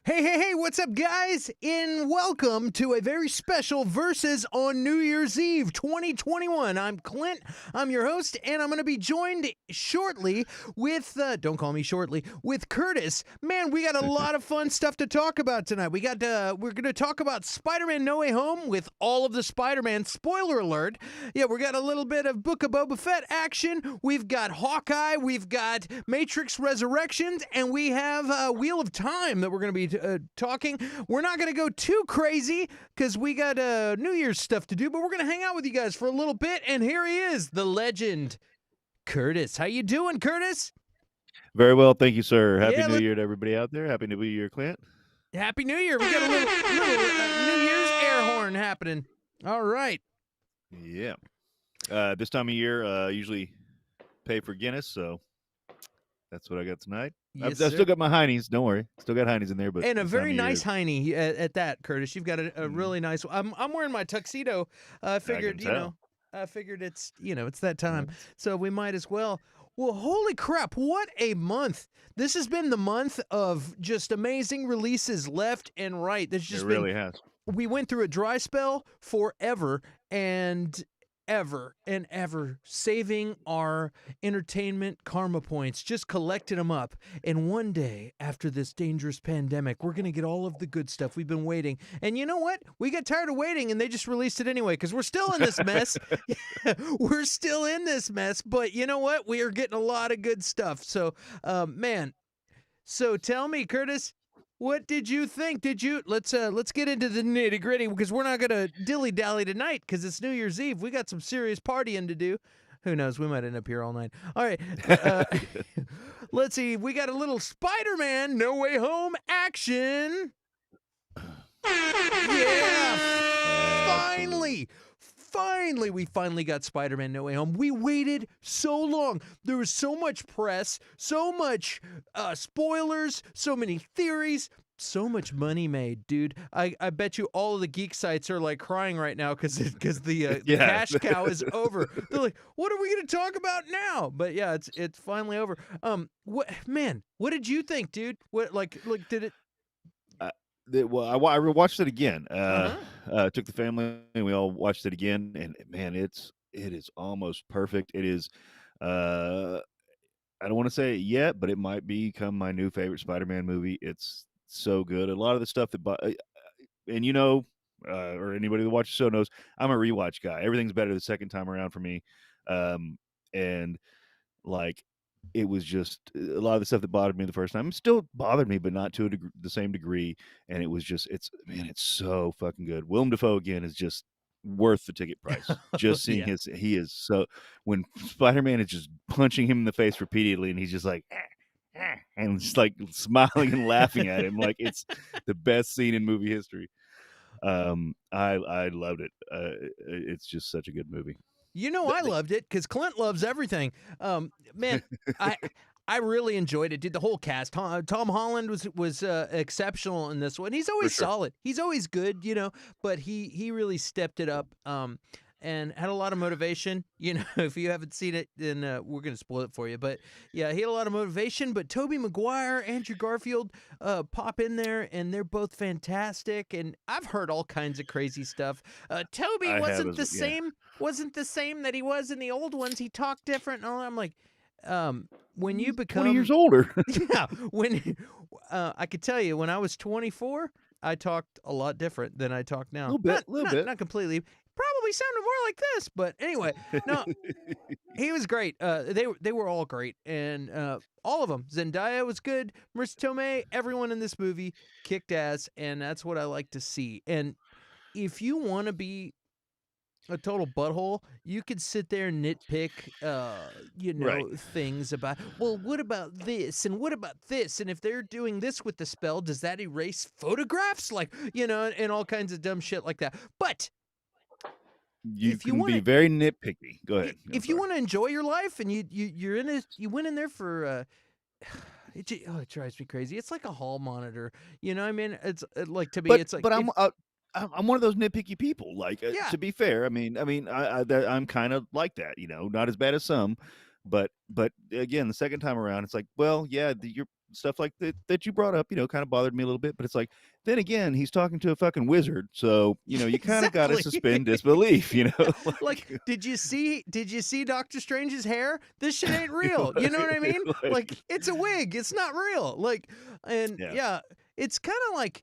Hey, what's up, guys? And welcome to a very special Versus on New Year's Eve 2021. I'm Clint, I'm your host, and I'm going to be joined shortly with, don't call me shortly, with Curtis. Man, we got a lot of fun stuff to talk about tonight. We're going to talk about Spider-Man No Way Home with all of the Spider-Man, spoiler alert. Yeah, we got a little bit of Book of Boba Fett action. We've got Hawkeye, we've got Matrix Resurrections, and we have Wheel of Time that we're going to be talking. We're not going to go too crazy because we got New Year's stuff to do, but we're going to hang out with you guys for a little bit. And here he is, the legend, Curtis. How you doing, Curtis? Very well, thank you, sir. Happy New Year to everybody out there. Happy New Year, Clint. Happy New Year. We got a little New Year's air horn happening. All right. Yeah. This time of year, usually pay for Guinness, so that's what I got tonight. Yes, I've still got my Heinies. Don't worry. Still got Heinies in there. But and a very nice Heine at that, Curtis. You've got a really nice one. I'm wearing my tuxedo. I figured it's, it's that time. So we might as well. Well, holy crap, what a month. This has been the month of just amazing releases left and right. It really has. We went through a dry spell forever and ever, saving our entertainment karma points, just collecting them up. And one day, after this dangerous pandemic, we're going to get all of the good stuff we've been waiting. And you know what? We got tired of waiting, and they just released it anyway, because we're still in this mess. We're still in this mess, but you know what? We are getting a lot of good stuff. So, man, so tell me, Curtis, what did you think? Let's get into the nitty gritty, because we're not gonna dilly dally tonight because it's New Year's Eve. We got some serious partying to do. Who knows? We might end up here all night. All right, let's see. We got a little Spider-Man No Way Home action. Yeah, Finally, we got Spider-Man No Way Home. We waited so long. There was so much press, so much spoilers, so many theories, so much money made, dude. I bet you all of the geek sites are like crying right now because the cash cow is over. They're like, what are we going to talk about now? But yeah, it's finally over. What did you think, dude? What like did it? Well, I watched it again. Took the family and we all watched it again, and man, it is almost perfect. It is. I don't want to say it yet, but it might become my new favorite Spider-Man movie. It's so good. A lot of the stuff that, and or anybody that watches the show knows, I'm a rewatch guy. Everything's better the second time around for me, and like. It was just a lot of the stuff that bothered me the first time. It still bothered me, but not to the same degree. And it was just, it's so fucking good. Willem Dafoe again is just worth the ticket price. Just seeing he is so, when Spider-Man is just punching him in the face repeatedly, and he's just like, and just like smiling and laughing at him, like it's the best scene in movie history. I loved it. It's just such a good movie. I loved it because Clint loves everything. Man, I really enjoyed it, dude. The whole cast. Tom Holland was exceptional in this one. He's always solid. He's always good, but he really stepped it up and had a lot of motivation. If you haven't seen it, then we're going to spoil it for you. But yeah, he had a lot of motivation. But Tobey Maguire, Andrew Garfield pop in there, and they're both fantastic. And I've heard all kinds of crazy stuff. Tobey wasn't the same that he was in the old ones. He talked different. And all. I'm like, when you become 20 years older. Yeah, when I could tell you, when I was 24, I talked a lot different than I talk now. A little bit. Not completely. Probably sounded more like this, but anyway, no, he was great. They were all great, and all of them. Zendaya was good. Marissa Tomei, everyone in this movie kicked ass, and that's what I like to see. And if you want to be a total butthole, you could sit there and nitpick, things about, well, what about this? And what about this? And if they're doing this with the spell, does that erase photographs? Like, and all kinds of dumb shit like that. But you can be very nitpicky. Go ahead. If you want to enjoy your life and you went in there for it drives me crazy. It's like a hall monitor. You know what I mean? It's like, to me, But it's like, but if I'm one of those nitpicky people. Like, yeah, to be fair, I'm kind of like that. Not as bad as some, but again, the second time around, it's like, well, yeah, your stuff like that you brought up, kind of bothered me a little bit. But it's like, then again, he's talking to a fucking wizard, so you kind of got to exactly. suspend disbelief. Like, Like, did you see Doctor Strange's hair? This shit ain't real. You know what I mean? Like, it's a wig. It's not real. Like, and yeah, yeah, it's kind of like,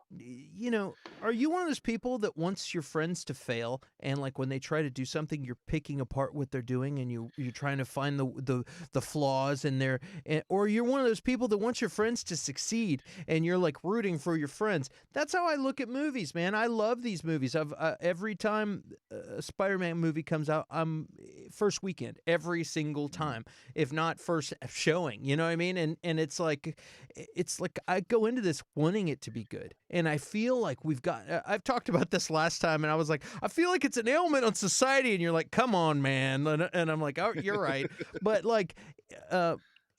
are you one of those people that wants your friends to fail, and like when they try to do something, you're picking apart what they're doing, and you're trying to find the flaws in their, or you're one of those people that wants your friends to succeed, and you're like rooting for your friends. That's how I look at movies, man. I love these movies. I've every time a Spider-Man movie comes out, I'm first weekend every single time, if not first showing. You know what I mean? And it's like I go into this wanting it to be good, and I feel like we've got. I've talked about this last time, and I was like, I feel like it's an ailment on society, and you're like, come on, man, and I'm like, oh, you're right, but like,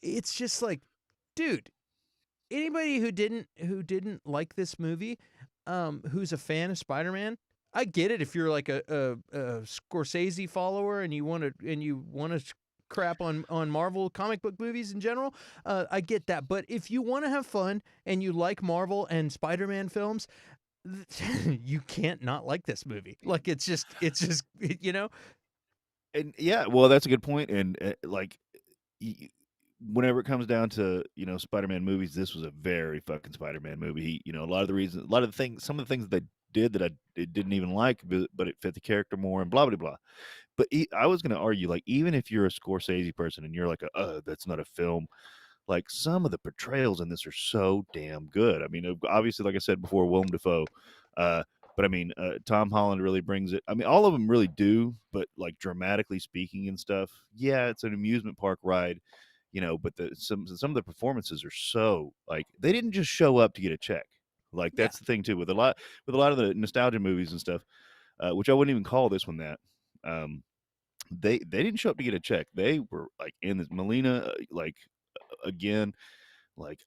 it's just like, dude, anybody who didn't like this movie, who's a fan of Spider-Man, I get it if you're like a Scorsese follower and you want to crap on Marvel comic book movies in general. I get that, but if you want to have fun and you like Marvel and Spider-Man films, you can't not like this movie. Like, it's just and yeah, well, that's a good point. And like, y- whenever it comes down to Spider-Man movies, this was a very fucking Spider-Man movie. A lot of the reasons, a lot of the things, some of the things they did that I didn't even like, but it fit the character more and blah blah blah. But I was going to argue, like, even if you're a Scorsese person and you're like, that's not a film. Like, some of the portrayals in this are so damn good. I mean, obviously, like I said before, Willem Dafoe. But I mean, Tom Holland really brings it. I mean, all of them really do. But like, dramatically speaking and stuff, yeah, it's an amusement park ride. But some of the performances are so, like, they didn't just show up to get a check. Like, yeah, that's the thing too with a lot of the nostalgia movies and stuff, which I wouldn't even call this one that. Um, they didn't show up to get a check. They were like in this Melina, like, again, like,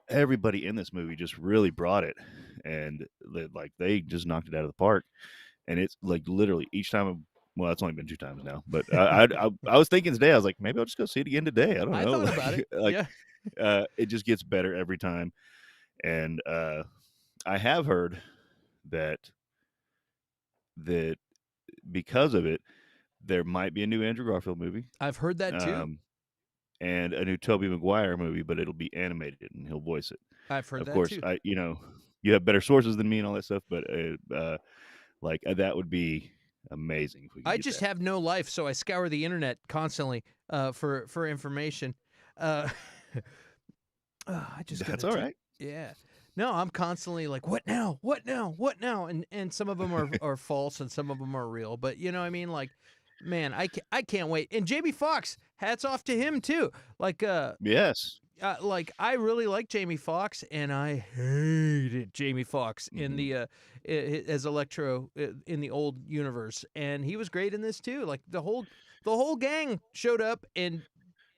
everybody in this movie just really brought it, and like they just knocked it out of the park. And it's like literally each time. Well, it's only been 2 times now, but I was thinking today, I was like, maybe I'll just go see it again today. I don't I know, thought about it. like Yeah, it just gets better every time. And I have heard that that because of it, there might be a new Andrew Garfield movie. I've heard that too. Um, and a new Tobey Maguire movie, but it'll be animated and he'll voice it. I've heard Of that course, too. you have better sources than me and all that stuff, but like, that would be amazing if we could I get just that. have no life, so I scour the internet constantly for information. Uh, I just That's gotta all take. right. Yeah. No, I'm constantly like, what now? What now? What now? And some of them are false and some of them are real. But you know what I mean? Like, man, I can't wait. And Jamie Foxx, hats off to him too. Like, Yes. like, I really like Jamie Foxx, and I hated Jamie Foxx in Hmm. as Electro in the old universe, and he was great in this too. Like, the whole gang showed up and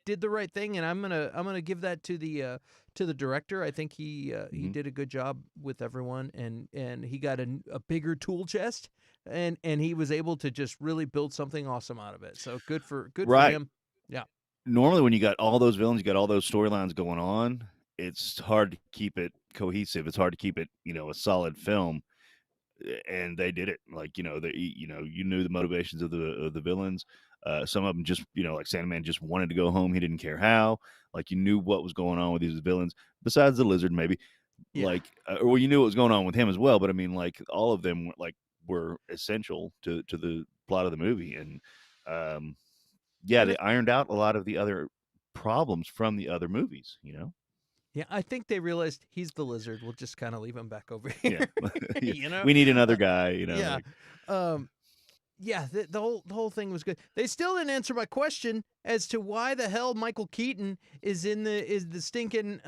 did the right thing, and I'm gonna give that to the director. I think he Hmm. did a good job with everyone, and he got a bigger tool chest, and he was able to just really build something awesome out of it. So good for Right. him. Yeah. Normally, when you got all those villains, you got all those storylines going on, it's hard to keep it cohesive. It's hard to keep it, a solid film. And they did it. Like, you knew the motivations of the villains. Some of them just, like Sandman just wanted to go home. He didn't care how. Like, you knew what was going on with these villains, besides the lizard, maybe. Yeah. Like, well, you knew what was going on with him as well. But I mean, like, all of them were essential to the plot of the movie. And yeah, And they ironed out a lot of the other problems from the other movies. yeah, I think they realized he's the lizard. We'll just kind of leave him back over Yeah. here. Yeah. you know? We need another Uh, guy. yeah. Like, Um, yeah, the whole thing was good. They still didn't answer my question as to why the hell Michael Keaton is the stinking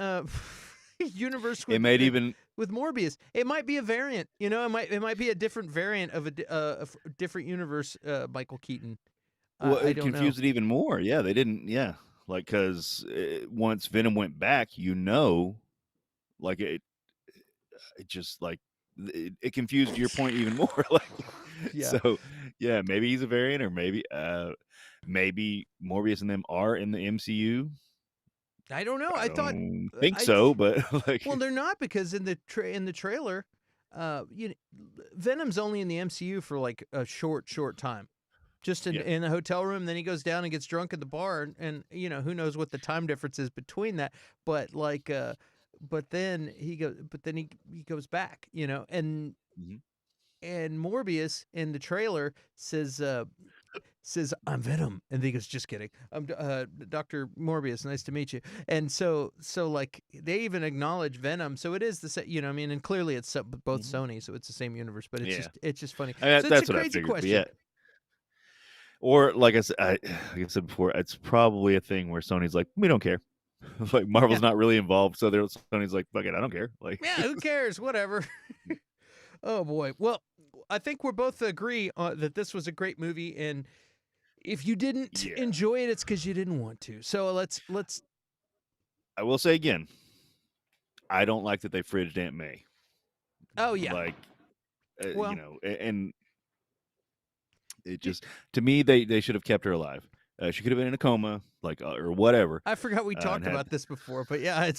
universe it with made even with Morbius. It might be a variant. It might be a different variant of a different universe. Michael Keaton. well, I it don't know. confused it even more. Yeah, they didn't. Yeah, like because once Venom went back, like it just like it confused your point even more. Like, Yeah. so yeah, maybe he's a variant, or maybe Morbius and them are in the MCU. I don't know. I I thought don't think I so, but well, like, they're not because in the trailer, you know, Venom's only in the MCU for like a short time. Just yeah. in the hotel room, then he goes down and gets drunk at the bar, and you know who knows what the time difference is between that. But like, but then he goes back, you know, Mhm. and Morbius in the trailer says I'm Venom, and he goes, just kidding, I'm Dr. Morbius, nice to meet you. And so like they even acknowledge Venom, so it is the same, you know, I mean, and clearly it's both Mhm. Sony, so it's the same universe, but Yeah, it's just funny. I mean, So it's a that's what I crazy figured. But question. yeah, or like I said before, it's probably a thing where Sony's like, we don't care. Like Yeah, Marvel's not really involved, so Sony's like, fuck it, I don't care. Like, yeah, who cares, whatever. Oh boy. Well, I think we're both agree that this was a great movie, and if you didn't yeah. enjoy it, it's because you didn't want to. So let's. I will say again, I don't like that they fridged Aunt May. Oh yeah. Like, Well, and it y- just, to me, they should have kept her alive. She could have been in a coma, like, or whatever, I forgot we and talked had about this before, but yeah,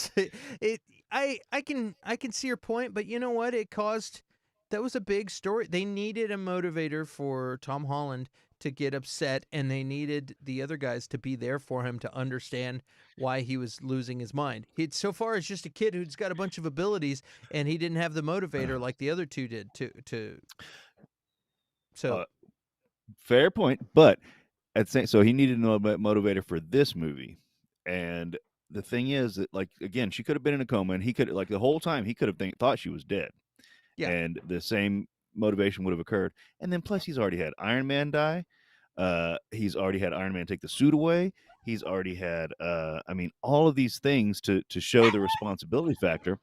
it. I can see your point, but you know what? It caused that was a big story. They needed a motivator for Tom Holland to get upset, and they needed the other guys to be there for him to understand why he was losing his mind. He so far is just a kid who's got a bunch of abilities, and he didn't have the motivator like the other two did. So uh, fair point, but at the same, so he needed a motivator for this movie, and the thing is that, like, again, she could have been in a coma, and he could, like, the whole time he could have thought she was dead, yeah, and the same motivation would have occurred. And then plus, he's already had Iron Man die. He's already had Iron Man take the suit away. He's already had, I mean, all of these things to show the responsibility factor,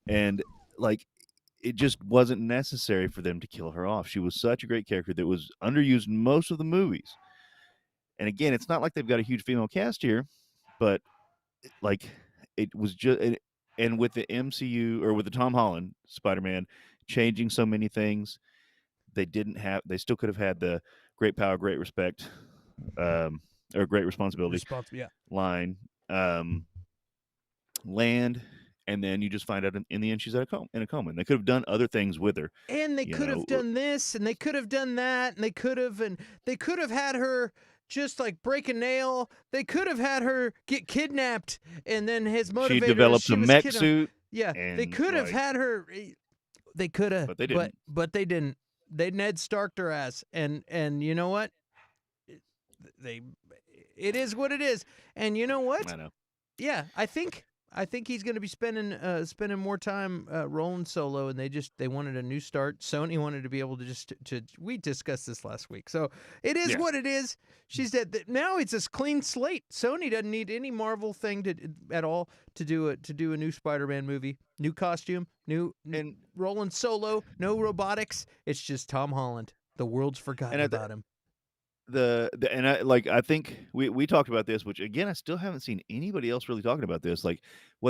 and like it just wasn't necessary for them to kill her off. She was such a great character that was underused in most of the movies. And again, it's not like they've got a huge female cast here, but like it was just, and with the MCU or with the Tom Holland Spider-Man changing so many things, they still could have had the great power, great respect, um, or great responsibility responsible. Yeah. line, um, land, and then you just find out in the end she's in a coma. And they could have done other things with her, And they you could know. have done this, and they could have done that, and they could have had her just like break a nail. They could have had her get kidnapped, and then his She motivator is develops a she was mech kidnapped. suit, Yeah, they and could have like, had her. They could have, but they didn't. but they didn't. They Ned Starked her ass, and you know what? They, it is what it is, and you know what? I know. Yeah, I think he's going to be spending more time rolling solo, and they wanted a new start. Sony wanted to be able to to we discussed this last week, so it is Yeah. what it is. She's dead now. It's a clean slate. Sony doesn't need any Marvel thing at all to do a new Spider-Man movie, new costume, And rolling solo, no robotics. It's just Tom Holland. The world's forgotten at about him. the and I think we talked about this, which again I still haven't seen anybody else really talking about this. Like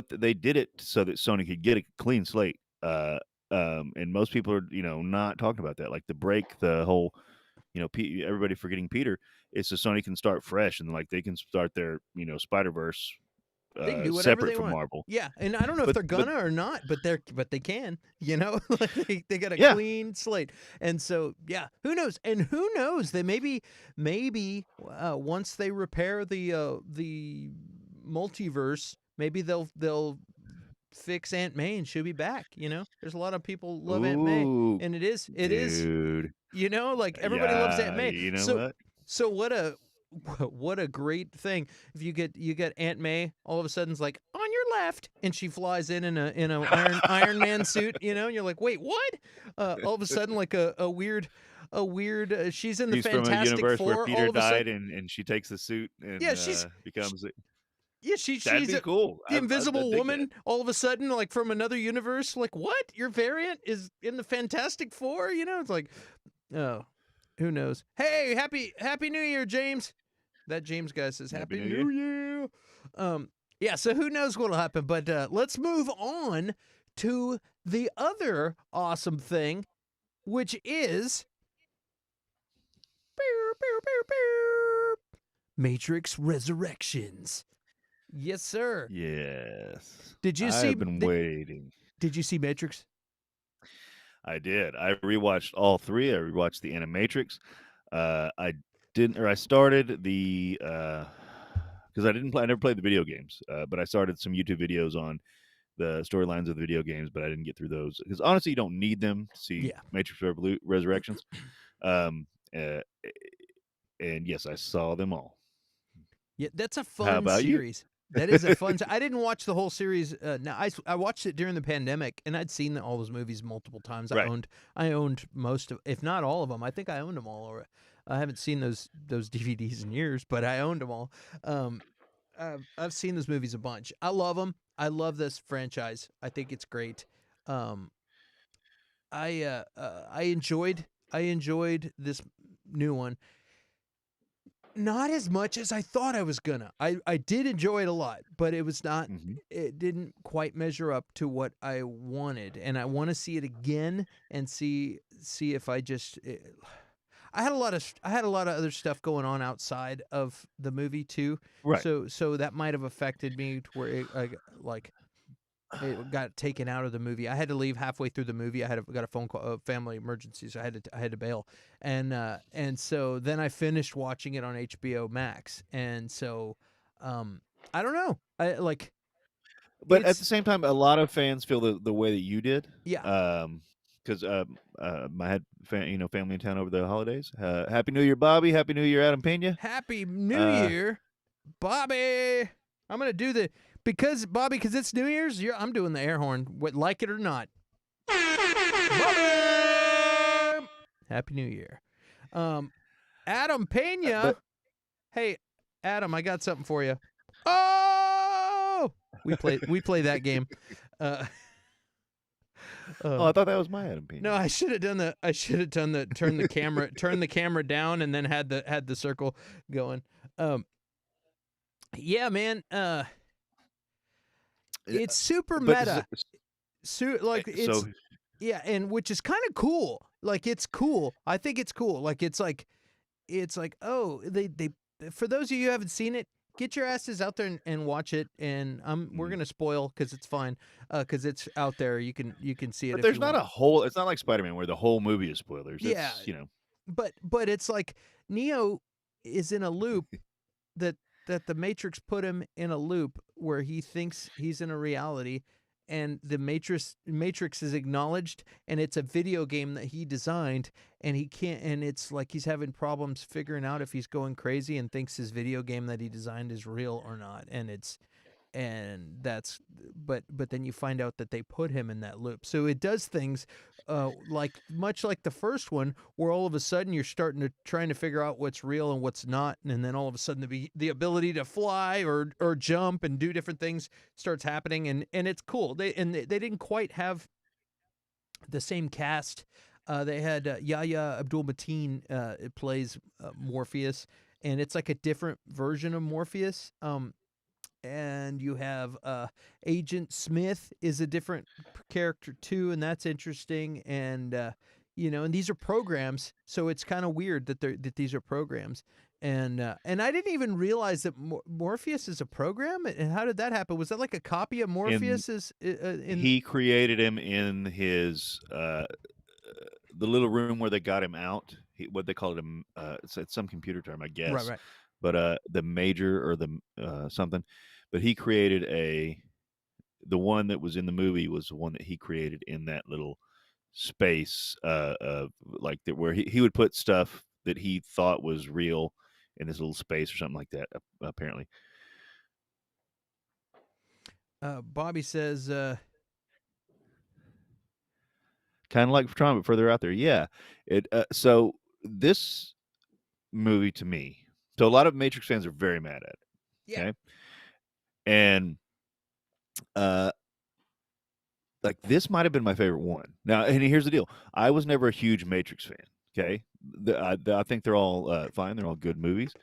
they did it so that Sony could get a clean slate. And most people are not talking about that. Like the whole everybody forgetting Peter. It's so Sony can start fresh, and like they can start their Spider-Verse They can do whatever separate they from want. Marvel. Yeah, and I don't know if But they're gonna or not, but they can. Like they got a yeah, clean slate, and so yeah, who knows? And who knows? They maybe once they repair the multiverse, maybe they'll fix Aunt May and she'll be back. There's a lot of people love Aunt May, ooh, and it is. dude, Like everybody loves Aunt yeah, May. you know So what? so what a great thing if you get Aunt May all of a sudden's like on your left, and she flies in a Iron Man suit, and you're like, wait, what? All of a sudden, like a weird she's in the She's from a Fantastic universe where Four all Peter of a sudden. died, and she takes the suit and Yeah, sh- becomes. yeah, That'd she's be cool. the I'd Invisible dig that. Woman all of a sudden, like from another universe. Like, what? Your variant is in the Fantastic Four? It's like, oh, who knows? Hey, happy New Year, James. That James guy says Happy Happy New Year. New Year. Yeah, so who knows what'll happen, but let's move on to the other awesome thing, which is Matrix Resurrections. Yes, sir. Yes. Did you I see have been waiting. Did you see Matrix? I did. I rewatched all three. I rewatched the Animatrix. I didn't, or I started the because I never played the video games, but I started some YouTube videos on the storylines of the video games, but I didn't get through those because honestly, you don't need them to see Yeah. Matrix Resurrections. Um, uh, and yes, I saw them all. Yeah, that's a How fun about you? series. That is a fun. I didn't watch the whole series. Now I watched it during the pandemic, and I'd seen all those movies multiple times. Right. I owned most of, if not all of them. I think I owned them all. Or I haven't seen those DVDs in years, but I owned them all. I've seen those movies a bunch. I love them. I love this franchise. I think it's great. Um, I enjoyed this new one. Not as much as I thought I was gonna. I did enjoy it a lot, but it was not. Mm-hmm. It didn't quite measure up to what I wanted, and I want to see it again and see if I just. I had a lot of other stuff going on outside of the movie too, Right. so that might have affected me to where it got taken out of the movie. I had to leave halfway through the movie. Got a phone call, a family emergency, so I had to bail. And so then I finished watching it on HBO Max. And so I don't know. I like But at the it's same time, a lot of fans feel the way that you did. yeah. Because I had family in town over the holidays. Happy New Year, Bobby. Happy New Year, Adam Pena. Happy New Uh, Year, Bobby. I'm gonna do the because it's New Year's. I'm doing the air horn, like it or not. Bobby! Happy New Year. Adam Pena. but Hey, Adam, I got something for you. Oh, we play that game. I thought that was my Adam Pena. No, I should have done the turn the camera down and then had the circle going. Yeah, man. It's super But meta. so Yeah, and which is kind of cool. Like it's cool. I think it's cool. Like it's like oh, they for those of you who haven't seen it, get your asses out there and watch it. And we're gonna spoil because it's fine, because it's out there. You can see it. But If there's you not want. a whole. It's not like Spider-Man where the whole movie is spoilers. Yeah, It's but it's like Neo is in a loop that the Matrix put him in a loop where he thinks he's in a reality, and the Matrix is acknowledged, and it's a video game that he designed, and he can't, and it's like he's having problems figuring out if he's going crazy and thinks his video game that he designed is real or not, and that's but then you find out that they put him in that loop, so it does things like much like the first one, where all of a sudden you're trying to figure out what's real and what's not, and then all of a sudden the ability to fly or jump and do different things starts happening, and it's cool. They didn't quite have the same cast. They had Yahya Abdul-Mateen plays Morpheus, and it's like a different version of Morpheus. And you have Agent Smith is a different character too, and that's interesting. And and these are programs, so it's kind of weird that these are programs. And I didn't even realize that Morpheus is a program. And how did that happen? Was that like a copy of in Morpheus? In he created him in his the little room where they got him out. What they called him? It's some computer term, I guess. right. But the major or the something. But he created the one that was in the movie was the one that he created in that little space, like that where he would put stuff that he thought was real in this little space or something like that. Apparently, Bobby says, kind of like Tron, but further out there. Yeah. So this movie to me, so a lot of Matrix fans are very mad at it. yeah, Okay, and like this might have been my favorite one. Now, and here's the deal: I was never a huge Matrix fan. Okay, I think they're all fine. They're all good movies.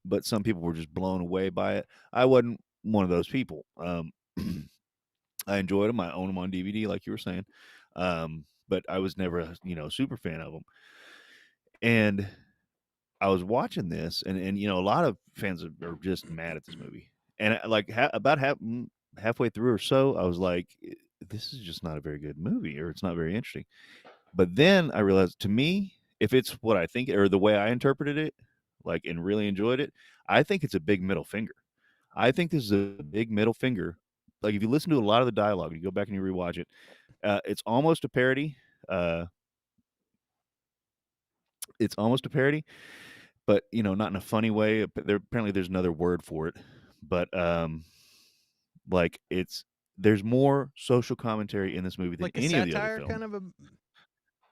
but some people were just blown away by it. I wasn't one of those people. I enjoyed them. I own them on DVD, like you were saying, but I was never a super fan of them. And I was watching this, and a lot of fans are just mad at this movie. And like about halfway through or so, I was like, "This is just not a very good movie, or it's not very interesting." But then I realized, to me, if it's what I think or the way I interpreted it, like, and really enjoyed it, I think it's a big middle finger. I think this is a big middle finger. Like, if you listen to a lot of the dialogue, you go back and you rewatch it, it's almost a parody. Uh, it's almost a parody, but not in a funny way. Apparently there's another word for it, but like there's more social commentary in this movie than Like a any of the other satire, films. kind of a.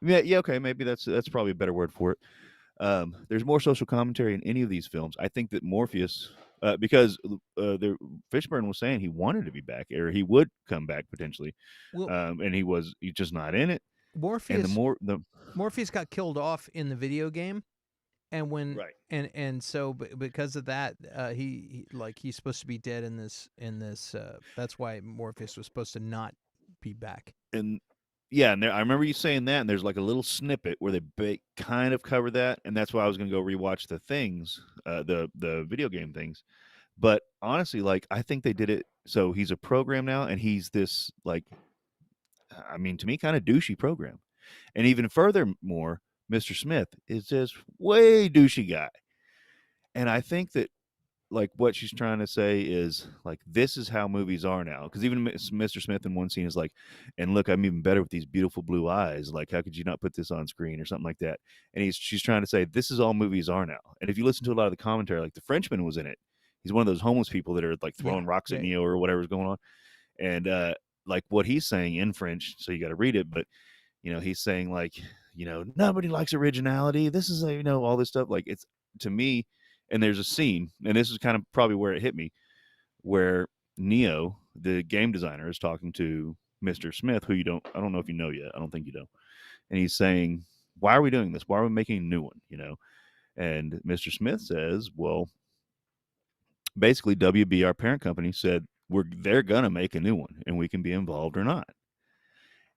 Yeah, yeah, okay, maybe that's probably a better word for it. There's more social commentary in any of these films. I think that Morpheus, because Fishburne was saying he wanted to be back, or he would come back potentially, Well, and he's just not in it. And Morpheus the Morpheus got killed off in the video game, and when right. and so because of that, he's supposed to be dead in this. That's why Morpheus was supposed to not be back. And yeah, and I remember you saying that, and there's like a little snippet where they kind of cover that, and that's why I was going to go rewatch the things, the video game things. But honestly, like, I think they did it. So he's a program now, and he's this, like, I mean, to me, kind of douchey program. And even furthermore, Mr. Smith is this way douchey guy. And I think that, like, what she's trying to say is, like, this is how movies are now. Because even Mr. Smith in one scene is like, and look, I'm even better with these beautiful blue eyes. Like, how could you not put this on screen or something like that? And she's trying to say, this is all movies are now. And if you listen to a lot of the commentary, like, the Frenchman was in it. He's one of those homeless people that are like Yeah, throwing rocks at Neo or whatever's going on. And like what he's saying in French, so you got to read it. But he's saying, like, nobody likes originality. This is all this stuff. Like, it's, to me, and there's a scene, and this is kind of probably where it hit me, where Neo, the game designer, is talking to Mr. Smith, who I don't know if you know yet. I don't think you know. And he's saying, why are we doing this? Why are we making a new one? And Mr. Smith says, well, basically WB, our parent company, said they're gonna make a new one, and we can be involved or not.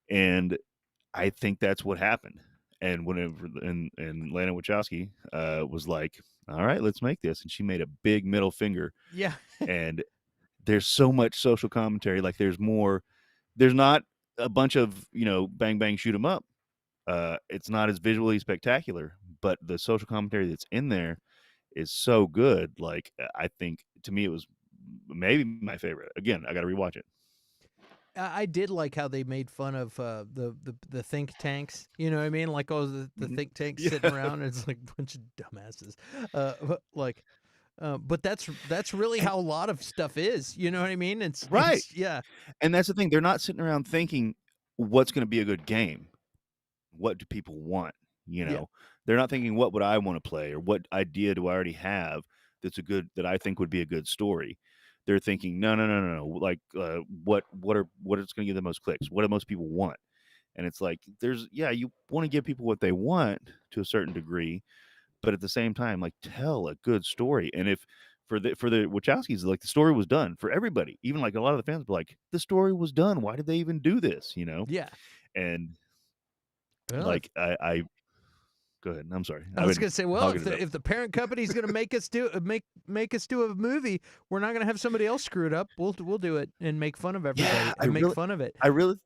And I think that's what happened. And whenever and Lana Wachowski was like, "All right, let's make this," and she made a big middle finger. yeah. And there's so much social commentary. Like, there's more. There's not a bunch of bang bang shoot 'em up. It's not as visually spectacular, but the social commentary that's in there is so good. Like, I think, to me, it was maybe my favorite. Again, I got to rewatch it. I did like how they made fun of the think tanks. You know what I mean? Like, oh, the Mhm. think tanks sitting Yeah. around. And it's like a bunch of dumbasses. Like, but that's really And how a lot of stuff is. You know what I mean? right. It's yeah, And that's the thing. They're not sitting around thinking what's going to be a good game. What do people want? yeah, They're not thinking, what would I want to play, or what idea do I already have that I think would be a good story. They're thinking, no, no, no, no, no. Like, what is going to give the most clicks? What do most people want? And it's like, you want to give people what they want to a certain degree, but at the same time, like, tell a good story. And if for the Wachowskis, like, the story was done for everybody. Even like a lot of the fans were like, the story was done. Why did they even do this? yeah. And Well, like, I go ahead. I'm sorry. I I've was been gonna say, well, hogging it up. if the parent company is gonna make us do make us do a movie, we're not gonna have somebody else screw it up. We'll do it and make fun of Yeah, everybody and make fun of it. I really,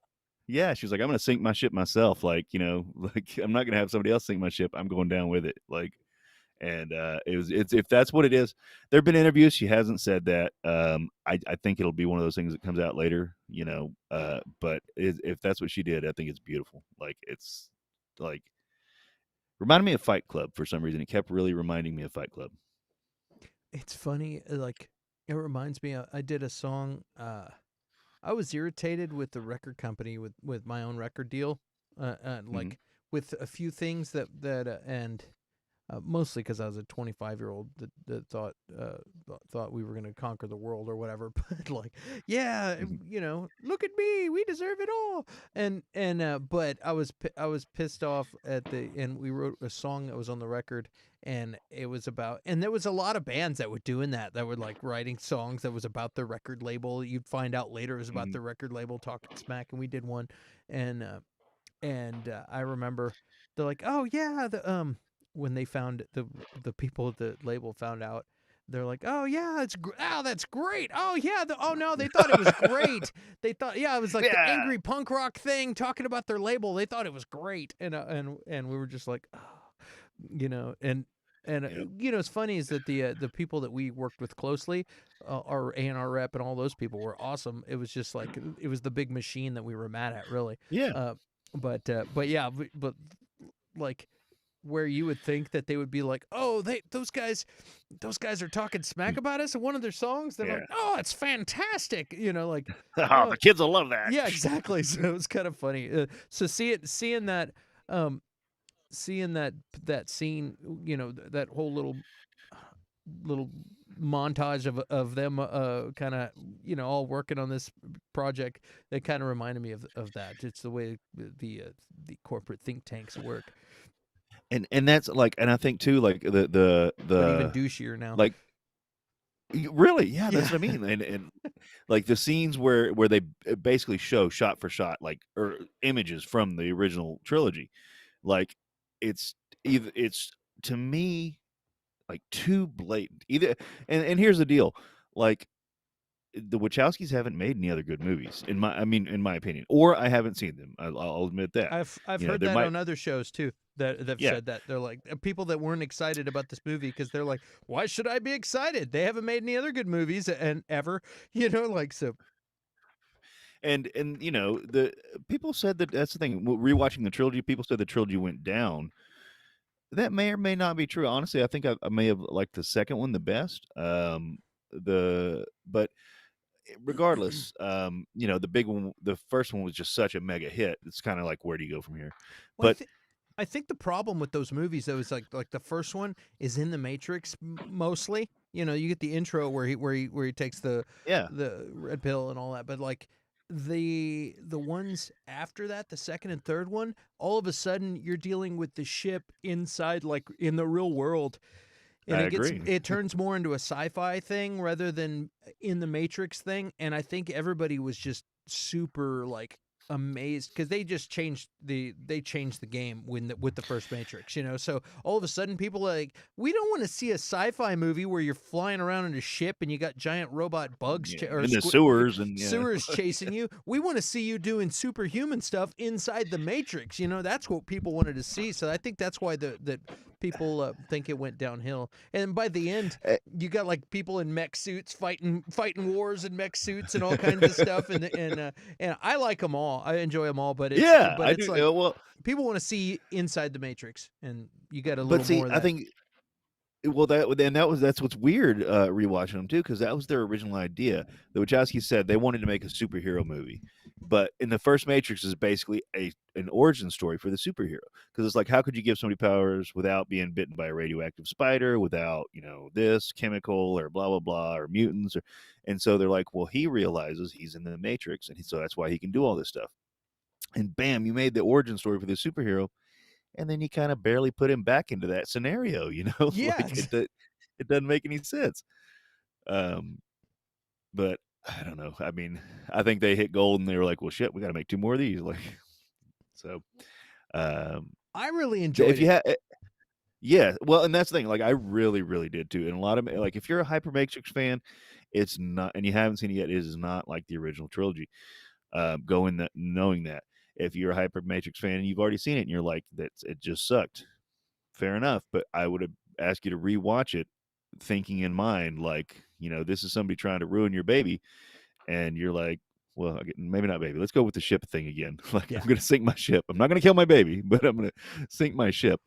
yeah. She was like, I'm gonna sink my ship myself. Like, like, I'm not gonna have somebody else sink my ship. I'm going down with it. Like, and it's if that's what it is. There've been interviews. She hasn't said that. I think it'll be one of those things that comes out later. But if that's what she did, I think it's beautiful. Like, it's like reminded me of Fight Club for some reason. It kept really reminding me of Fight Club. It's funny, like it reminds me. I did a song. I was irritated with the record company with my own record deal, Mhm. like with a few things and mostly because I was a 25-year-old that thought we were going to conquer the world or whatever. But like, yeah, Mhm. look at me, we deserve it all. And but I was pissed off and we wrote a song that was on the record, and it was about, and there was a lot of bands that were doing that were like writing songs that was about their record label. You'd find out later it was about Mhm. their record label talking smack, and we did one, and I remember they're like, "Oh yeah," when they found the people at the label found out, they're like, "Oh yeah, oh that's great. Oh yeah, oh no, they thought it was great. They thought it was like the Yeah. angry punk rock thing talking about their label. They thought it was great." And we were just like, "Oh," and Yep. it's funny is that the people that we worked with closely, our A&R rep and all those people were awesome. It was just like it was the big machine that we were mad at, really. Yeah. Uh, but yeah, but like where you would think that they would be like, oh, those guys are talking smack Mm. about us in one of their songs. They're like, Yeah. oh, it's fantastic, like, Oh, oh, the kids will love that. yeah, exactly. So it was kind of funny. So um, seeing that scene, that whole little montage of them kind of all working on this project, that kind of reminded me of that. It's the way the corporate think tanks work, And that's like, and I think too, like but even the douchier now. like really, yeah, that's Yeah. what I mean. And like the scenes where they basically show shot for shot, like, or images from the original trilogy, like it's it's to me like too blatant. Either, and here's the deal, like the Wachowskis haven't made any other good movies in my opinion, or I haven't seen them. I'll admit that. I've heard There that might, on other shows too. That they've yeah. said that they're like people that weren't excited about this movie because they're like, why should I be excited? They haven't made any other good movies and ever, like so. And the people said that that's the thing. Rewatching the trilogy, people said the trilogy went down. That may or may not be true. Honestly, I think I may have liked the second one the best. But regardless, the big one, the first one was just such a mega hit. It's kind of like, where do you go from here? Well, But I think the problem with those movies though is like the first one is in the Matrix mostly. You get the intro where he takes yeah, the red pill and all that, but like the ones after that, the second and third one, all of a sudden you're dealing with the ship inside, like in the real world, and I agree. it turns more into a sci-fi thing rather than in the Matrix thing. And I think everybody was just super like amazed because they changed the game with the first Matrix, so all of a sudden people are like, we don't want to see a sci-fi movie where you're flying around in a ship and you got giant robot bugs Yeah, or in the sewers and yeah, sewers chasing you. We want to see you doing superhuman stuff inside the Matrix. That's what people wanted to see. So I think that's why that people think it went downhill. And by the end, Eh, you got like people in mech suits fighting wars in mech suits and all kinds of stuff. And I like them all. I enjoy them all. But yeah, I it's do. like Well, people want to see inside the Matrix, and you got a but little see, more of I that. think, well, that's what's weird, rewatching them too, because that was their original idea. The Wachowskis said they wanted to make a superhero movie, but in the first Matrix is basically an origin story for the superhero. Because it's like, how could you give somebody powers without being bitten by a radioactive spider, without this chemical or blah blah blah or mutants, and so they're like, well, he realizes he's in the Matrix, and so that's why he can do all this stuff. And bam, you made the origin story for the superhero, and then you kind of barely put him back into that scenario, Yeah, like it doesn't make any sense. Um, but I don't know. I mean, I think they hit gold and they were like, well, shit, we got to make two more of these. Like, so, um, I really if enjoyed you it. have, yeah, well, and that's the thing. Like, I really, really did too. And a lot of like, if you're a Hypermatrix fan, it's not, and you haven't seen it yet, it is not like the original trilogy. Go in that knowing that. If you're a Hypermatrix fan and you've already seen it and you're like, it just sucked, fair enough. But I would have asked you to rewatch it, thinking in mind, like, this is somebody trying to ruin your baby, and you're like, well, maybe not baby. Let's go with the ship thing again. Like, Yeah. I'm gonna sink my ship. I'm not gonna kill my baby, but I'm gonna sink my ship,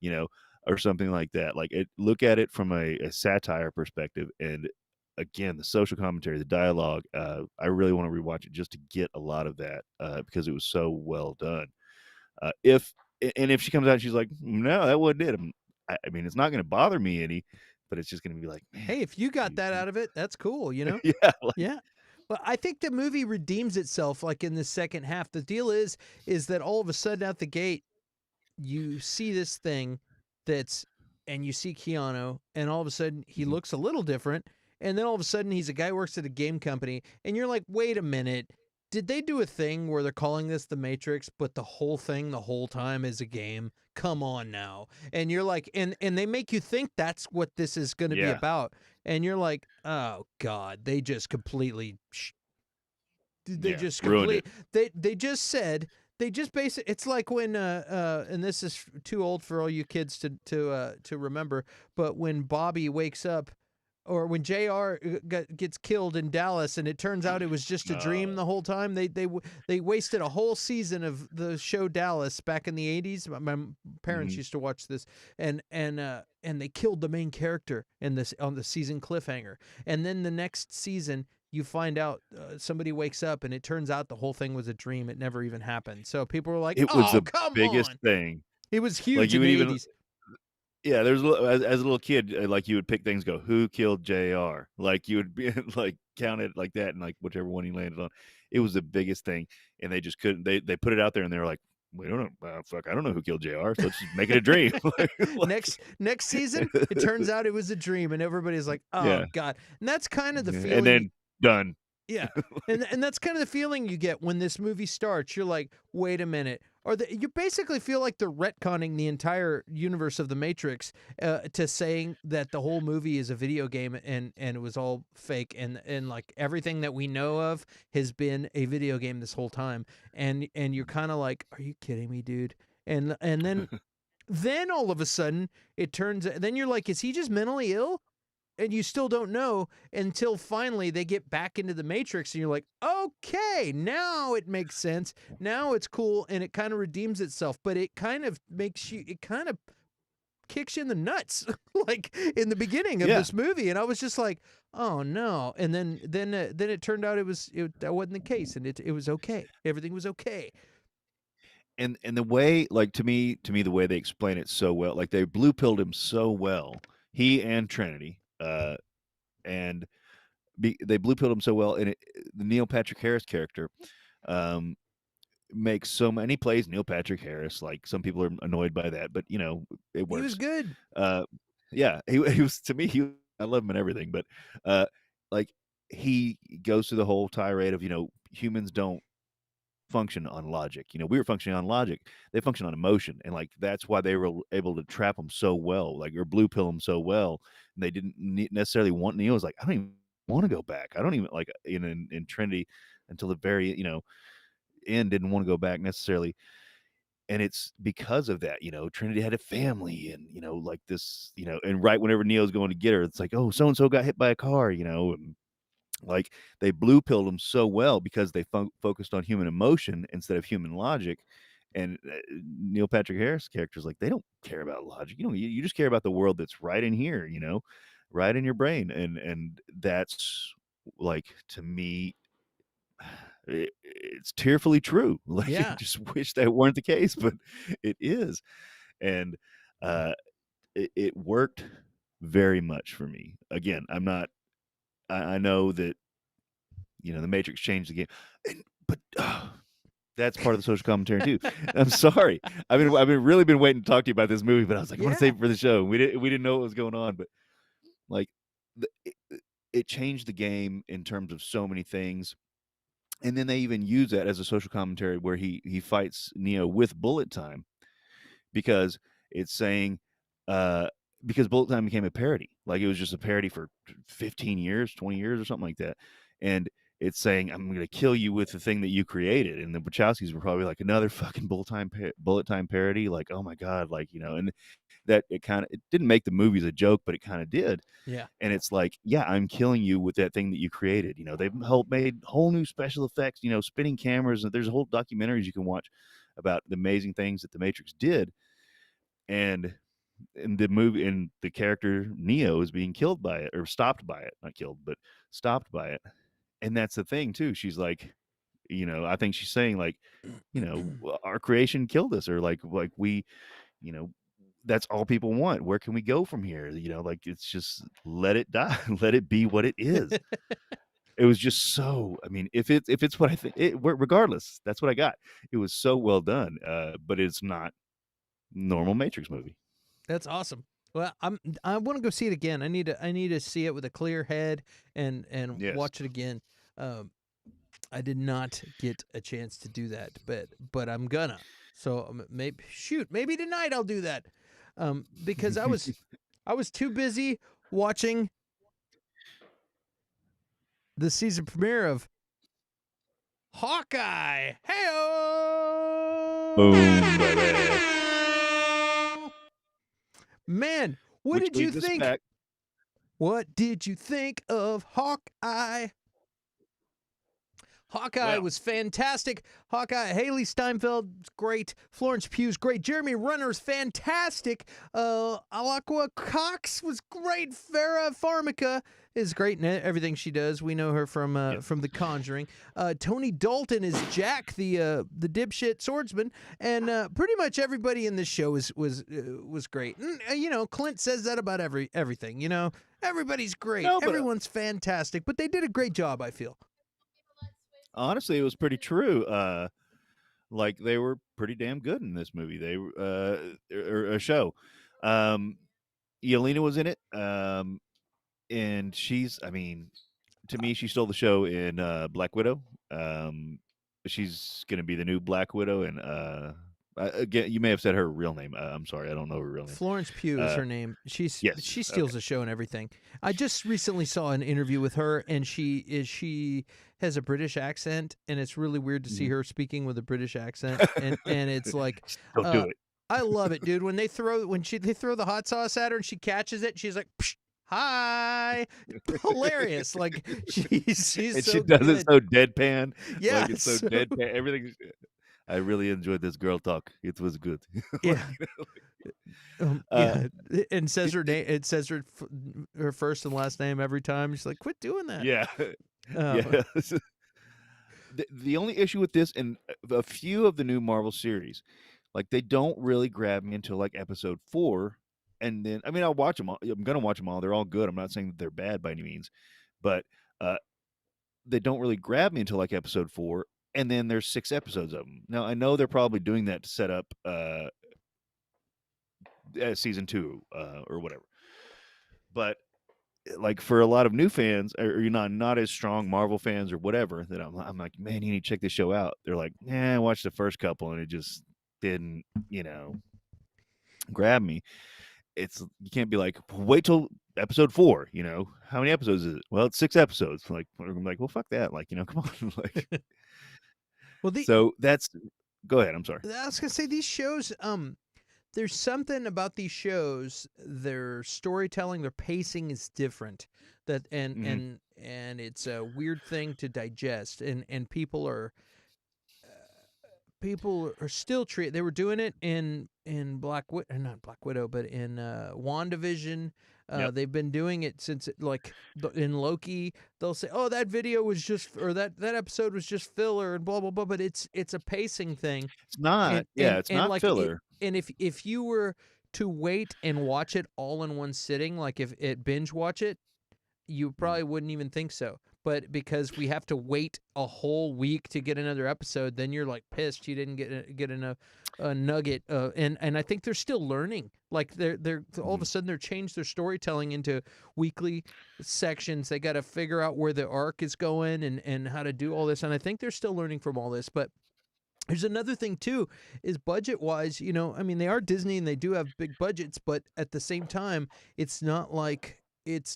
you know, or something like that. Like, look at it from a satire perspective, and again, the social commentary, the dialogue. I really want to rewatch it just to get a lot of that, because it was so well done. If she comes out and she's like, no, that wasn't it, I mean, it's not going to bother me any, but it's just going to be like, man, Hey, if you got you, that out of it, that's cool, you know? yeah, like, Yeah. Well, I think the movie redeems itself like in the second half. The deal is that all of a sudden out the gate, you see this thing that's and you see Keanu, and all of a sudden he mhm. looks a little different, and then all of a sudden he's a guy who works at a game company, and you're like, wait a minute, did they do a thing where they're calling this the Matrix, but the whole thing the whole time is a game? Come on now. And you're like, and they make you think that's what this is going to be Yeah, about, and you're like, oh God, they just completely they yeah, just ruined it. complete they just said they just basically it's like when and this is too old for all you kids to remember, but when Bobby wakes up or when JR gets killed in Dallas and it turns out it was just a dream Oh, the whole time. They wasted a whole season of the show Dallas back in the 80s. My parents mhm. used to watch this, and they killed the main character in this on the season cliffhanger. And then the next season you find out somebody wakes up and it turns out the whole thing was a dream. It never even happened. So people were like, It was "Oh, the come biggest on!" thing. It was Like huge you in would the even, 80s. yeah, there's as a little kid, like you would pick things, go, who killed JR? Like you would be like count it like that, and like whichever one he landed on, it was the biggest thing, and they just couldn't. They put it out there, and they were like, we don't know, fuck, I don't know who killed JR, so let's just make it a dream. like, Next season, it turns out it was a dream, and everybody's like, "Oh yeah, God!" And that's kind of the yeah, and feeling. then done. Yeah, and that's kind of the feeling you get when this movie starts. You're like, "Wait a minute," you basically feel like they're retconning the entire universe of the Matrix to saying that the whole movie is a video game and it was all fake and like everything that we know of has been a video game this whole time. And you're kind of like, "Are you kidding me, dude?" And then all of a sudden it turns then you're like, is he just mentally ill? And you still don't know until finally they get back into the Matrix and you're like, okay, now it makes sense. Now it's cool and it kind of redeems itself, but it kind of kicks you in the nuts like in the beginning of Yeah, this movie. And I was just like, oh no. And then it turned out that wasn't the case, and it was okay. Everything was okay. and the way, like, to me the way they explain it so well, like they blue pilled him so well, he and Trinity, and they blue pilled him so well, and the Neil Patrick Harris character, um, makes so many plays. Neil Patrick Harris, like some people are annoyed by that, but it He was works. good. Uh, yeah, he was, to me. I love him and everything, but uh, like he goes through the whole tirade of humans don't function on logic. We were functioning on logic. They function on emotion, and like that's why they were able to trap him so well, like or blue pill him so well. And they didn't necessarily want Neo. Was like, I don't even want to go back. I don't even like in Trinity until the very end didn't want to go back necessarily, and it's because of that. Trinity had a family, and like this, and right whenever Neo's going to get her, it's like, oh, so and so got hit by a car, and like they blue pilled them so well because they focused on human emotion instead of human logic. And Neil Patrick Harris characters, like, they don't care about logic. You just care about the world that's right in here, right in your brain, and that's, like, to me, it's tearfully true. Like, I Yeah. just wish that weren't the case, but it is. And it worked very much for me. Again, I'm not. I know that the Matrix changed the game, but that's part of the social commentary too. I'm sorry. I've been really been waiting to talk to you about this movie, but I was like, I want to Yeah. save it for the show. We didn't know what was going on, but like, it changed the game in terms of so many things. And then they even use that as a social commentary where he fights Neo with bullet time, because it's saying, uh because bullet time became a parody. Like, it was just a parody for 15 years, 20 years or something like that. And it's saying, I'm going to kill you with the thing that you created. And the Wachowskis were probably like, another fucking bullet time parody. Like, oh my God. Like, and that it didn't make the movies a joke, but it kind of did. Yeah. And it's like, yeah, I'm killing you with that thing that you created. They've made whole new special effects, spinning cameras, and there's whole documentaries you can watch about the amazing things that the Matrix did. And in the movie, and the character Neo is being killed by it, or stopped by it, not killed, but stopped by it. And that's the thing too. She's like, I think she's saying, like, our creation killed us, or like we, you know, that's all people want. Where can we go from here? You know, like it's just let it die, let it be what it is. It was just so. I mean, if it's what I think, regardless, that's what I got. It was so well done, but it's not normal Matrix movie. That's awesome. Well, I want to go see it again. I need to see it with a clear head and Yes. watch it again. I did not get a chance to do that, but I'm gonna. So maybe tonight I'll do that. Because I was too busy watching the season premiere of Hawkeye. Boom, baby. Hey, man, what Which did you leads us think? back. What did you think of Hawkeye? Hawkeye Well, was fantastic. Hawkeye, Haley Steinfeld, great. Florence Pugh's great. Jeremy Renner's fantastic. Alakwa Cox was great. Farrah Farmiga is great in everything she does. We know her from The Conjuring. Tony Dalton is Jack, the dipshit swordsman, and pretty much everybody in this show was great. And, Clint says that about everything. Everybody's great. no, but Everyone's fantastic, but they did a great job, I feel. honestly, it was pretty true. Like they were pretty damn good in this movie. They or a show. Yelena was in it. And she's, I mean, to me, she stole the show in Black Widow. She's gonna be the new Black Widow, and again, you may have said her real name. I'm sorry, I don't know her real name. Florence Pugh is her name. She Yes, steals the show and everything. I just recently saw an interview with her, and she has a British accent, and it's really weird to see her speaking with a British accent, and it's like, Don't do it. I love it, dude. When they throw the hot sauce at her and she catches it, she's like, Psh, hi, hilarious. Like she's And so she does good. it so deadpan. Yeah, Like it's so deadpan. Everything. I really enjoyed this girl talk. It was good. Yeah. Uh, and says her name. It says her first and last name every time. She's like, "Quit doing that." yeah, Uh, yeah. The only issue with this and a few of the new Marvel series, like they don't really grab me until like episode 4, and then I mean I'll watch them all. I'm gonna watch them all. They're all good. I'm not saying that they're bad by any means, but they don't really grab me until like episode 4, and then there's 6 episodes of them. Now I know they're probably doing that to set up season 2 or whatever, but like for a lot of new fans or you're not as strong Marvel fans or whatever, that I'm like, man, you need to check this show out. They're like, I watched the first couple and it just didn't, grab me. It's you can't be like, wait till episode 4. How many episodes is it? Well, it's 6 episodes. Like I'm like, well, fuck that. Like, come on. Like, well, so that's. Go ahead. I'm sorry. I was gonna say these shows. There's something about these shows. Their storytelling, their pacing is different. That and it's a weird thing to digest. And people are still treated. They were doing it in not Black Widow, but in WandaVision. Yep. They've been doing it since in Loki. They'll say, "Oh, that video was just," or that episode was just filler, and blah blah blah. But it's a pacing thing. It's not. It's not like filler. And if you were to wait and watch it all in one sitting, like if it binge watch it, you probably wouldn't even think so. But because we have to wait a whole week to get another episode, then you're like pissed you didn't get a nugget. And I think they're still learning. Like they're all of a sudden they're changed their storytelling into weekly sections. They got to figure out where the arc is going and how to do all this. And I think they're still learning from all this. But there's another thing too, is budget wise. I mean, they are Disney and they do have big budgets, but at the same time, it's not like if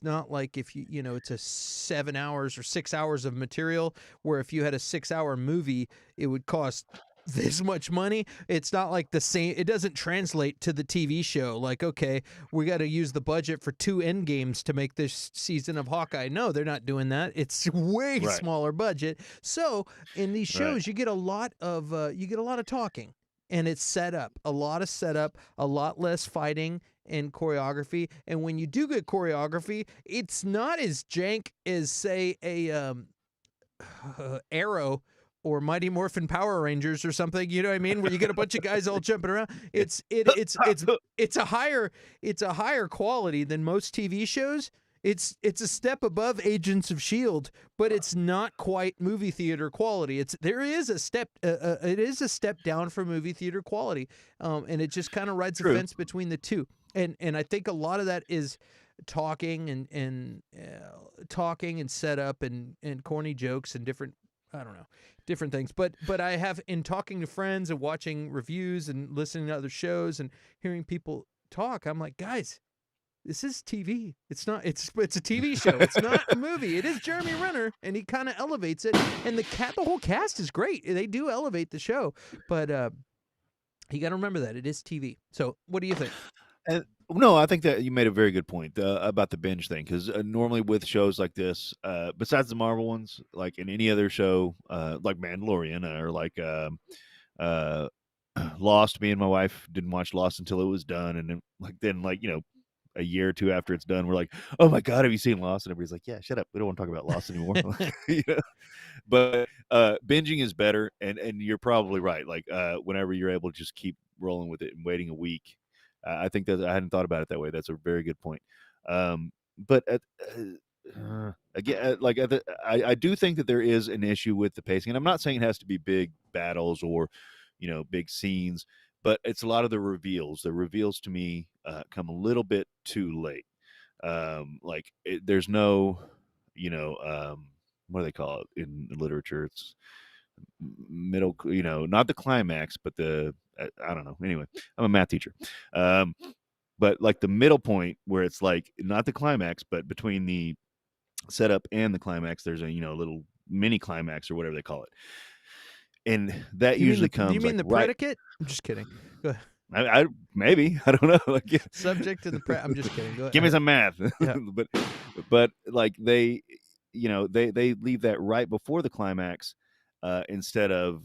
it's a 7 hours or 6 hours of material, where if you had a 6-hour movie, it would cost this much money. It's not like the same. It doesn't translate to the TV show. Like, okay, we got to use the budget for 2 end games to make this season of Hawkeye. No, they're not doing that. It's way smaller budget. So in these shows, you get a lot of talking, and it's set up, a lot of setup, a lot less fighting and choreography. And when you do get choreography, it's not as jank as say a Arrow or Mighty Morphin Power Rangers or something. You know what I mean? Where you get a bunch of guys all jumping around. It's a higher quality than most TV shows. It's a step above Agents of Shield, but it's not quite movie theater quality. It is a step down from movie theater quality, and it just kind of rides the fence between the two. And I think a lot of that is talking and setup and corny jokes and different things. But I have, in talking to friends and watching reviews and listening to other shows and hearing people talk, I'm like, guys, this is TV. It's not. It's a TV show. It's not a movie. It is Jeremy Renner, and he kind of elevates it. And the whole cast is great. They do elevate the show, but you got to remember that it is TV. So, what do you think? No, I think that you made a very good point about the binge thing, because normally with shows like this, besides the Marvel ones, like in any other show, like Mandalorian or like Lost, me and my wife didn't watch Lost until it was done, and then a year or two after it's done, we're like, "Oh my god, have you seen Lost?" And everybody's like, "Yeah, shut up, we don't want to talk about Lost anymore." But binging is better, and you're probably right. Like whenever you're able to just keep rolling with it and waiting a week. I think that I hadn't thought about it that way. That's a very good point. But again, I do think that there is an issue with the pacing, and I'm not saying it has to be big battles or big scenes, but it's a lot of the reveals. The reveals to me come a little bit too late. There's no, what do they call it in literature? It's middle, not the climax, but I don't know. Anyway, I'm a math teacher. But like the middle point where it's like not the climax, but between the setup and the climax, there's a little mini climax or whatever they call it. And that usually comes. You mean the predicate? I'm just kidding. Go ahead. I maybe, I don't know. Subject to the I'm just kidding. Go ahead. Give me some math. Yeah. but like they leave that right before the climax, instead of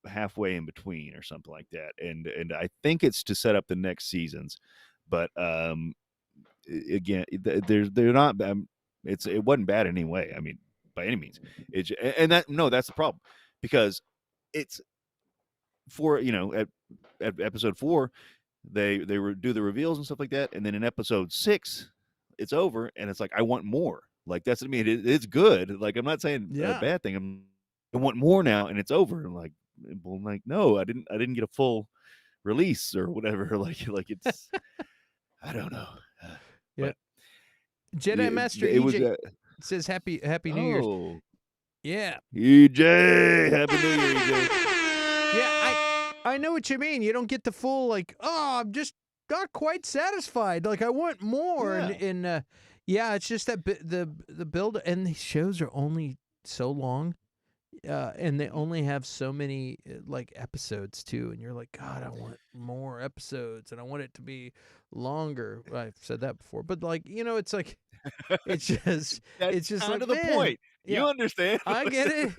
halfway in between or something like that. And I think it's to set up the next seasons. But again, they're not. It wasn't bad anyway. I mean, by any means. That's the problem, because it's for at episode 4 they do the reveals and stuff like that, and then in episode 6 it's over, and it's like I want more. Like that's what I mean. It's good. Like I'm not saying a bad thing. I want more now, and it's over. And like, well, no, I didn't get a full release or whatever. Like it's I don't know. Yeah. Jedi Master EJ says happy New Year's. Yeah. EJ, happy New Year, EJ. Yeah, I know what you mean. You don't get the full I'm just not quite satisfied. Like I want more. Yeah. And it's just that the build, and these shows are only so long. And they only have so many episodes too, and you're like, God, I want more episodes, and I want it to be longer. I've said that before, but it's like, it's just, it's just kind like of the point. You understand? I get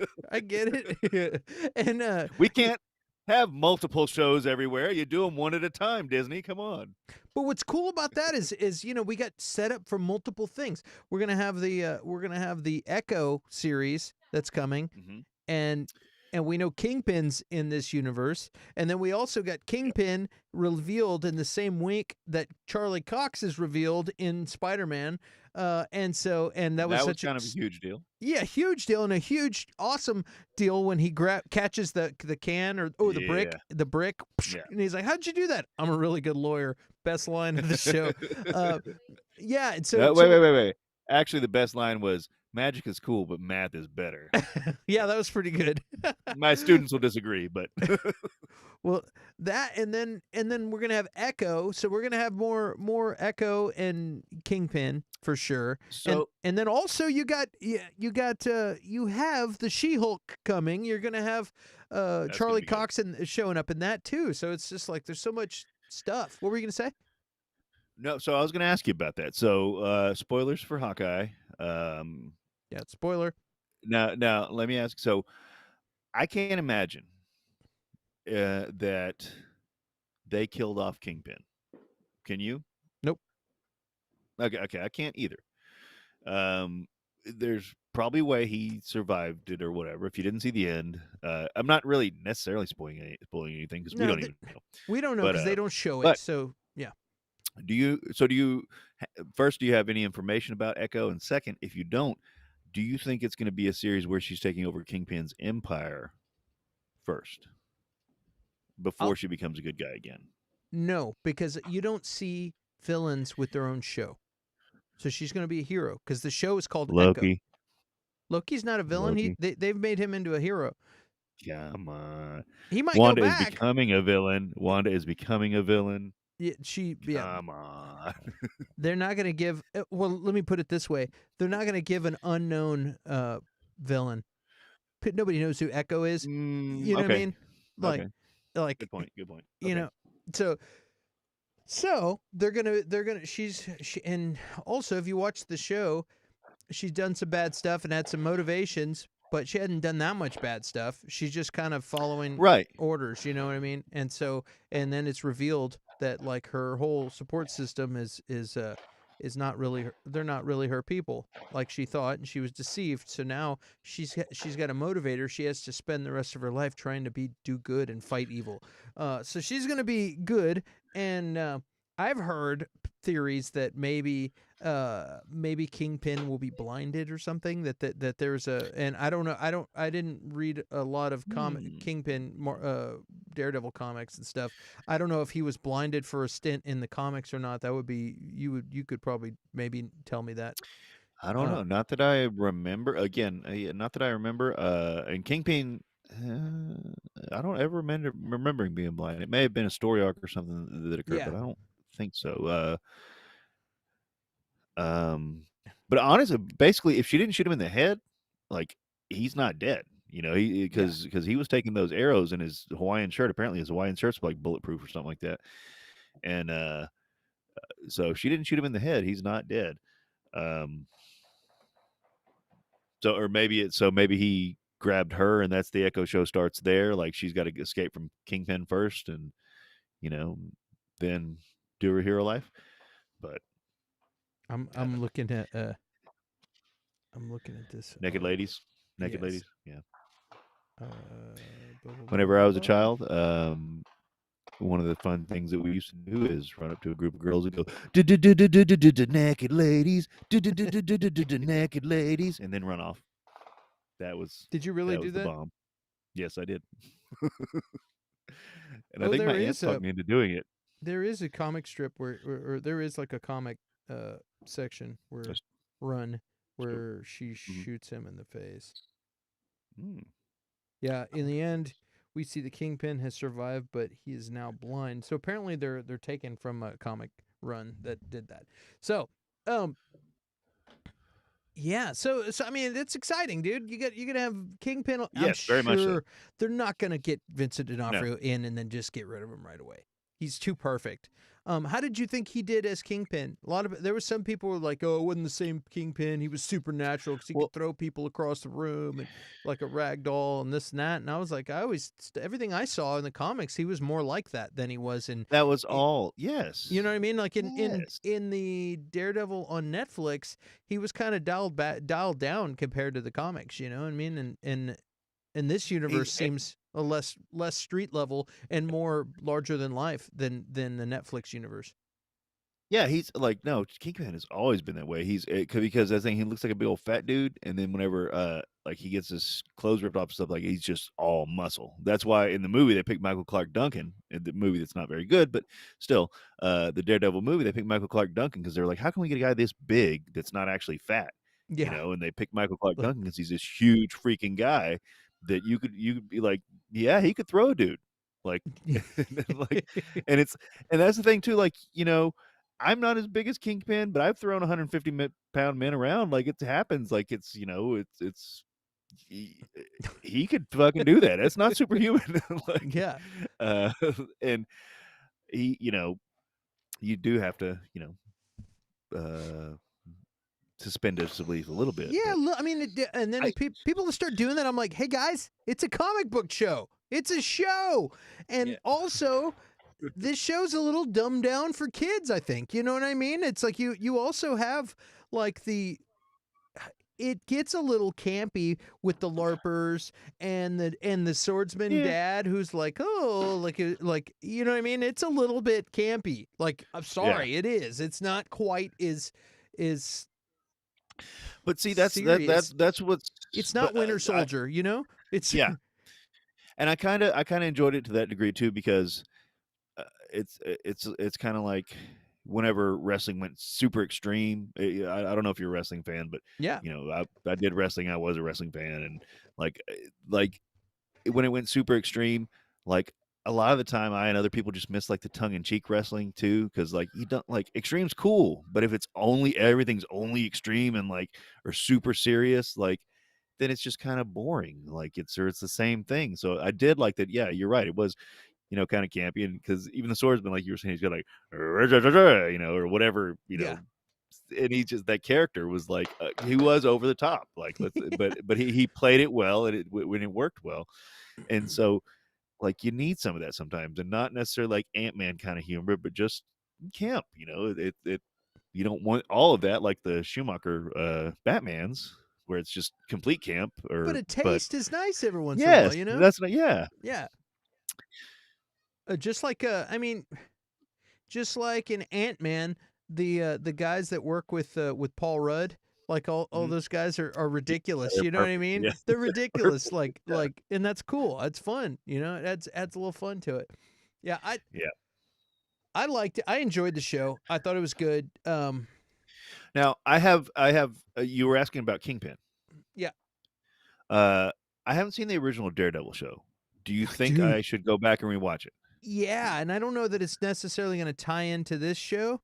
it. And we can't have multiple shows everywhere. You do them one at a time, Disney. Come on. But what's cool about that is we got set up for multiple things. We're gonna have the Echo series that's coming. Mm-hmm. And we know Kingpin's in this universe, and then we also got Kingpin revealed in the same week that Charlie Cox is revealed in Spider-Man, and that was such kind of a huge deal. Yeah, huge deal, and a huge, awesome deal when he catches the can or the brick, and he's like, "How'd you do that?" "I'm a really good lawyer." Best line of the show. Yeah, and so wait. Actually, the best line was, "Magic is cool, but math is better." Yeah, that was pretty good. My students will disagree, but well, that and then we're gonna have Echo, so we're gonna have more Echo and Kingpin for sure. So and then also you have the She-Hulk coming. You're gonna have Charlie Cox showing up in that too. So it's just like there's so much stuff. What were you gonna say? No, so I was gonna ask you about that. So spoilers for Hawkeye. Yeah, spoiler. Now let me ask. So I can't imagine that they killed off Kingpin. Can you? Nope. Okay, I can't either. there's probably a way he survived it or whatever. If you didn't see the end, I'm not really necessarily spoiling anything because we No, don't even know. we don't know But because they don't show it. but So yeah. do you? So do you? First, do you have any information about Echo? And second, if you don't, do you think it's going to be a series where she's taking over Kingpin's empire first before I'll, she becomes a good guy again? no, because you don't see villains with their own show. So she's going to be a hero because the show is called Echo. Loki. Loki's not a villain. Loki. They've made him into a hero. Come on. He might go Wanda is back. becoming a villain. Wanda is becoming a villain. Yeah. Come on. They're not going to give. Well, let me put it this way: they're not going to give an unknown villain. Nobody knows who Echo is. You know what I Okay. mean? Like, Okay. like Good point. Good point. you Okay. know. So they're gonna and also if you watch the show, she's done some bad stuff and had some motivations, but she hadn't done that much bad stuff. She's just kind of following Right. orders, you know what I mean? And then it's revealed that like her whole support system is not really they're not really her people like she thought, and she was deceived. So now she's got a motivator. She has to spend the rest of her life trying to do good and fight evil. So she's gonna be good, and I've heard theories that maybe Kingpin will be blinded or something. That there's and I don't know. I didn't read a lot of Kingpin Daredevil comics and stuff. I don't know if he was blinded for a stint in the comics or not. That would be you could probably maybe tell me that. I don't know. Not that I remember. Again, not that I remember. And Kingpin, I don't ever remember him being blind. It may have been a story arc or something that occurred, Yeah. but I don't think so. But honestly, basically, if she didn't shoot him in the head, like he's not dead. You know, because he was taking those arrows in his Hawaiian shirt. Apparently, his Hawaiian shirt's like bulletproof or something like that. And so if she didn't shoot him in the head, he's not dead. So or maybe maybe he grabbed her, and that's the Echo show starts there. Like she's got to escape from Kingpin first, and then do her hero life. But I'm looking at this. Naked Ladies. Yes. Ladies. Yeah. Blah, Whenever I was a child, one of the fun things that we used to do is run up to a group of girls and go, naked ladies, naked ladies, and then run off. That was. Did you really do the that? bomb. Yes, I did. And I think my aunt talked me into doing it. There is a comic strip or there is like a comic section where she shoots him in the face. Yeah, in the end, we see the Kingpin has survived, but he is now blind. So apparently they're taken from a comic run that did that. So, yeah, so I mean it's exciting, dude. You're gonna have Kingpin. Yes, I'm very much so. sure they're not gonna get Vincent D'Onofrio in and then just get rid of him right away. He's too perfect. How did you think he did as Kingpin? There were some people who were like, "Oh, it wasn't the same Kingpin. He was supernatural because he could throw people across the room and like a rag doll and this and that." And I was like, everything I saw in the comics, he was more like that than he was in. That was all. Yes. You know what I mean? Like in the Daredevil on Netflix, he was kind of dialed down compared to the comics. You know what I mean? And this universe seems a less street level and more larger than life than the Netflix universe. Yeah, he's like, no, Kingpin has always been that way. Because I think he looks like a big old fat dude, and then whenever like he gets his clothes ripped off and stuff, like he's just all muscle. That's why in the movie they picked Michael Clark Duncan, in the movie that's not very good, but still, the Daredevil movie they picked Michael Clark Duncan because they're like, how can we get a guy this big that's not actually fat? Yeah. You know, and they picked Michael Clark Duncan because he's this huge freaking guy that you could be like, yeah, he could throw a dude, like, and that's the thing too, like, I'm not as big as Kingpin, but I've thrown 150-pound men around. Like it happens. Like it's he could fucking do that. It's not superhuman. Like, yeah. And he, you do have to, suspend disbelief a little bit. Yeah, I mean, and then people start doing that. I'm like, hey guys, it's a comic book show. It's a show, and also. This show's a little dumbed down for kids, I think. You know what I mean? It's like you also have like it gets a little campy with the LARPers and the swordsman Yeah, dad who's like, oh, like you know what I mean? It's a little bit campy. Like, I'm yeah. sorry, it is. It's not quite as But see, serious. that's what's. It's But not Winter Soldier, you know? It's yeah, and I kind of enjoyed it to that degree too because it's kind of like whenever wrestling went super extreme. I don't know if you're a wrestling fan, but yeah. I did wrestling. I was a wrestling fan, and like when it went super extreme, like a lot of the time, I and other people just miss like the tongue in cheek wrestling too, because like you don't like extreme's cool, but if it's only everything's only extreme and like or super serious, like then it's just kind of boring. Like it's the same thing. So I did like that. Yeah, you're right. It was kind of campy, and because even the swordsman, like you were saying, he's got like, or whatever, Yeah. and he just that character was like he was over the top, like but he played it well, and when it worked well, and so like you need some of that sometimes, and not necessarily like Ant-Man kind of humor, but just camp, it you don't want all of that like the Schumacher Batmans where it's just complete camp But or a but taste is nice every once in a while, yes, you know? that's not yeah. Yeah. Just like I mean, just like in Ant-Man, the guys that work with Paul Rudd, like all Mhm. those guys are Yeah, ridiculous. they're You know what I perfect. mean? Yeah. They're They're ridiculous. perfect. Like Yeah. like, and that's cool. It's fun. You know, it adds a little fun to it. Yeah, Yeah. I liked it. I enjoyed the show. I thought it was good. Now, I have you were asking about Kingpin. Yeah, Uh, I haven't seen the original Daredevil show. Do you think I dude. should go back and rewatch it? Yeah, and I don't know that it's necessarily going to tie into this show,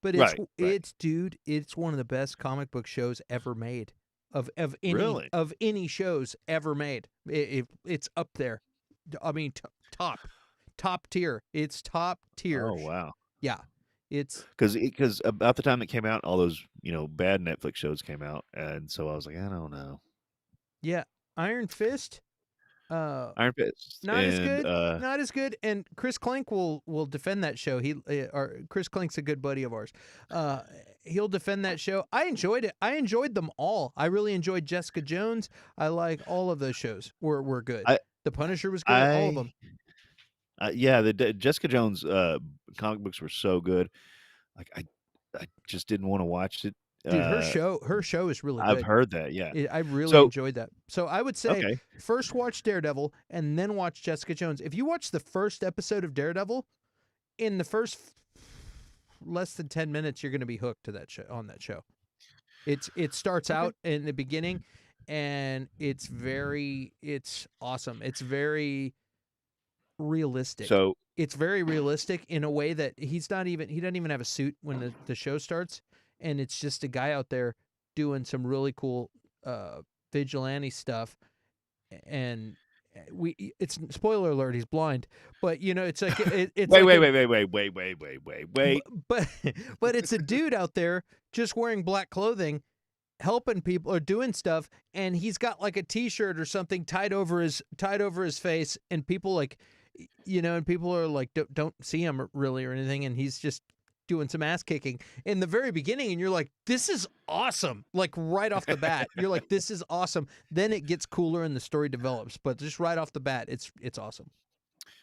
but Right, right. dude, it's one of the best comic book shows ever made of Really? any shows ever made. It's up there. I mean, top tier. It's top tier. Oh, wow. Yeah, it's Because about the time it came out, all those, bad Netflix shows came out, and so I was like, "I don't know." yeah. Iron Fist. Uh, Iron Fist Not as and, good, not as good. And Chris Clink will defend that show. Or Chris Clink's a good buddy of ours. Uh, he'll defend that show. I enjoyed it. I enjoyed them all. I really enjoyed Jessica Jones. I like all of those shows. Were good. I The Punisher was good. All of I them. yeah, the Jessica Jones, comic books were so good. Like, I just didn't wanna watch it. Dude, Uh, her show is really I've good. heard that, yeah. I really So enjoyed that. So I would say okay. first watch Daredevil and then watch Jessica Jones. If you watch the first episode of Daredevil, in the first less than 10 minutes, you're going to be hooked to that show on that show. It starts Okay. out in the beginning, and it's awesome. It's very realistic. So It's very realistic in a way that he doesn't even have a suit when the show starts, and it's just a guy out there doing some really cool vigilante stuff. And it's spoiler alert, he's blind, but it's like it's wait, like wait, wait, wait, wait, wait, wait, wait, wait, wait. but but it's a dude out there just wearing black clothing, helping people or doing stuff, and he's got like a t-shirt or something tied over his face, and people like and people are like don't see him really or anything, and he's just doing some ass kicking in the very beginning, and you're like, this is awesome. Like right off the bat you're like, this is awesome. Then it gets cooler and the story develops, but just right off the bat it's awesome.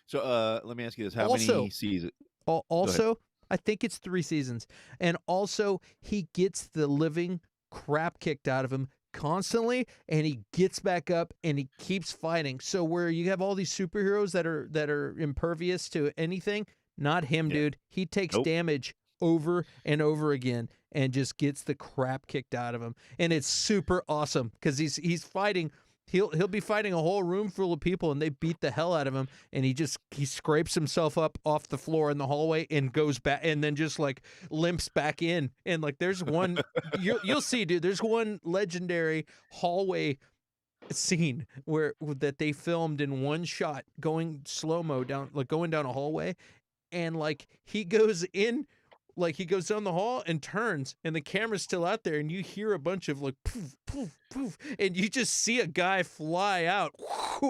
So, let me ask you this: How Also, many seasons? Go ahead. Also, I think it's 3 seasons. And also, he gets the living crap kicked out of him constantly, and he gets back up and he keeps fighting. So where you have all these superheroes that are impervious to anything, not him, Yeah. dude. He takes Nope. damage over and over again and just gets the crap kicked out of him. And it's super awesome because he's fighting. He'll be fighting a whole room full of people, and they beat the hell out of him, and he scrapes himself up off the floor in the hallway and goes back, and then just like limps back in. And like there's one you'll see, dude, there's one legendary hallway scene that they filmed in one shot, going slow-mo down, like going down a hallway, and like he goes down the hall and turns, and the camera's still out there, and you hear a bunch of like poof, poof, poof, and you just see a guy fly out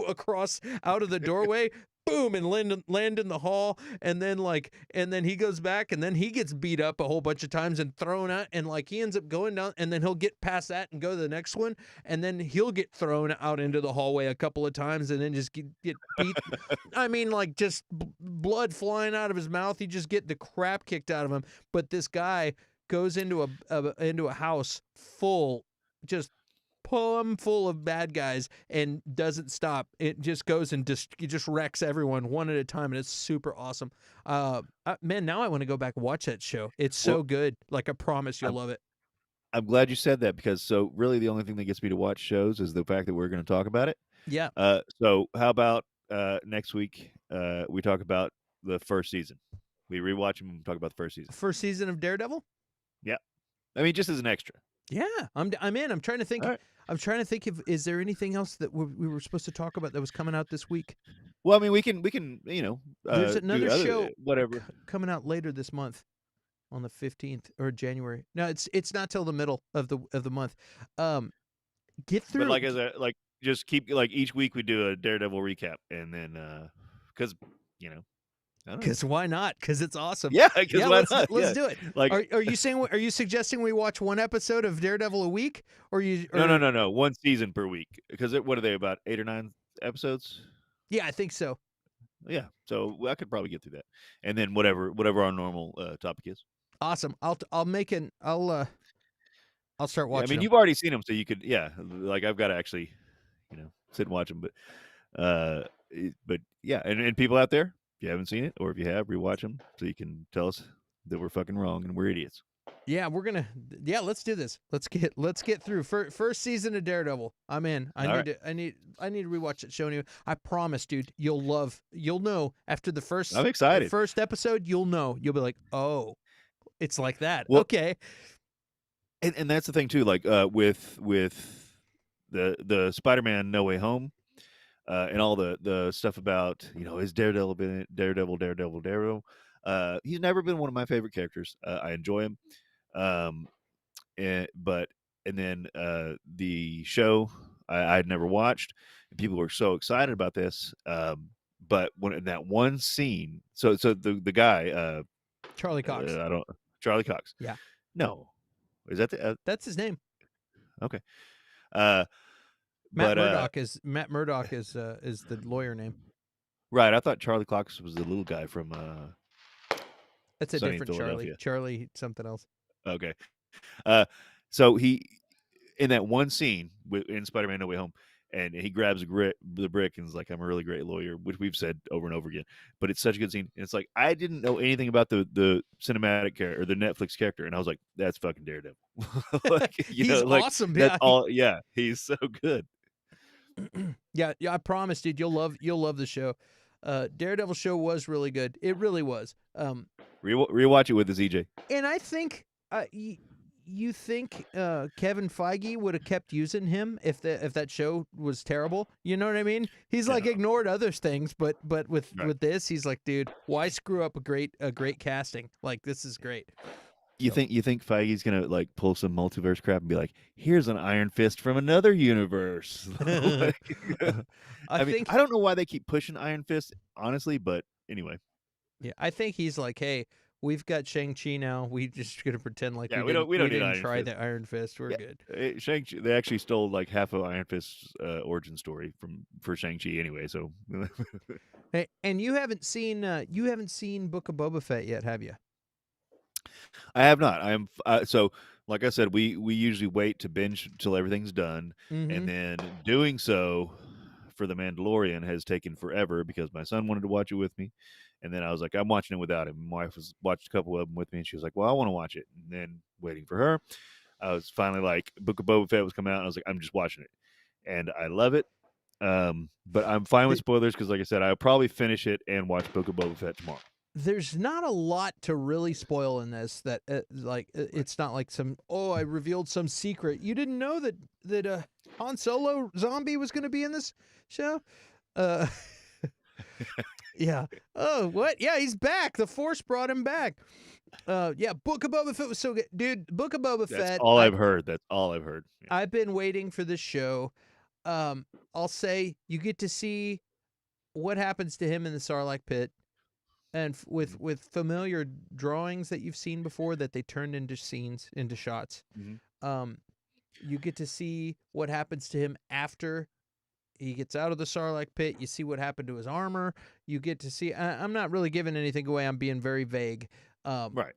across out of the doorway, boom, and land in the hall, and then he goes back, and then he gets beat up a whole bunch of times and thrown out, and like he ends up going down, and then he'll get past that and go to the next one, and then he'll get thrown out into the hallway a couple of times, and then just get beat. I mean, like just blood flying out of his mouth. He just get the crap kicked out of him. But this guy goes into a house full, just plumb full of bad guys, and doesn't stop. It just goes and just wrecks everyone one at a time, and it's super awesome. Man, now I want to go back and watch that show. It's so good. Like, I promise you'll love it. I'm glad you said that, because so really the only thing that gets me to watch shows is the fact that we're going to talk about it. Yeah. So how about next week we talk about the first season? We rewatch them and talk about the first season. First season of Daredevil? Yeah. I mean, just as an extra. Yeah, I'm in. I'm trying to think. Right. I'm trying to think if is there anything else that we were supposed to talk about that was coming out this week. Well, I mean, we can There's another show whatever coming out later this month, on the 15th or January. No, it's not till the middle of the month. Get through. But just keep each week we do a Daredevil recap, and then because Because why not? Because it's awesome. Yeah, because why not? Let's do it. Are you suggesting we watch one episode of Daredevil a week, or you? Or... No, one season per week. Because what are they, about 8 or 9 episodes? Yeah, I think so. Yeah, so I could probably get through that, and then whatever our normal topic is. Awesome. I'll start watching. I mean, you've already seen them, so you could. Yeah, like I've got to actually, sit and watch them. But yeah, and people out there, if you haven't seen it, or if you have, rewatch them so you can tell us that we're fucking wrong and we're idiots. Yeah, let's do this. Let's get through first season of Daredevil. I'm in. I need to rewatch that show. Anyway. I promise, dude, you'll know after the first. I'm excited. The first episode, you'll be like, oh, it's like that. Well, okay. And that's the thing too, like with the Spider-Man No Way Home, and all the stuff about is Daredevil been it? Daredevil. He's never been one of my favorite characters. I enjoy him, and then the show I'd never watched, and people were so excited about this. But when in that one scene, so the guy, Charlie Cox, Charlie Cox, yeah, no, is that that's his name? Okay, Matt Murdock is the lawyer name. Right, I thought Charlie Cox was the little guy from. That's a different Charlie. Charlie something else. Okay, so he in that one scene in Spider-Man No Way Home, and he grabs the brick and is like, "I'm a really great lawyer," which we've said over and over again. But it's such a good scene. And it's like I didn't know anything about the cinematic character or the Netflix character, and I was like, "That's fucking Daredevil." He's awesome. That's all. Yeah, he's so good. Yeah, I promise, dude. You'll love the show. Daredevil show was really good. It really was. Rewatch it with us, EJ. And I think you think Kevin Feige would have kept using him if that show was terrible? You know what I mean? He's like ignored other things, but with this, he's like, dude, why screw up a great casting? Like, this is great. You think Feige's gonna like pull some multiverse crap and be like, "Here's an Iron Fist from another universe"? I don't know why they keep pushing Iron Fist, honestly, but anyway. Yeah, I think he's like, "Hey, we've got Shang-Chi now. We just gonna pretend like we don't didn't try the Iron Fist. We're good." Shang-Chi, they actually stole like half of Iron Fist's origin story for Shang-Chi anyway. So, hey, and you haven't seen Book of Boba Fett yet, have you? I have not. I am so like I said, we usually wait to binge until everything's done, and then doing so for The Mandalorian has taken forever because my son wanted to watch it with me, and then I was like, I'm watching it without him. My wife watched a couple of them with me, and she was like, well, I want to watch it, and then waiting for her, I was finally like, Book of Boba Fett was coming out, and I was like, I'm just watching it, and I love it. But I'm fine with spoilers because, like I said, I'll probably finish it and watch Book of Boba Fett tomorrow. There's not a lot to really spoil in this. That it's not like I revealed some secret. You didn't know that Han Solo zombie was going to be in this show. Yeah. Oh, what? Yeah, he's back. The Force brought him back. Yeah, Book of Boba Fett was so good, dude. Book of Boba Fett. That's all I've heard. That's all I've heard. Yeah. I've been waiting for this show. I'll say you get to see what happens to him in the Sarlacc pit, and with familiar drawings that you've seen before that they turned into scenes, into shots. Mm-hmm. Um, you get to see what happens to him after he gets out of the Sarlacc pit. You see what happened to his armor. You get to see. I'm not really giving anything away. I'm being very vague. Right.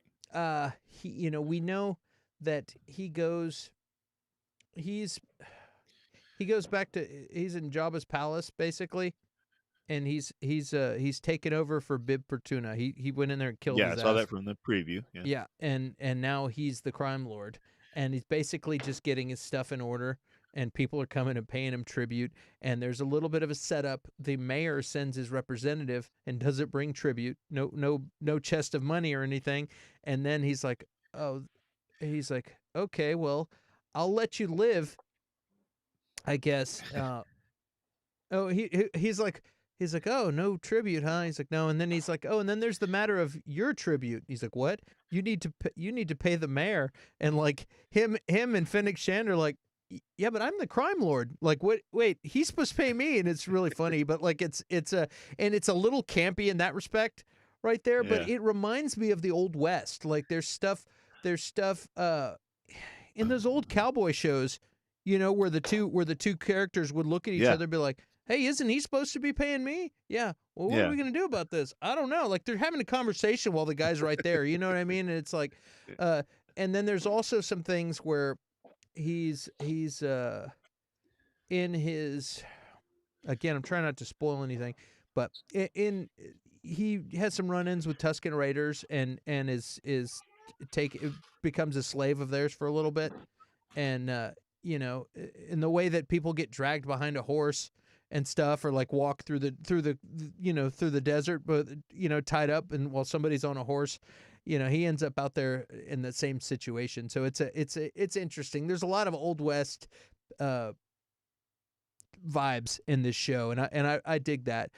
We know that he goes. He's he goes back to. He's in Jabba's palace basically, and he's taken over for Bib Fortuna. He went in there and killed Yeah, I his saw ass. that from the preview. Yeah. Yeah, and now he's the crime lord, and he's basically just getting his stuff in order, and people are coming and paying him tribute, and there's a little bit of a setup. The mayor sends his representative and doesn't bring tribute, no chest of money or anything, and then he's like, okay, well, I'll let you live, I guess. Oh, he's like, oh, no tribute, huh? He's like, no, and then he's like, oh, and then there's the matter of your tribute. He's like, what? You need to pay the mayor, and like him and Fennec Shand are like, yeah, but I'm the crime lord. Like, what? Wait, he's supposed to pay me, and it's really funny, but like it's a little campy in that respect, right there. Yeah. But it reminds me of the Old West. Like there's stuff in those old cowboy shows, where the two characters would look at each Yeah. other and be like, hey, isn't he supposed to be paying me? Yeah. Well, what are Yeah. we going to do about this? I don't know. Like they're having a conversation while the guy's right there. You know what I mean? And it's like, and then there's also some things where he's in his, again, I'm trying not to spoil anything, but he has some run-ins with Tusken Raiders and becomes a slave of theirs for a little bit, and in the way that people get dragged behind a horse and stuff, or like walk through the desert, but tied up, and while somebody's on a horse, he ends up out there in the same situation. So it's interesting. There's a lot of Old West vibes in this show, and I dig that.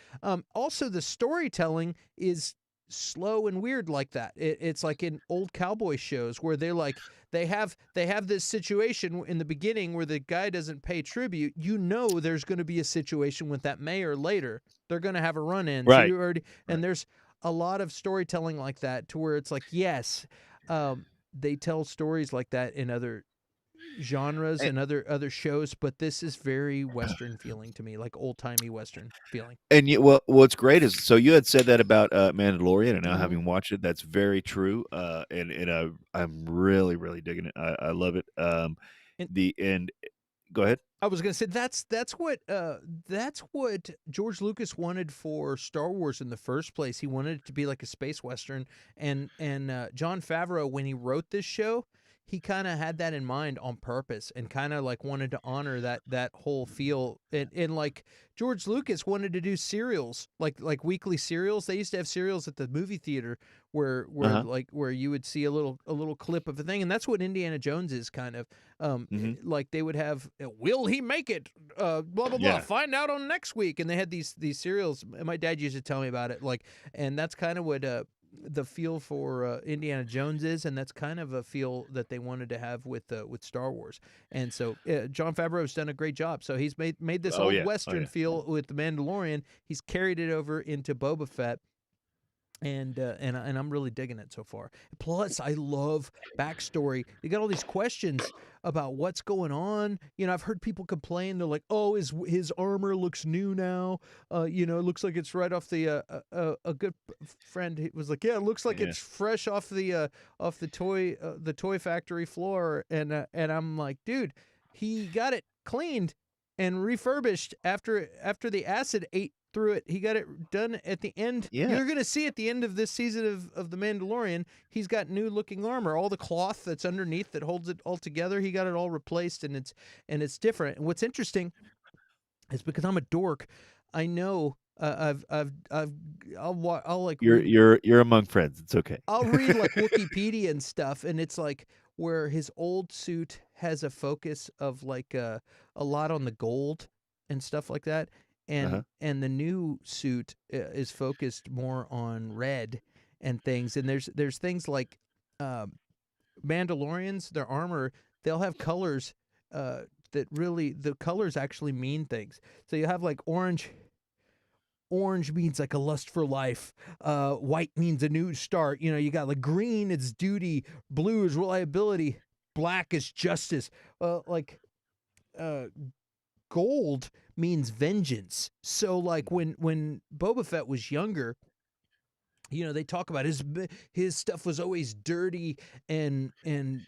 Also, the storytelling is slow and weird like that. It's like in old cowboy shows where they have this situation in the beginning where the guy doesn't pay tribute. There's going to be a situation with that mayor later. They're going to have a run in. Right. So you already and there's a lot of storytelling like that to where it's like, yes, they tell stories like that in other genres And, and other shows, but this is very Western feeling to me, like old timey Western feeling. what's great is, so you had said that about Mandalorian, and now Mm-hmm. having watched it, that's very true. I'm really really digging it. I love it. And And go ahead. I was gonna say that's what George Lucas wanted for Star Wars in the first place. He wanted it to be like a space western, and Jon Favreau, when he wrote this show, he kind of had that in mind on purpose, and kind of like wanted to honor that whole feel. And like George Lucas wanted to do serials, like weekly serials. They used to have serials at the movie theater where where you would see a little clip of a thing, and that's what Indiana Jones is kind of. Like they would have, will he make it? Blah blah blah. Yeah. Find out on next week. And they had these serials. And my dad used to tell me about it. Like, and that's kind of what the feel for Indiana Jones is, and that's kind of a feel that they wanted to have with Star Wars. And so Jon Favreau's done a great job. So he's made this old Western feel with the Mandalorian. He's carried it over into Boba Fett. And I'm really digging it so far. Plus, I love backstory. You got all these questions about what's going on. I've heard people complain. They're like, "Oh, his armor looks new now. It looks like it's right off the." A good friend was like, "Yeah, it looks like it's fresh off the toy factory floor." And I'm like, "Dude, he got it cleaned and refurbished after the acid ate through it. He got it done at the end." Yeah. You're going to see at the end of this season of The Mandalorian, he's got new looking armor. All the cloth that's underneath that holds it all together, he got it all replaced, and it's different. And what's interesting is, because I'm a dork, I know I'll like You're among friends. It's okay. I'll read like Wikipedia and stuff, and it's like where his old suit has a focus of like a lot on the gold and stuff like that, and the new suit is focused more on red and things. And there's things like Mandalorians, their armor, they'll have colors that really, the colors actually mean things. So you have like orange orange means like a lust for life. White means a new start. You know, you got like green, it's duty. Blue is reliability. Black is justice. Like gold means vengeance. So like when Boba Fett was younger, you know, they talk about his stuff was always dirty and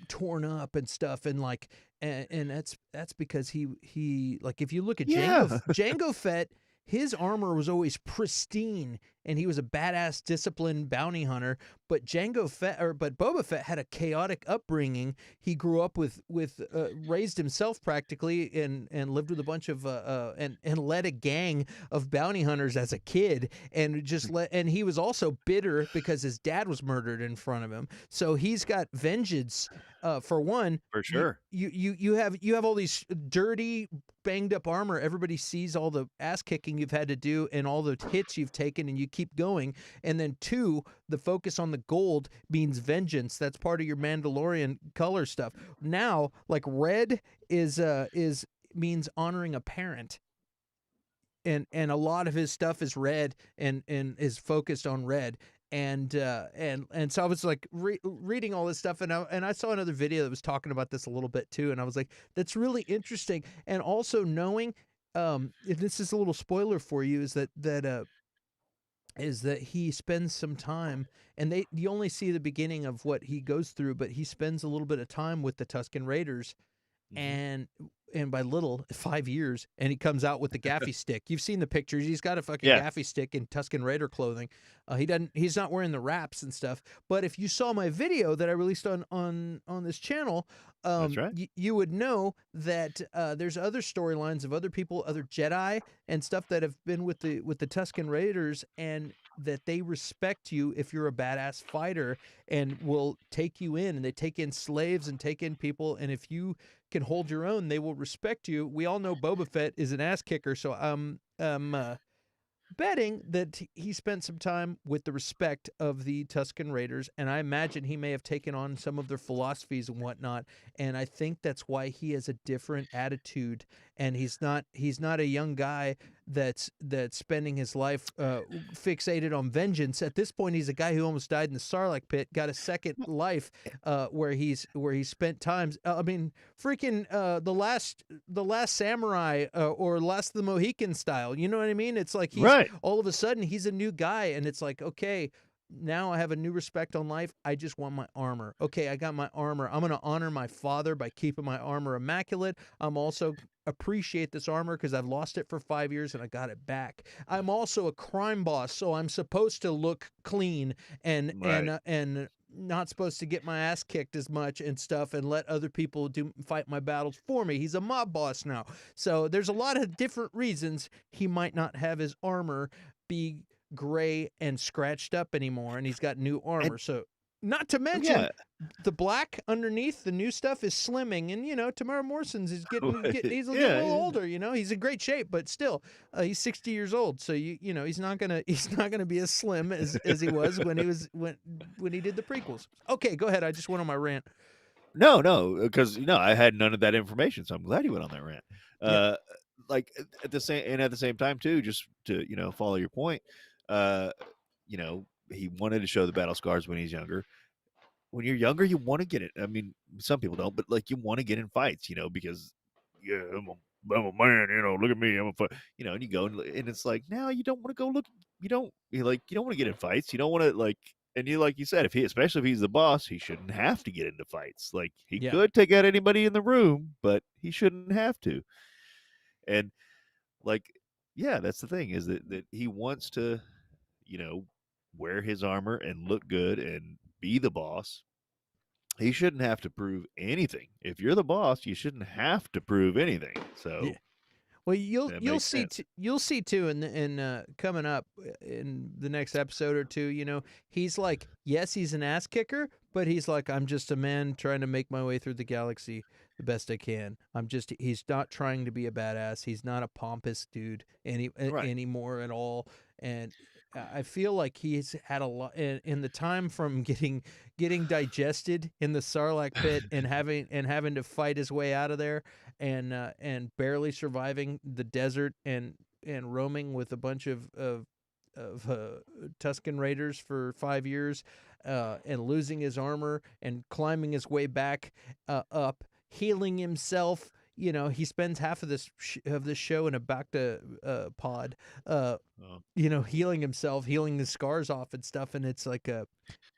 torn up and stuff, and like and that's because he like, if you look at Yeah. Jango Fett, his armor was always pristine and he was a badass disciplined bounty hunter. But Boba Fett had a chaotic upbringing. He grew up with raised himself practically and lived with a bunch of and led a gang of bounty hunters as a kid, and and he was also bitter because his dad was murdered in front of him. So he's got vengeance. For one, For sure. you have all these dirty, banged up armor. Everybody sees all the ass kicking you've had to do and all the hits you've taken, and you keep going. And then two, the focus on the gold means vengeance. That's part of your Mandalorian color stuff. Now, like red is means honoring a parent. And a lot of his stuff is red and is focused on red. And so I was like reading all this stuff, and I saw another video that was talking about this a little bit too, and I was like, that's really interesting. And also knowing, and this is a little spoiler for you, is that he spends some time, and you only see the beginning of what he goes through, but he spends a little bit of time with the Tusken Raiders, and by little 5 years, and he comes out with the gaffy stick. You've seen the pictures. He's got a fucking gaffy stick in Tusken Raider clothing. He's not wearing the wraps and stuff. But if you saw my video that I released on this channel, That's right. you would know that there's other storylines of other people, other Jedi and stuff that have been with the Tusken Raiders, and that they respect you if you're a badass fighter and will take you in, and they take in slaves and take in people, and if you can hold your own, they will respect you. We all know Boba Fett is an ass kicker, so I'm betting that he spent some time with the respect of the Tusken Raiders, and I imagine he may have taken on some of their philosophies and whatnot. And I think that's why he has a different attitude, and he's not a young guy that's spending his life fixated on vengeance. At this point, he's a guy who almost died in the Sarlacc pit, got a second life where he spent times. I mean, freaking the last samurai or Last of the Mohican style. You know what I mean? It's like he's Right. all of a sudden he's a new guy, and it's like, okay, now I have a new respect on life. I just want my armor. Okay, I got my armor. I'm going to honor my father by keeping my armor immaculate. I'm also appreciate this armor because I've lost it for 5 years and I got it back. I'm also a crime boss, so I'm supposed to look clean and not supposed to get my ass kicked as much and stuff, and let other people fight my battles for me. He's a mob boss now. So there's a lot of different reasons he might not have his armor be gray and scratched up anymore, and he's got new armor. And, so not to mention the black underneath the new stuff is slimming, and you know, Tamara Morrison's is getting he's a little older, you know, he's in great shape, but still he's 60 years old, so you know he's not gonna be as slim as he was when he did the prequels. Okay, go ahead, I just went on my rant. No, because I had none of that information, so I'm glad you went on that rant. Yeah. Like at the same time too, just to follow your point. He wanted to show the battle scars when he's younger. When you're younger, you want to get it. I mean, some people don't, but like you want to get in fights, because I'm a man, look at me, I'm a fight, and you go and it's like now you don't want to go look, you don't want to get in fights, you don't want to and like you said, especially if he's the boss, he shouldn't have to get into fights. Like he could take out anybody in the room, but he shouldn't have to. And that's the thing, is that he wants to, wear his armor and look good and be the boss. He shouldn't have to prove anything. If you're the boss, you shouldn't have to prove anything. So well, you'll see too in coming up in the next episode or two. He's like, yes, he's an ass kicker, but he's like, I'm just a man trying to make my way through the galaxy the best I can. He's not trying to be a badass. He's not a pompous dude anymore at all. And I feel like he's had a lot in the time from getting digested in the Sarlacc pit and having to fight his way out of there and barely surviving the desert and and roaming with a bunch of Tusken Raiders for 5 years, and losing his armor and climbing his way back up, healing himself. He spends half of this show in a Bacta pod, Oh. healing himself, healing his scars off and stuff. And it's like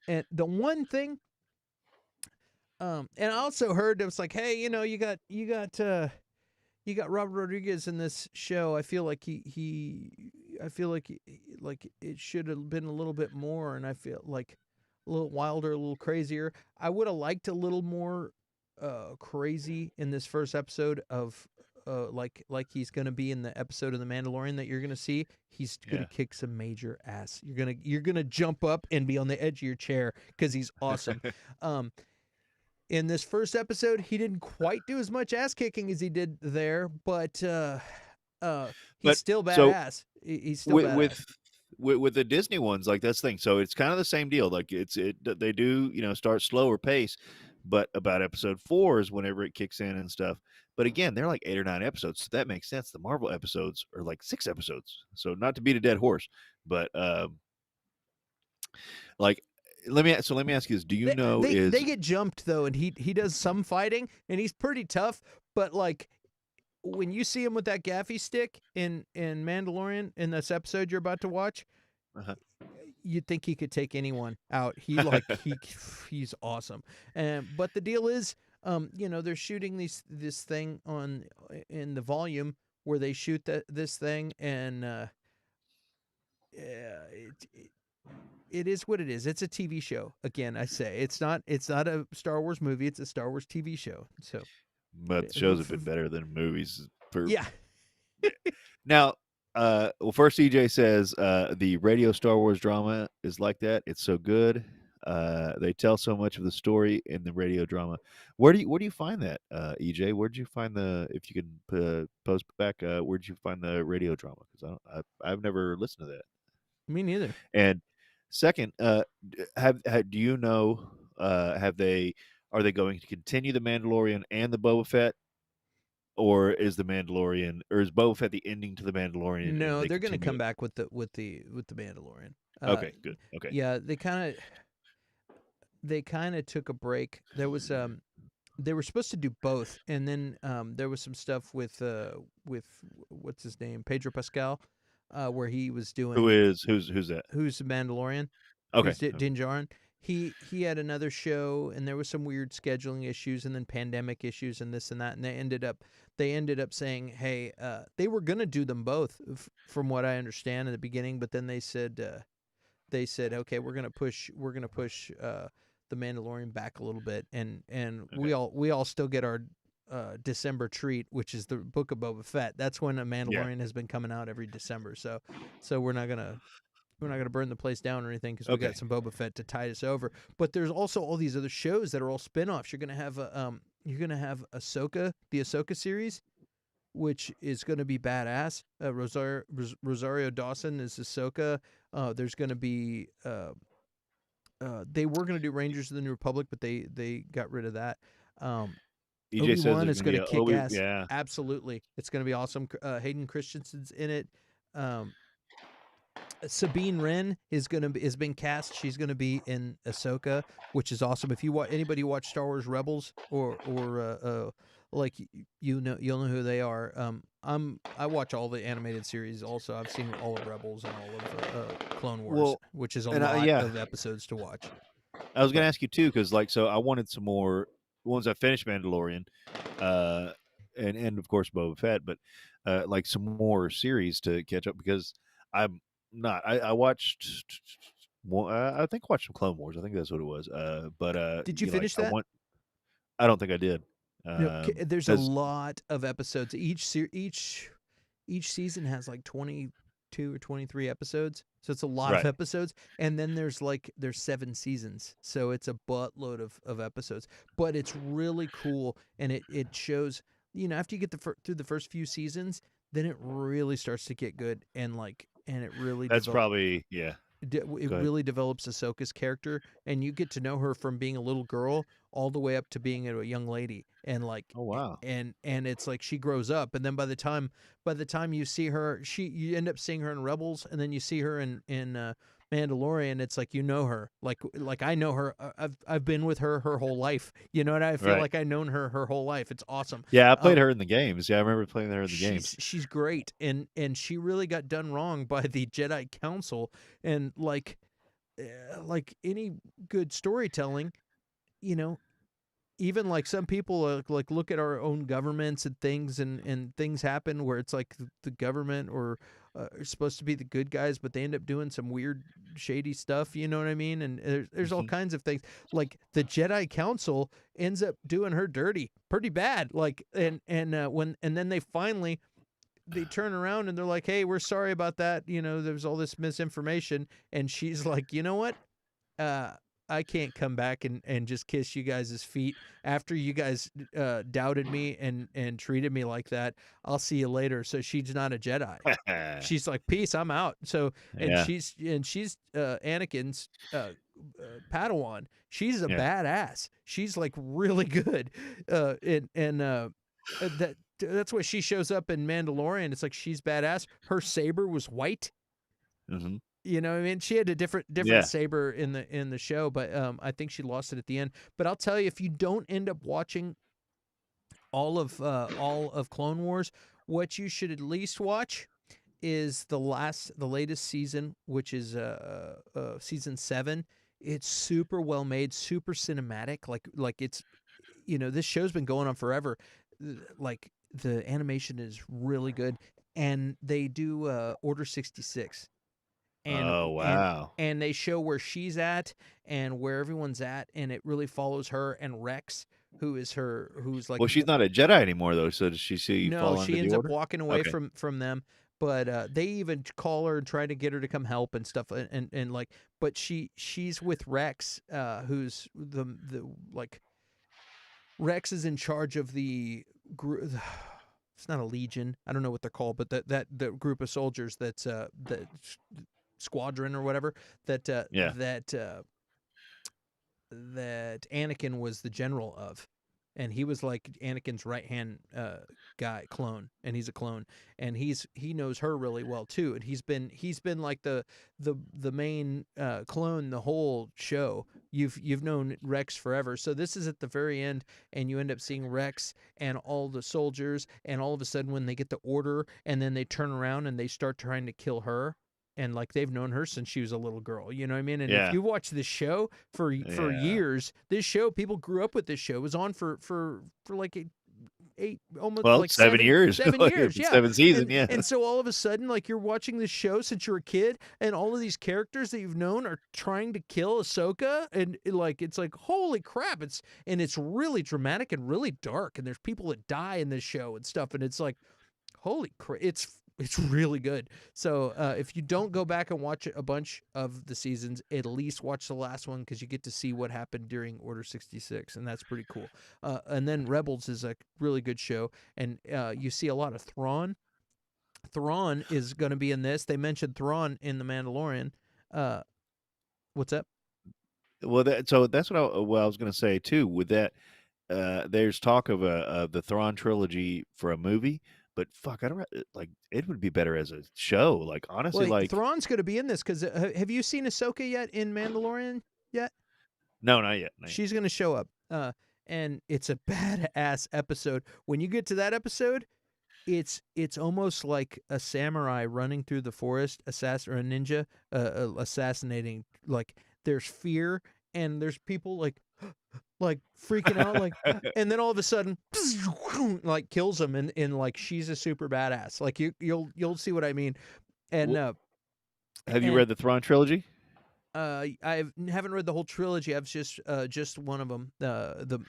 and the one thing, and I also heard it was like, hey, you got Robert Rodriguez in this show. I feel like I feel like it should have been a little bit more, and I feel like a little wilder, a little crazier. I would have liked a little more crazy in this first episode of like he's gonna be in the episode of The Mandalorian that you're gonna see. He's gonna kick some major ass. You're gonna jump up and be on the edge of your chair because he's awesome. In this first episode, he didn't quite do as much ass kicking as he did there, but he's But still so badass. He's still with badass. with the Disney ones, like that's the thing. So it's kind of the same deal. Like they do start slower pace, but about episode 4 is whenever it kicks in and stuff. But again, they're like 8 or 9 episodes, so that makes sense. The Marvel episodes are like 6 episodes. So not to beat a dead horse, but like let me ask you this: do you know They get jumped though, and he does some fighting, and he's pretty tough. But like when you see him with that gaffy stick in Mandalorian in this episode you're about to watch, uh you'd think he could take anyone out. He's awesome. But the deal is, they're shooting this thing in the volume where they shoot this thing, and it is what it is. It's a TV show. Again, I say it's not a Star Wars movie. It's a Star Wars TV show. So, but shows have been better than movies for yeah. Now, well, first EJ says the radio Star Wars drama is like that. It's so good. They tell so much of the story in the radio drama. Where do you find that, EJ? Where did you find if you can post back? Where did you find the radio drama? Because I've never listened to that. Me neither. And second, do you know? Are they going to continue the Mandalorian and the Boba Fett? Or is Boba Fett the ending to the Mandalorian? No, and they're going to come it? back with the Mandalorian. Okay, good. Okay. Yeah, they kind of took a break. There was they were supposed to do both, and then there was some stuff with what's his name, Pedro Pascal, where he was doing who's that? Who's the Mandalorian? Okay. Who's Din Djarin? He had another show, and there was some weird scheduling issues, and then pandemic issues, and this and that, and they ended up saying, hey, they were gonna do them both, from what I understand in the beginning, but then they said, okay, we're gonna push the Mandalorian back a little bit, and Okay. we all still get our December treat, which is the Book of Boba Fett. That's when a Mandalorian has been coming out every December. So we're not gonna burn the place down or anything because we got some Boba Fett to tide us over. But there's also all these other shows that are all spin-offs. You're gonna have Ahsoka, the Ahsoka series, which is gonna be badass. Rosario Dawson is Ahsoka. There's gonna be they were gonna do Rangers of the New Republic, but they got rid of that. EJ says Obi-Wan there's is gonna going be to kick ass. Yeah. Absolutely. It's going to be awesome. Hayden Christensen's in it. Sabine Wren has been cast. She's going to be in Ahsoka, which is awesome. If you anybody watch Star Wars Rebels or like you'll know who they are. I watch all the animated series. Also, I've seen all of Rebels and all of Clone Wars, which is a lot of episodes to watch. I was going to ask you too, because so I wanted some more. Once I finished Mandalorian, and of course Boba Fett, but like some more series to catch up, because I'm not. I watched. I think I watched some Clone Wars. I think that's what it was. But did you finish that? I don't think I did. There's a lot of episodes. Each season has like 22 or 23 episodes, so it's a lot of episodes. And then there's 7 seasons, so it's a buttload of episodes. But it's really cool, and it shows. After you get through the first few seasons, then it really starts to get good, and it really. That's probably It Go ahead. really develops Ahsoka's character, and you get to know her from being a little girl all the way up to being a young lady, and like, Oh wow. and it's like she grows up, and then by the time you see her, you end up seeing her in Rebels, and then you see her in Mandalorian. It's like you know her, like I know her. I've been with her whole life. You know what I feel Right. like I've known her whole life. It's awesome. Yeah, I played her in the games. Yeah, I remember playing her in the games. She's great, and she really got done wrong by the Jedi Council, and like any good storytelling, you know, even like some people like look at our own governments and things, and things happen where it's like the government or are supposed to be the good guys, but they end up doing some weird shady stuff, you know what I mean? And there's all Mhm. kinds of things, like the Jedi Council ends up doing her dirty pretty bad, like, and then they turn around and they're like, hey, we're sorry about that, there's all this misinformation, and she's like, you know what, uh, I can't come back and just kiss you guys' feet after you guys doubted me and treated me like that. I'll see you later. So she's not a Jedi. She's like, peace, I'm out. So Yeah. she's Anakin's Padawan. She's a Yeah. badass. She's like really good. That's why she shows up in Mandalorian. It's like she's badass. Her saber was white. Mhm. You know what I mean? She had a different Yeah. saber in the show, but I think she lost it at the end. But I'll tell you, if you don't end up watching all of Clone Wars, what you should at least watch is the latest season, which is season 7. It's super well made, super cinematic. Like it's, this show's been going on forever. Like the animation is really good, and they do Order 66, and Oh, and wow. and they show where she's at and where everyone's at, and it really follows her and Rex, who's like, Well, she's not a Jedi anymore, though, so does she no, fall under she the ends up Order? walking away Okay. from them, but they even call her and try to get her to come help and stuff, and like, but she's with Rex, who's the like, Rex is in charge of the group. It's not a legion. I don't know what they're called, but that the group of soldiers that's the squadron or whatever, that Yeah. that Anakin was the general of, and he was like Anakin's right hand clone, and he's a clone, and he knows her really well too, and he's been like the main clone the whole show. You've known Rex forever, so this is at the very end, and you end up seeing Rex and all the soldiers, and all of a sudden when they get the order, and then they turn around and they start trying to kill her, and like they've known her since she was a little girl, you know what I mean? And if Yeah. you watch this show for Yeah. years, this show, people grew up with this show. It was on for like eight, almost Well, like 7 years. 7 years, The yeah. 7th season, and yeah. and so all of a sudden, like, you're watching this show since you're a kid, and all of these characters that you've known are trying to kill Ahsoka, and it's like holy crap. It's really dramatic and really dark, and there's people that die in this show and stuff, and it's like holy crap. It's really good. So if you don't go back and watch a bunch of the seasons, at least watch the last one, because you get to see what happened during Order 66, and that's pretty cool. And then Rebels is a really good show, and you see a lot of Thrawn. Thrawn is going to be in this. They mentioned Thrawn in The Mandalorian. What's up? Well, that's what I was gonna say too. With that, there's talk of the Thrawn trilogy for a movie, but fuck, I don't like. It would be better as a show. Like honestly, Well, like Thrawn's going to be in this because have you seen Ahsoka yet in Mandalorian yet? no, not yet. Not yet. She's going to show up. And it's a badass episode. When you get to that episode, it's almost like a samurai running through the forest, or a ninja assassinating. Like, there's fear, and there's people like freaking out, like, and then all of a sudden, like, kills them, and like, she's a super badass. Like, you'll see what I mean. And Have you and read the Thrawn trilogy? I haven't read the whole trilogy. I've just one of them. Yeah, The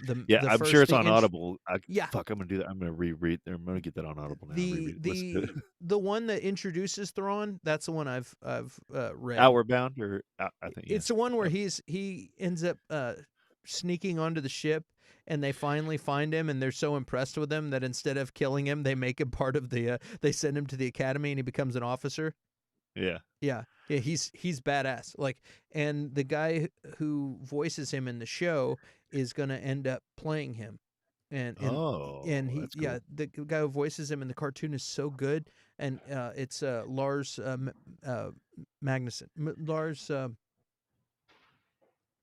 I'm sure first, it's on Audible. yeah. Fuck, I'm gonna do that. I'm gonna reread. I'm gonna get that on Audible now. The Reread. Listen to it. the one that introduces Thrawn, that's the one I've read. Outward Bound, or I think yeah. It's the one where he ends up sneaking onto the ship, and they finally find him, and they're so impressed with him that instead of killing him, they make him part of the they send him to the academy, and he becomes an officer. Yeah. Yeah, yeah, he's badass. Like, and the guy who voices him in the show is gonna end up playing him, and Oh, he that's yeah, cool. the guy who voices him in the cartoon is so good, and it's Lars Magnuson, Lars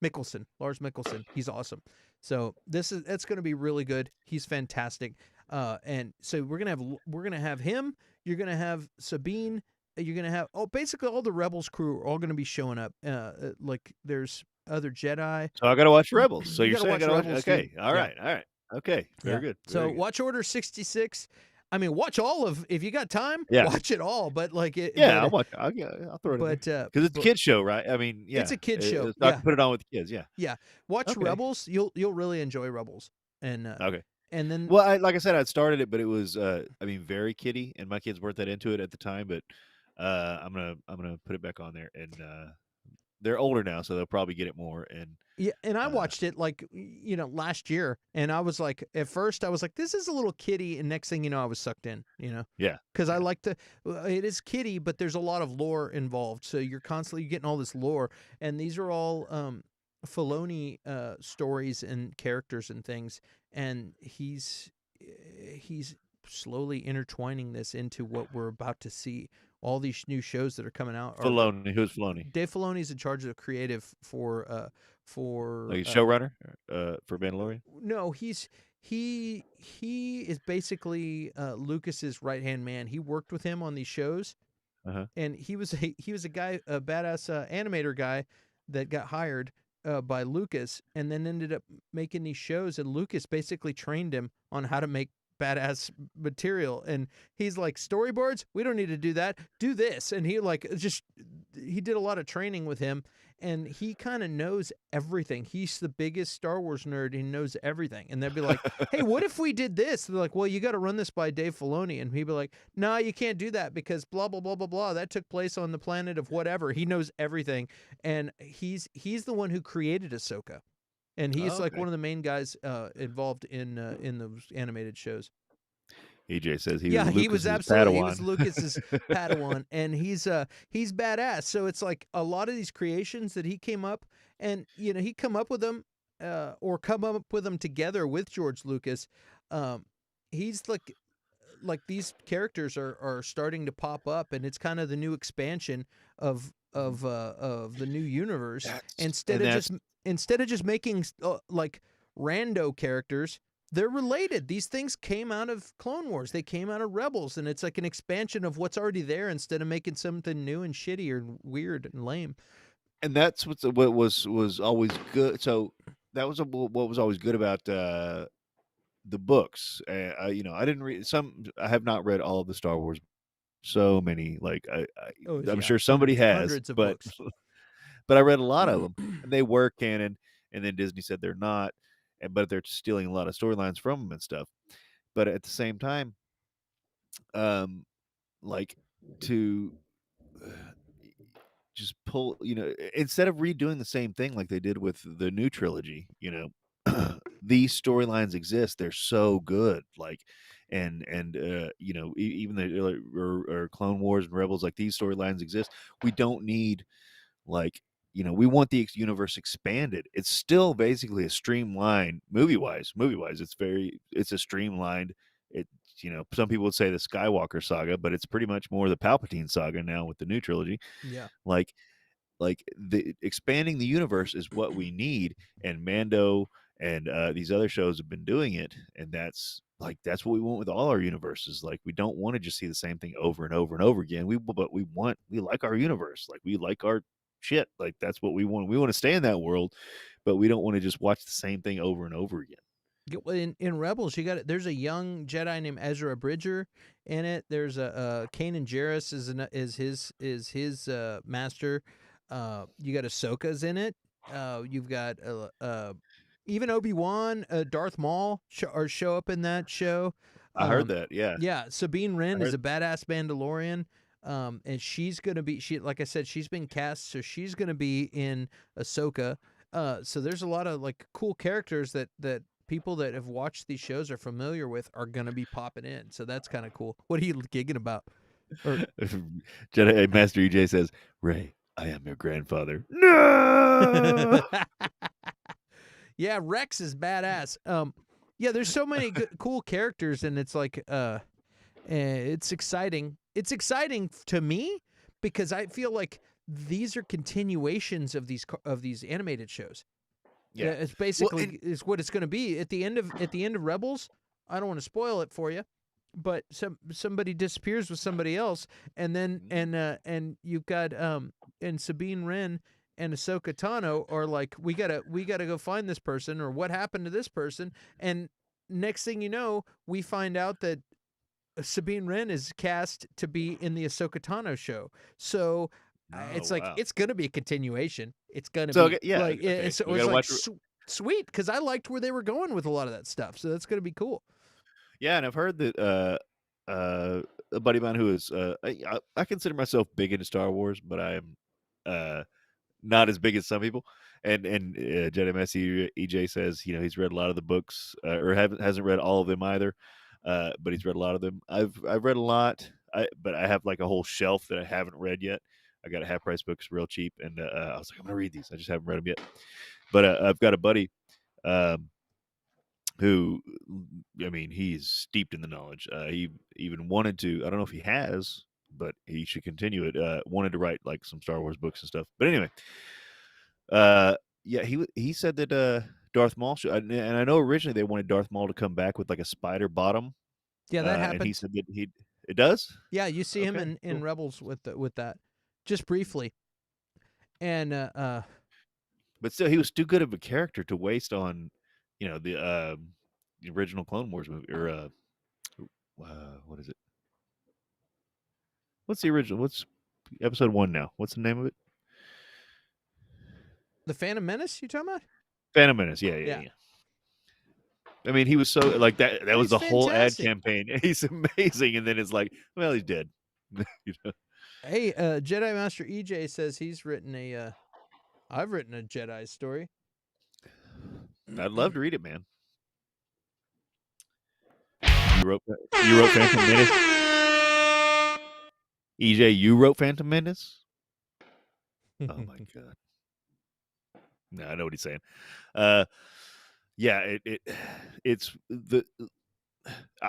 Mickelson. He's awesome. So it's going to be really good. He's fantastic. And so we're gonna have him. You're gonna have Sabine. You're gonna have basically all the Rebels crew are all going to be showing up. Like there's other Jedi. So I got to watch Rebels. So You you're got to saying I got watch to watch? Rebels, dude. Okay. All Yeah, right. All right. Okay. yeah. Very good. So Very good. watch Order 66. I mean, watch all of if you got time. Yeah. Watch it all. But like it. Yeah. I'll watch. I'll throw it in there But because it's a but kids show, right? I mean, it's yeah. a kid show. So I Yeah, can put it on with the kids. Yeah. yeah. Watch Okay. Rebels. You'll really enjoy Rebels. And Okay. and then Well, like I said, I'd started it, but it was, I mean, very kiddie, and my kids weren't that into it at the time. But I'm gonna put it back on there, and they're older now, so they'll probably get it more. And yeah, and I uh, watched it like last year, and I was like, at first I was like, this is a little kiddie, and next thing you know, I was sucked in, yeah, because I yeah, like it is kiddie, but there's a lot of lore involved, so you're constantly getting all this lore, and these are all Filoni stories and characters and things, and he's slowly intertwining this into what we're about to see. All these new shows that are coming out are Filoni. Who's Filoni? Dave Filoni's in charge of creative for Like showrunner for Mandalorian. no, he is basically Lucas's right hand man. He worked with him on these shows, Uh huh. and he was a guy, a badass animator guy that got hired by Lucas, and then ended up making these shows. And Lucas basically trained him on how to make badass material. And he's like, storyboards, we don't need to do that. Do this. And he did a lot of training with him. And he kind of knows everything. He's the biggest Star Wars nerd. He knows everything. And they'd be like, hey, what if we did this? They're like, well, you got to run this by Dave Filoni. And he'd be like, no, you can't do that because blah, blah, blah, blah, blah. That took place on the planet of whatever. He knows everything. And he's the one who created Ahsoka. And he's like Okay. one of the main guys involved in those animated shows. EJ says he was Yeah, he was Lucas's absolutely he was Padawan. Lucas's Padawan, and he's badass. So it's like a lot of these creations that he came up, and he come up with them, or come up with them together with George Lucas. He's like these characters are starting to pop up, and it's kind of the new expansion of the new universe. That's Instead and of that's just making like rando characters, they're related. These things came out of Clone Wars. They came out of Rebels, and it's like an expansion of what's already there instead of making something new and shitty or weird and lame. and that's what was always good. So that was what was always good about the books. I didn't read some. I have not read all of the Star Wars. So many, like Oh I'm yeah, sure somebody has, hundreds of but books. but I read a lot of them, and they were canon. And then Disney said they're not, but they're stealing a lot of storylines from them and stuff. But at the same time, um, like to just pull, instead of redoing the same thing like they did with the new trilogy, these storylines exist. They're so good, like, and even the or Clone Wars and Rebels, like these storylines exist. We don't need like we want the universe expanded. It's still basically a streamlined movie wise. It's a streamlined. It some people would say the Skywalker saga, but it's pretty much more the Palpatine saga now with the new trilogy. Yeah. Like the expanding the universe is what we need, and Mando and these other shows have been doing it, and that's what we want with all our universes. Like we don't want to just see the same thing over and over and over again. We like our universe, like we like our shit, like that's what we want. We want to stay in that world, but we don't want to just watch the same thing over and over again. In Rebels, you got it. There's a young Jedi named Ezra Bridger in it. There's a Kanan Jarrus is his master. You got Ahsoka's in it. You've got even Obi-Wan, Darth Maul show up in that show. I heard that. Yeah, Yeah, Sabine I Wren is heard. a badass Mandalorian. And she's gonna be like I said, she's been cast, so she's gonna be in Ahsoka. So there's a lot of like cool characters that people that have watched these shows are familiar with are gonna be popping in. So that's kind of cool. What are you gigging about? Or Jedi Master EJ says, "Rey, I am your grandfather." No. yeah, Rex is badass. Yeah, there's so many cool characters, and it's like, it's exciting. It's exciting to me because I feel like these are continuations of these animated shows. Yeah. It's Well, basically is what it's going to be at the end of Rebels. I don't want to spoil it for you, but somebody disappears with somebody else, and then and you've got and Sabine Wren and Ahsoka Tano are like, we gotta go find this person, or what happened to this person, and next thing you know, we find out that Sabine Wren is cast to be in the Ahsoka Tano show. So it's like, wow. it's gonna be a continuation. It's gonna So be yeah, like, okay. it's, We it's gotta like watch. sweet, because I liked where they were going with a lot of that stuff. So that's gonna be cool. Yeah, and I've heard that a buddy of mine who is I consider myself big into Star Wars, but I am uh not as big as some people. And Jedi Master EJ says, you know, he's read a lot of the books, or hasn't read all of them either, but he's read a lot of them. I've read a lot, but I have like a whole shelf that I haven't read yet. I got a half price books real cheap, and I was like, I'm gonna read these. I just haven't read them yet. But I've got a buddy. Who, I mean, he's steeped in the knowledge. He even wanted to. I don't know if he has, but he should continue it. Wanted to write like some Star Wars books and stuff. But anyway, yeah, he said that Darth Maul should, and I know originally they wanted Darth Maul to come back with like a spider bottom. Yeah, that And he happens. said that it does. Yeah, you see him Okay, in cool. Rebels with that, just briefly, and But still, he was too good of a character to waste on, you know, the original Clone Wars movie, or what is it? What's the original? What's episode 1 now? What's the name of it? the Phantom Menace. You talking about? Phantom Menace. Yeah, yeah, Yeah, yeah. I mean, he was so like that. That was he's the whole ad fantastic. campaign. He's amazing, and then it's like, well, he's dead. You know? Hey, Jedi Master EJ says he's written a. I've written a Jedi story. I'd love to read it, man. You wrote Phantom Menace. EJ, you wrote Phantom Menace. Oh my god. No, I know what he's saying. Yeah, it's the.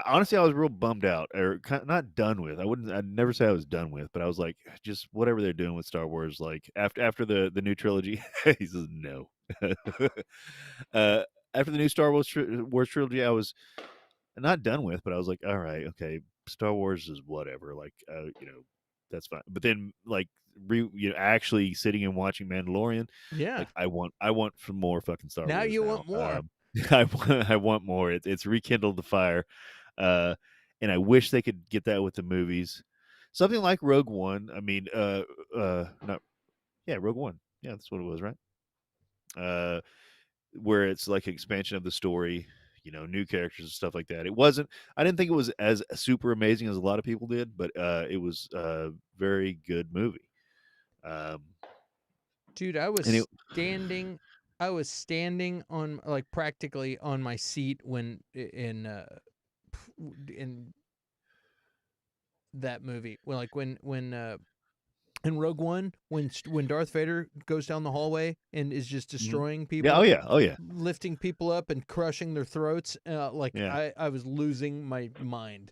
Honestly, I was real bummed out, or not done with. I'd never say I was done with, but I was like, just whatever they're doing with Star Wars. Like after the new trilogy, he says no. uh, After the new Star Wars trilogy, I was not done with, but I was like, all right, okay, Star Wars is whatever. Like, you know, that's fine. But then, like, actually sitting and watching Mandalorian, Yeah. like, I want some more fucking Star Now Wars you now. want more. I want more. It's rekindled the fire, uh, and I wish they could get that with the movies. Something like Rogue One. I mean, not yeah, Rogue One. Yeah, that's what it was, right? Where it's like an expansion of the story, you know, new characters and stuff like that. It wasn't. I didn't think it was as super amazing as a lot of people did, but it was a very good movie. Um, Dude, and it, I was standing on, like, practically on my seat when in that movie. Well, like when in Rogue One, when Darth Vader goes down the hallway and is just Mhm. destroying Yeah, people, oh yeah, lifting people up and crushing their throats, like, yeah. I was losing my mind.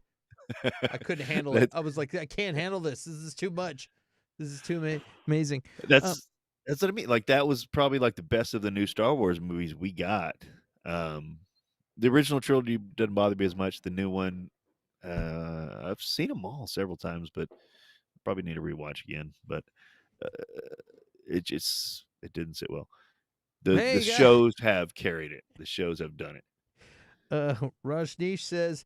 I couldn't handle it. that's I was like, I can't handle this. This is too much. This is too amazing. Um, that's that's what I mean. Like that was probably like the best of the new Star Wars movies we got. Um, the original trilogy doesn't bother me as much. The new one, I've seen them all several times, but probably need to rewatch again. But uh, it didn't sit well. The hey, guy. shows have carried it. The shows have done it. Rajneesh says,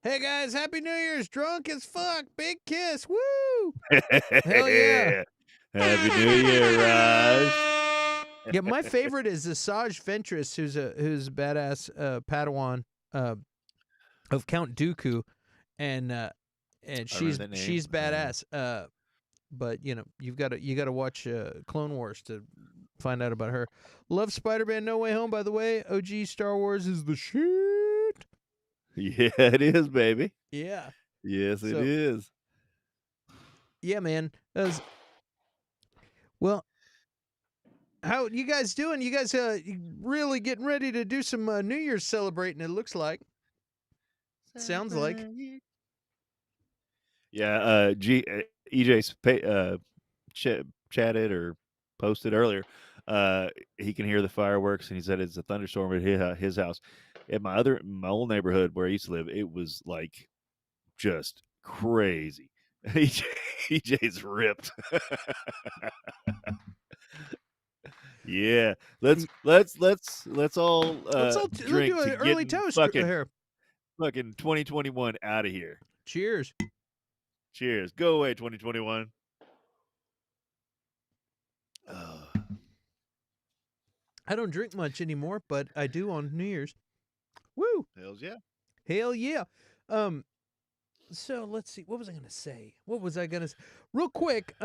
"Hey guys, Happy New Year's! Drunk as fuck. Big kiss. Woo! Hell yeah!" Happy New Year, Raj. Yeah, my favorite is Asajj Ventress, who's a badass Padawan uh, of Count Dooku, and I remember that name. she's badass. But you know, you gotta watch Clone Wars to find out about her. Love Spider-Man: No Way Home. By the way, OG Star Wars is the shit. Yeah, it is, baby. Yeah. Yes, it So is. Yeah, man. Well, how you guys doing? You guys really getting ready to do some New Year's celebrating, it looks like. Sounds like. Yeah, EJ's chatted or posted earlier. He can hear the fireworks, and he said it's a thunderstorm at his house. At my old neighborhood where I used to live, it was like just crazy. EJ's ripped. Yeah, let's all Let's do drink to an early getting toast fucking here. 2021 out of here. Cheers. Cheers. Go away, 2021. I don't drink much anymore, but I do on New Year's. Woo! Hells yeah. Hell yeah. So let's see. What was I gonna say? Real quick,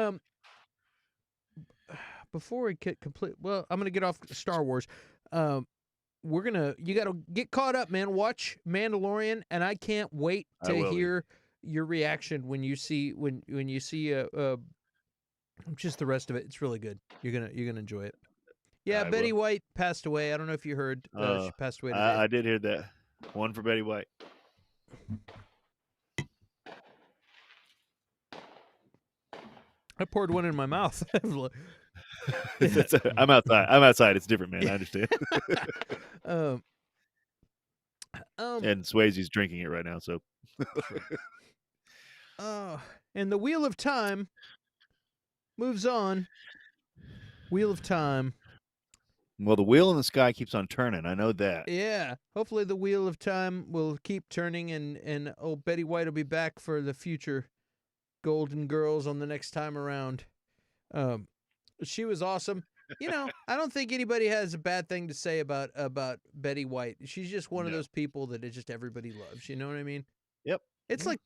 before we get complete, well, I'm gonna get off Star Wars. You gotta get caught up, man. Watch Mandalorian, and I can't wait to hear your reaction when you see just the rest of it. It's really good. You're gonna enjoy it. Yeah, Betty White passed away. I don't know if you heard. She passed away today. I did hear that. One for Betty White. I poured one in my mouth. I'm outside. I'm outside. It's different, man. I understand. And Swayze's drinking it right now, so. And the Wheel of Time moves on. Wheel of Time. Well, the wheel in the sky keeps on turning. I know that. Yeah. Hopefully the Wheel of Time will keep turning, and old Betty White will be back for the future Golden Girls on the next time around. She was awesome. You know, I don't think anybody has a bad thing to say about Betty White. She's just one of those people that just everybody loves. You know what I mean? Yep. It's like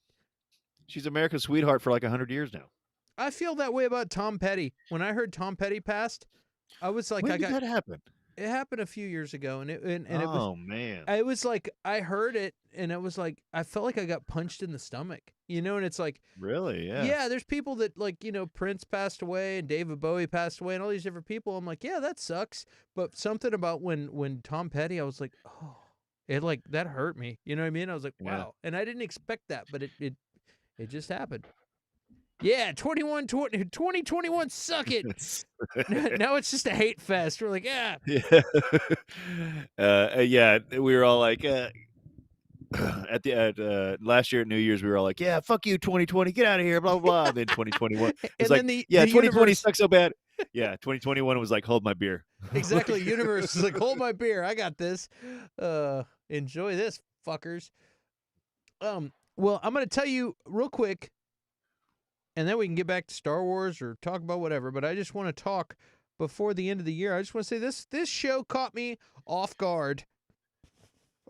she's America's sweetheart for like 100 years now. I feel that way about Tom Petty. When I heard Tom Petty passed, I was like, when did that happen? It happened a few years ago, and it was. Oh man! It was like I heard it, and it was like I felt like I got punched in the stomach, you know. And it's like, really, yeah, yeah. There's people that Prince passed away, and David Bowie passed away, and all these different people. I'm like, yeah, that sucks. But something about when Tom Petty, I was like, oh, it like that hurt me. You know what I mean? I was like, wow, and I didn't expect that, but it just happened. Yeah, 2021, suck it. Now it's just a hate fest. We're like, yeah. Yeah, we were all like, at last year at New Year's, we were all like, yeah, fuck you, 2020, get out of here, blah, blah, blah. And then 2021, it's like, 2020 sucks so bad. Yeah, 2021 was like, hold my beer. Exactly, universe is like, hold my beer, I got this. Enjoy this, fuckers. Well, I'm going to tell you real quick, and then we can get back to Star Wars or talk about whatever. But I just want to talk before the end of the year. I just want to say this show caught me off guard.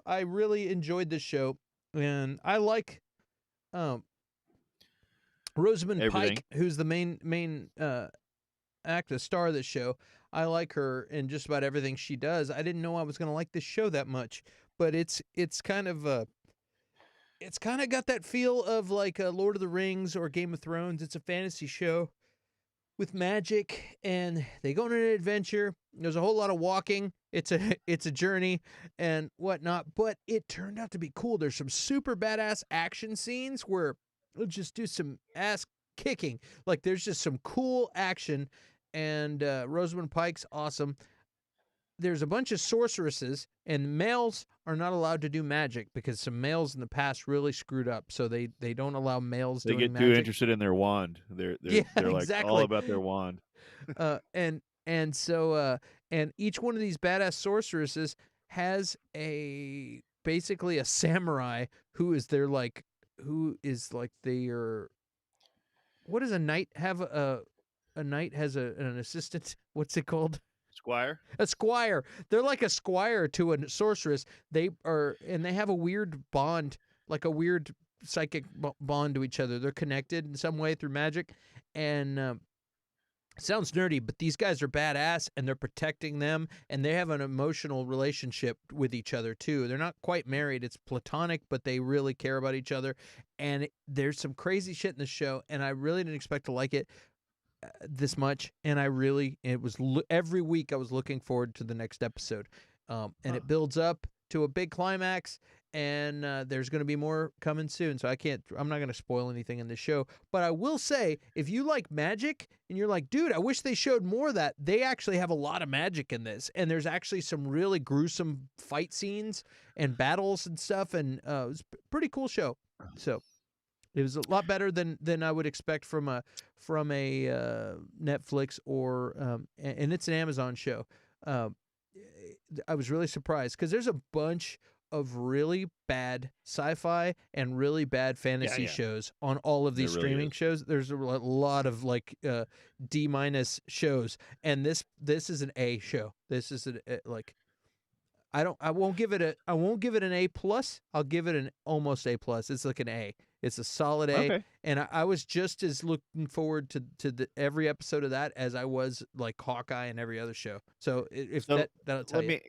I really enjoyed this show, and I like Rosamund Pike, who's the main actor, star of the show. I like her in just about everything she does. I didn't know I was going to like this show that much, but it's kind of it's kind of got that feel of like Lord of the Rings or Game of Thrones. It's a fantasy show with magic, and they go on an adventure. There's a whole lot of walking. It's a journey and whatnot, but it turned out to be cool. There's some super badass action scenes where we'll just do some ass kicking. Like there's just some cool action, and Rosamund Pike's awesome. There's a bunch of sorceresses, and males are not allowed to do magic because some males in the past really screwed up. So they don't allow males doing magic. They get too interested in their wand. They're like all about their wand. And so each one of these badass sorceresses has basically a samurai who is their what does a knight have? A knight has an assistant. What's it called? Squire? A squire. They're like a squire to a sorceress. They have a weird bond, like a weird psychic bond to each other. They're connected in some way through magic, and sounds nerdy, but these guys are badass and they're protecting them and they have an emotional relationship with each other too. They're not quite married, it's platonic, but they really care about each other. And there's some crazy shit in the show, and I really didn't expect to like it this much. And every week I was looking forward to the next episode. And it builds up to a big climax, and there's going to be more coming soon. So I'm not going to spoil anything in the show, but I will say, if you like magic and you're like, dude, I wish they showed more of that, they actually have a lot of magic in this, and there's actually some really gruesome fight scenes and battles and stuff, and it's a pretty cool show. So it was a lot better than I would expect from a Netflix or and it's an Amazon show. Um, I was really surprised because there's a bunch of really bad sci-fi and really bad fantasy Yeah. shows on all of There these really streaming is. shows. There's a lot of like D minus shows, and this is an A show. This is like I won't give it an A plus. I'll give it an almost A plus. It's like an A. It's a solid A. Okay. And I was just as looking forward to every episode of that as I was like Hawkeye and every other show. So if So that'll tell let you. me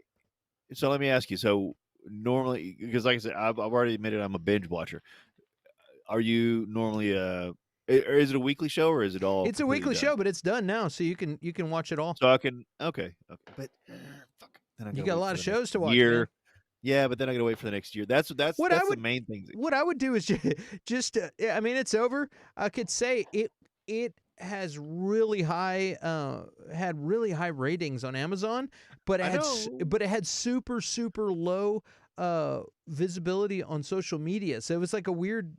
let me ask you. So normally, because like I said, I've already admitted I'm a binge watcher. Are you normally or is it a weekly show or is it all It's a completely weekly done? show, but it's done now, so you can watch it all. So I can but fuck. Then I You gotta got a wait lot for of the next shows to watch, man. year. Yeah, but then I gotta wait for the next year. What I That's the would main thing. what I would do is just I mean, it's over. I could say it has really high had really high ratings on Amazon, but I know. it had super low visibility on social media. So it was like a weird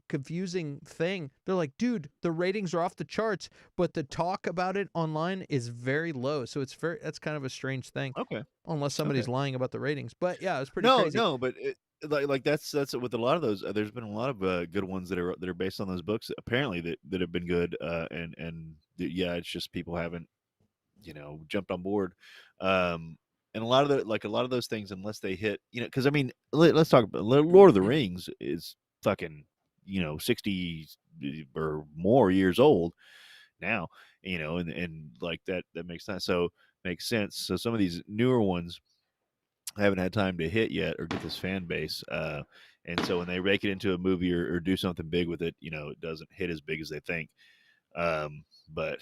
confusing thing. They're like, "Dude, the ratings are off the charts, but the talk about it online is very low." So that's kind of a strange thing, Okay. unless Okay. somebody's lying about the ratings. But yeah, it was pretty No, crazy. no, but like that's with a lot of those. There's been a lot of good ones that are based on those books. Apparently that have been good. Yeah, it's just people haven't jumped on board. And a lot of those things, unless they hit, because I mean, let's talk about Lord of the Rings is fucking 60 or more years old now, and like that makes sense. So some of these newer ones haven't had time to hit yet or get this fan base. And so when they make it into a movie or do something big with it, it doesn't hit as big as they think. But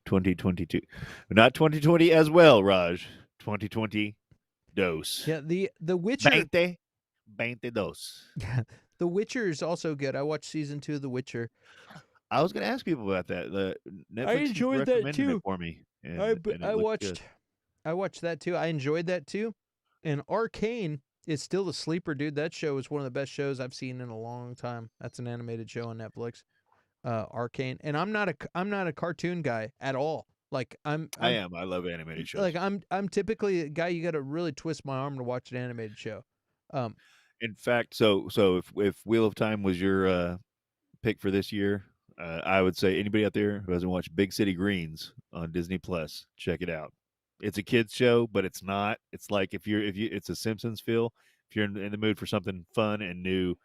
2022, not 2020 as well, Raj. 2020 dose. Yeah, the Witcher. 20, 22. The Witcher is also good. I watched season 2 of The Witcher. I was going to ask people about that. The I Netflix keep enjoyed that recommending it too. for me, I and it I looked good. watched that too. I enjoyed that too. And Arcane is still the sleeper, dude. That show is one of the best shows I've seen in a long time. That's an animated show on Netflix. Arcane. And I'm not a cartoon guy at all. Like I am. I love animated shows. I'm typically a guy you got to really twist my arm to watch an animated show. Um, In fact, so if Wheel of Time was your pick for this year, I would say anybody out there who hasn't watched Big City Greens on Disney Plus, check it out. It's a kids show, but it's not. It's like if you it's a Simpsons feel. If you're in the mood for something fun and new,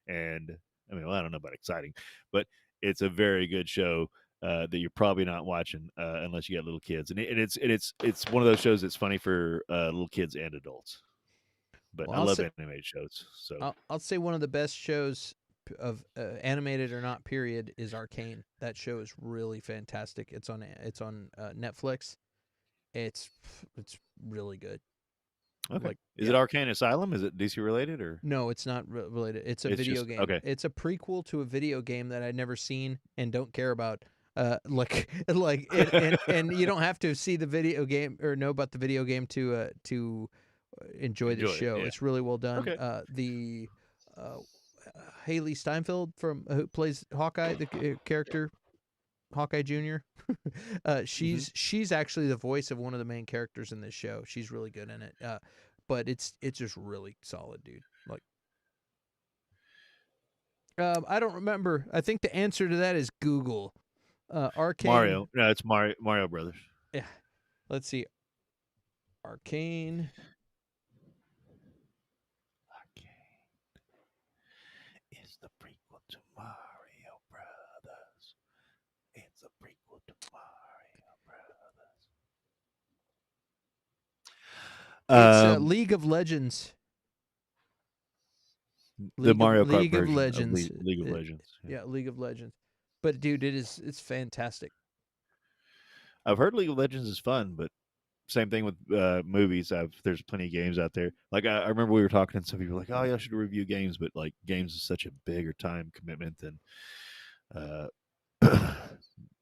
and I mean, well, I don't know about exciting, but it's a very good show that you're probably not watching unless you got little kids. It's one of those shows that's funny for little kids and adults. But well, I love animated shows. So I'll say one of the best shows of animated or not period is Arcane. That show is really fantastic. It's on Netflix. It's it's really good. okay, Like is it Arcane Asylum? Is it DC related or no, it's not related. It's a it's video just game. okay? It's a prequel to a video game that I'd never seen and don't care about. And you don't have to see the video game or know about the video game to enjoy the Enjoy it. show. Yeah. It's really well done. Okay. The Haley Steinfeld who plays Hawkeye, the character Hawkeye Jr. She's actually the voice of one of the main characters in this show. She's really good in it. But it's just really solid, dude. Like, I don't remember. I think the answer to that is Google. Arcane. Mario. No, it's Mario Brothers. Yeah. Let's see. Arcane. It's the prequel to Mario Brothers. It's Um, League of Legends. the Mario Kart League of version of Legends. League of Legends. Yeah. Yeah, League of Legends. But dude, it's fantastic. I've heard League of Legends is fun, but same thing with movies. There's plenty of games out there. Like I remember we were talking, and some people were like, "Oh, yeah, I should review games," but like games is such a bigger time commitment than uh,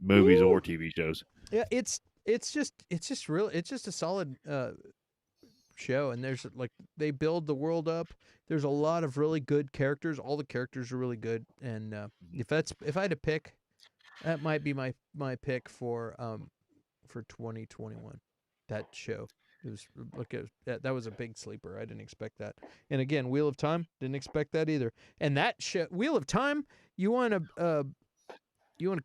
movies Woo! or TV shows. Yeah, it's just real. It's just a solid show, and there's like they build the world up. There's a lot of really good characters. All the characters are really good, and if I had to pick, that might be my pick for 2021. That show. It was like that was a big sleeper. I didn't expect that. And again, Wheel of Time, didn't expect that either. And that show, Wheel of Time, you want to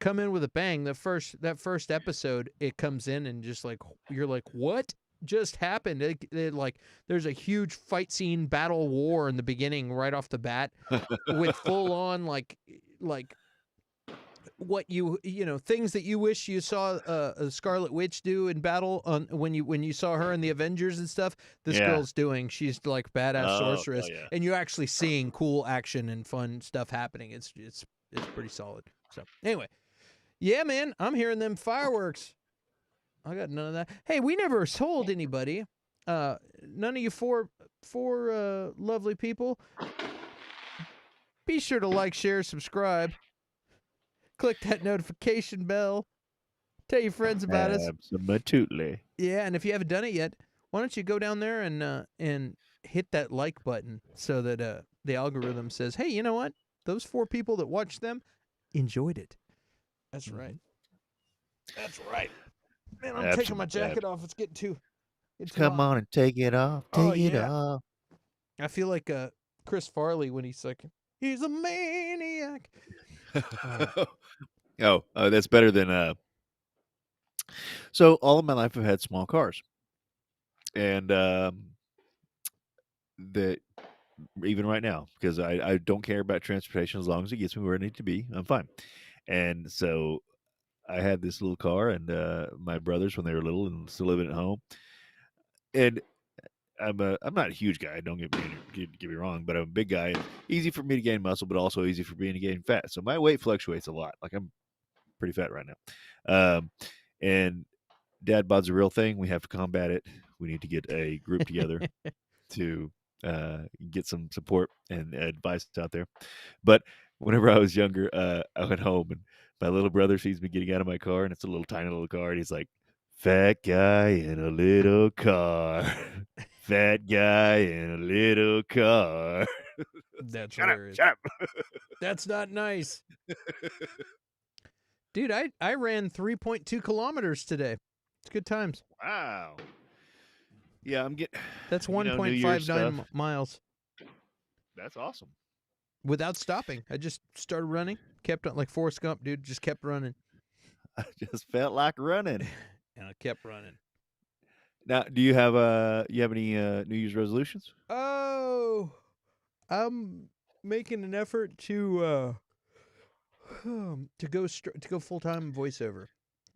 come in with a bang. That first episode, it comes in and just like you're like, what just happened? Like there's a huge fight scene, battle war in the beginning, right off the bat, with full on like what you know things that you wish you saw a Scarlet Witch do in battle on when you saw her in the Avengers and stuff. This Yeah. girl's doing. She's like badass sorceress, yeah. and you're actually seeing cool action and fun stuff happening. It's pretty solid. So anyway, yeah, man, I'm hearing them fireworks. I got none of that. Hey, we never told anybody. None of you four lovely people. Be sure to like, share, subscribe. Click that notification bell. Tell your friends about us. Absolutely. Yeah, and if you haven't done it yet, why don't you go down there and hit that like button so that the algorithm says, "Hey, you know what? Those 4 people that watched them enjoyed it." That's right. That's right. Man, I'm taking my jacket off. It's getting too. It's Come hot. on and take it off. Oh, Take it yeah. off. I feel like Chris Farley when he's like, "He's a maniac." Oh, that's better than So all of my life I've had small cars, and that even right now because I don't care about transportation as long as it gets me where I need to be, I'm fine. And so I had this little car, and my brothers when they were little and still living at home, and I'm not a huge guy. Don't get me wrong, but I'm a big guy. Easy for me to gain muscle, but also easy for me to gain fat. So my weight fluctuates a lot. Like I'm pretty fat right now. And dad bod's a real thing. We have to combat it. We need to get a group together to get some support and advice out there. But whenever I was younger, I went home and my little brother sees me getting out of my car, and it's a little tiny little car, and he's like, "Fat guy in a little car, fat guy in a little car." That's Shut up! hilarious. Shut up! That's not nice. Dude, I ran 3.2 kilometers today. It's good times. Wow. Yeah, I'm getting. That's New Year's stuff. 1.59 miles That's awesome. without stopping. I just started running, kept on like Forrest Gump, dude. Just kept running, I just felt like running. and I kept running. Now, do you have any New Year's resolutions? Oh, I'm making an effort to go full time voiceover.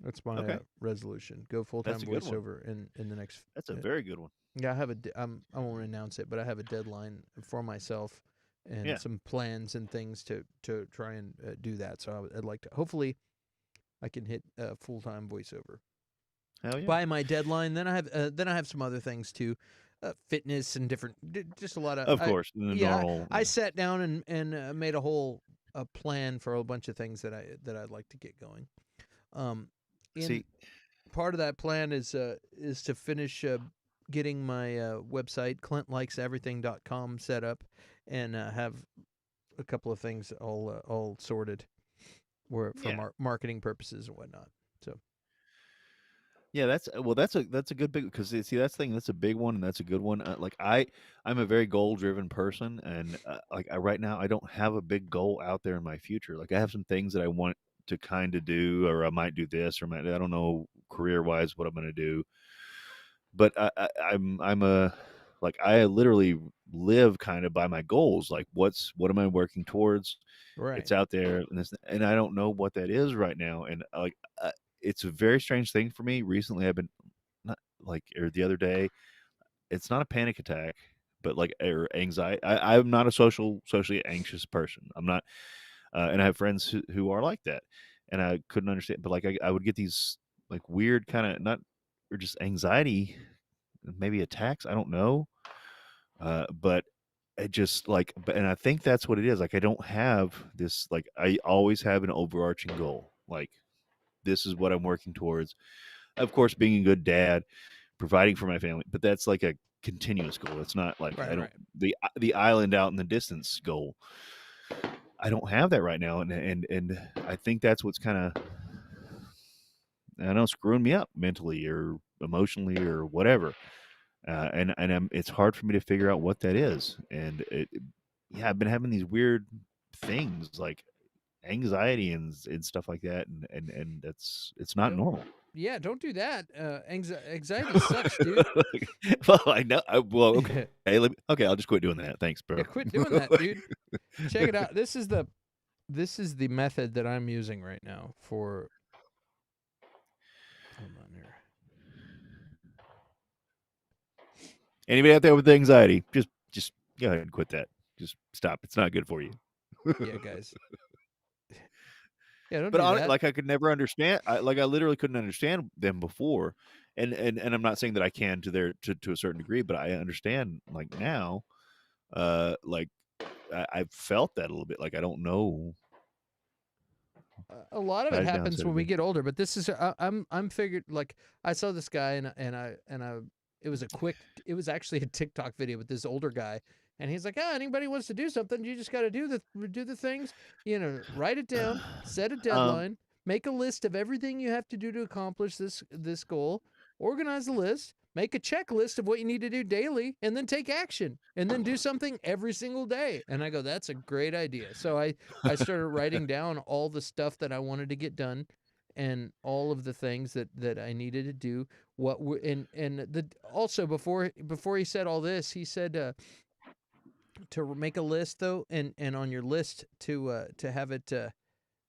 That's my resolution. Go full time That's a good one. voiceover in the next. That's a very good one. Yeah, I have I won't announce it, but I have a deadline for myself and some plans and things to try and do that. So I'd like to. Hopefully, I can hit full time voiceover Hell yeah. by my deadline. Then I have some other things too, fitness and different, just a lot of. Of course, normal. I sat down and made a whole plan for a bunch of things that I'd like to get going. See, part of that plan is to finish getting my website clintlikeseverything.com set up and have a couple of things all sorted for marketing purposes and whatnot. So yeah, that's a good big because see that's a big one and that's a good one. Like I'm a very goal driven person, and right now I don't have a big goal out there in my future. Like I have some things that I want to kind of do, or I might do this, or I don't know career wise what I'm going to do. But I'm a like I literally live kind of by my goals. Like what am I working towards? right, It's out there, and I don't know what that is right now. And it's a very strange thing for me. Recently, I've been not like or the other day, it's not a panic attack, but like or anxiety. I'm not a socially anxious person. I'm not, and I have friends who are like that, and I couldn't understand. But like I would get these like weird kind of not or just anxiety, maybe attacks. I don't know, but it just like, and I think that's what it is. Like I don't have this. Like I always have an overarching goal. Like this is what I'm working towards. Of course, being a good dad, providing for my family, but that's like a continuous goal. It's not like I don't the island out in the distance goal. I don't have that right now, and I think that's what's kind of I don't know screwing me up mentally or emotionally or whatever. It's hard for me to figure out what that is. And yeah, I've been having these weird things like anxiety and stuff like that, and it's not normal. Yeah, don't do that. Anxiety sucks, dude. Well, I know. Well, okay. Okay, I'll just quit doing that. Thanks, bro. Yeah, quit doing that, dude. Check it out. This is the method that I'm using right now for. Hold on here. Anybody out there with anxiety, just go ahead and quit that. Just stop. It's not good for you. Yeah, guys. Yeah, don't But do that. like I could never understand. I literally couldn't understand them before, and I'm not saying that I can to a certain degree, but I understand like now. Like I've felt that a little bit. Like I don't know. A lot of how it to happens downside when of we it. get older, but this is I'm figured like I saw this guy and I it was actually a TikTok video with this older guy and he's like, anybody wants to do something, you just got to do the things, write it down, set a deadline, make a list of everything you have to do to accomplish this goal, organize a list, make a checklist of what you need to do daily, and then take action, and then do something every single day. And I go, that's a great idea. So I started writing down all the stuff that I wanted to get done and all of the things that I needed to do. Also before he said all this, he said to make a list though, and on your list to have it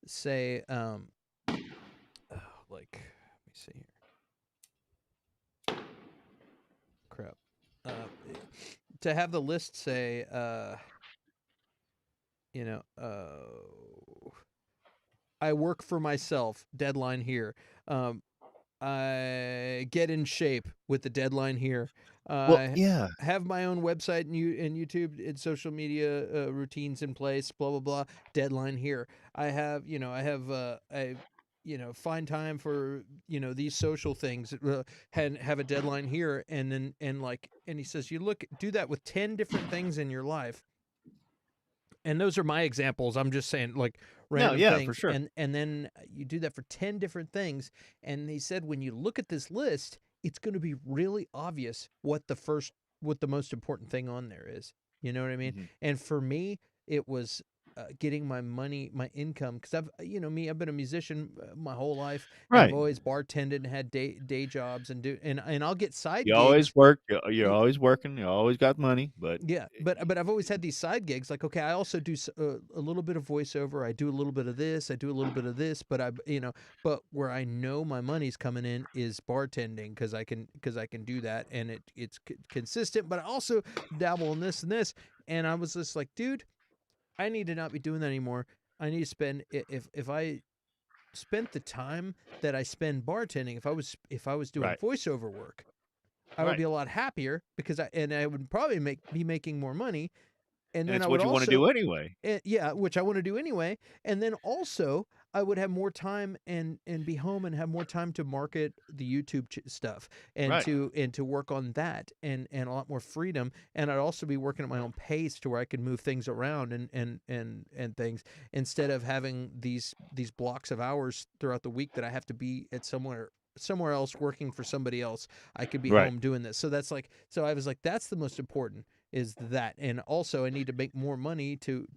say like let me see here. Crap. To have the list say I work for myself, deadline here. I get in shape with the deadline here. Well, I yeah. have my own website and YouTube and social media routines in place. Blah blah blah. Deadline here. I have find time for these social things. And have a deadline here, and then and he says you do that with 10 different things in your life. And those are my examples. I'm just saying like random yeah, for things. sure. And then you do that for 10 different things. And he said when you look at this list, it's going to be really obvious what the most important thing on there is. You know what I mean? Mm-hmm. And for me, it was getting my money, my income, because I've been a musician my whole life, and I've Right. always bartended and had day jobs and I'll get side You gigs. always work. You're always working. You always got money. But Yeah, but I've always had these side gigs. Like, okay, I also do a little bit of voiceover. I do a little bit of this. I do a little bit of this. But but where I know my money's coming in is bartending because I can do that, and it's consistent. But I also dabble in this and this. And I was just like, dude, I need to not be doing that anymore. I need to spend if I spent the time that I spend bartending, if I was doing right. voiceover work, I would be a lot happier because I would probably be making more money, and then it's I what would you want to do anyway. which I want to do anyway, and then also I would have more time and be home and have more time to market the YouTube stuff and Right. to work on that and a lot more freedom, and I'd also be working at my own pace to where I could move things around and things instead of having these blocks of hours throughout the week that I have to be at somewhere else working for somebody else. I could be Right. home doing this. So I was like, that's the most important is that. And also I need to make more money to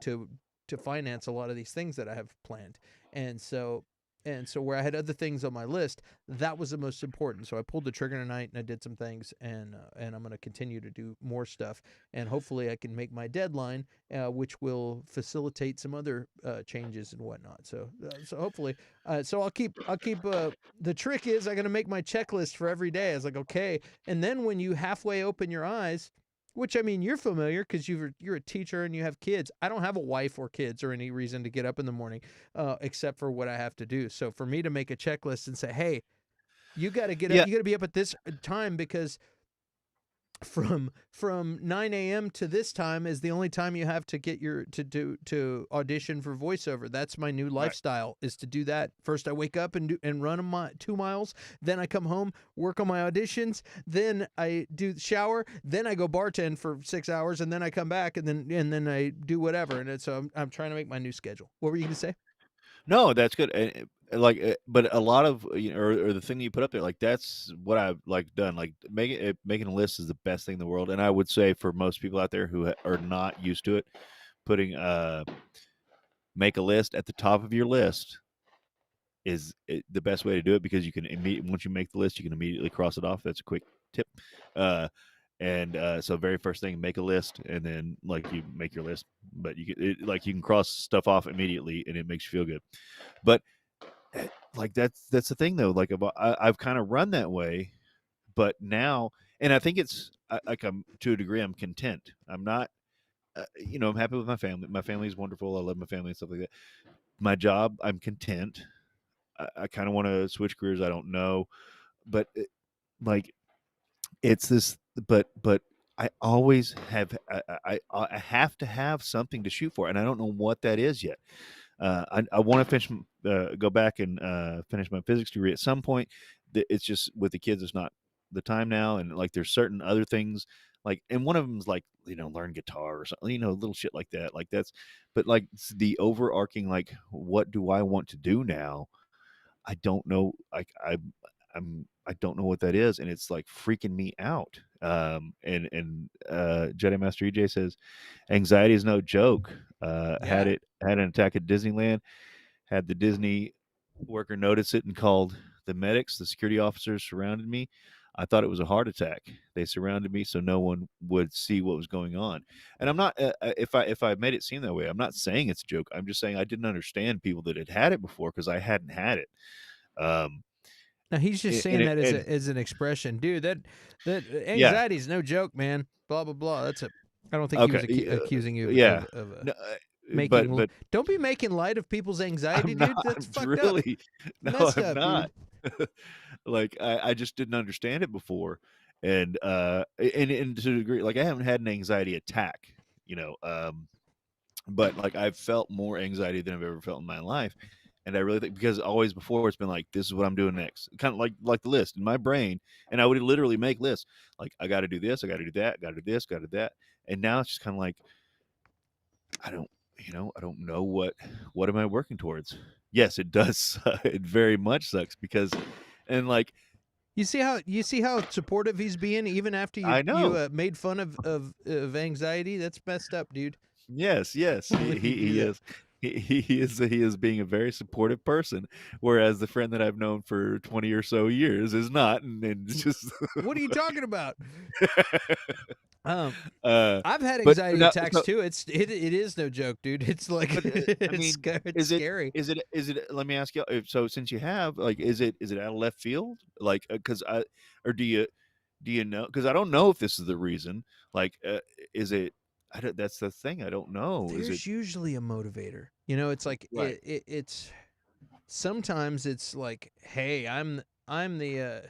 finance a lot of these things that I have planned. And so and so where I had other things on my list, that was the most important. So I pulled the trigger tonight and I did some things, and I'm going to continue to do more stuff, and hopefully I can make my deadline, which will facilitate some other changes and whatnot. So hopefully, so I'll keep the trick is I'm going to make my checklist for every day. I was like, okay, and then when you halfway open your eyes, which, I mean, you're familiar because you're a teacher and you have kids. I don't have a wife or kids or any reason to get up in the morning, except for what I have to do. So for me to make a checklist and say, hey, you got to get up, Yeah, you got to be up at this time, because from 9 a.m. to this time is the only time you have to get to audition for voiceover. That's my new right. lifestyle, is to do that. First I wake up and run 2 miles, then I come home, work on my auditions, then I do shower, then I go bartend for 6 hours, and then I come back, and then I do whatever. And so I'm trying to make my new schedule. What were you going to say? No, that's good. Like, but a lot of or the thing that you put up there, like that's what I've like done. Like making a list is the best thing in the world, and I would say for most people out there who are not used to it, putting make a list at the top of your list is the best way to do it, because you can once you make the list, you can immediately cross it off. That's a quick tip. Uh, so very first thing, make a list, and then like you make your list, but you can cross stuff off immediately, and it makes you feel good. But like that's the thing though. Like I've kind of run that way, but now, and I think it's like I'm to a degree I'm content. I'm not, I'm happy with my family. My family is wonderful. I love my family and stuff like that. My job, I'm content. I kind of want to switch careers. I don't know, but like it's this, but I always have I have to have something to shoot for, and I don't know what that is yet. I want to finish, go back and finish my physics degree at some point. It's just with the kids, it's not the time now, and like there's certain other things, like, and one of them is like learn guitar or something, little shit like that. Like that's, but like the overarching, like what do I want to do now? I don't know. Like I don't know what that is, and it's like freaking me out. And Jedi Master EJ says, anxiety is no joke. Yeah. Had an attack at Disneyland. Had the Disney worker notice it and called the medics. The security officers surrounded me. I thought it was a heart attack. They surrounded me so no one would see what was going on. And I'm not, if I made it seem that way, I'm not saying it's a joke. I'm just saying I didn't understand people that had it before, because I hadn't had it. Um, Now he's just saying that and as an expression, dude. That yeah, anxiety is no joke, man. Blah blah blah. That's a. I don't think he was okay, accusing you yeah, of no, making. but Don't be making light of people's anxiety, I'm not. dude. That's I'm fucked up. really no, Messed I'm up, not. dude. Like I just didn't understand it before, and to a degree, like I haven't had an anxiety attack, you know, but like I've felt more anxiety than I've ever felt in my life. And I really think, because always before it's been like, this is what I'm doing next, kind of like the list in my brain, and I would literally make lists like I got to do this, I got to do that, got to do this, got to do that, and now it's just kind of like I don't, I don't know what am I working towards. Yes, it does. It very much sucks because, and like You see how supportive he's being even after I know. you made fun of anxiety. That's messed up, dude. Yes, yes, When you do he that. is. He is being a very supportive person, whereas the friend that I've known for 20 or so years is not, and it's just What are you talking about? Um, uh, I've had but anxiety no, attacks so too. It is no joke, dude. It's like but I mean, it's scary. is it? Let me ask you. So since you have, like, is it out of left field? Like, because or do you know? Because I don't know if this is the reason. Like, is it? I don't. That's the thing. I don't know. Is it There's usually a motivator. It's like right? it's sometimes it's like, hey, I'm the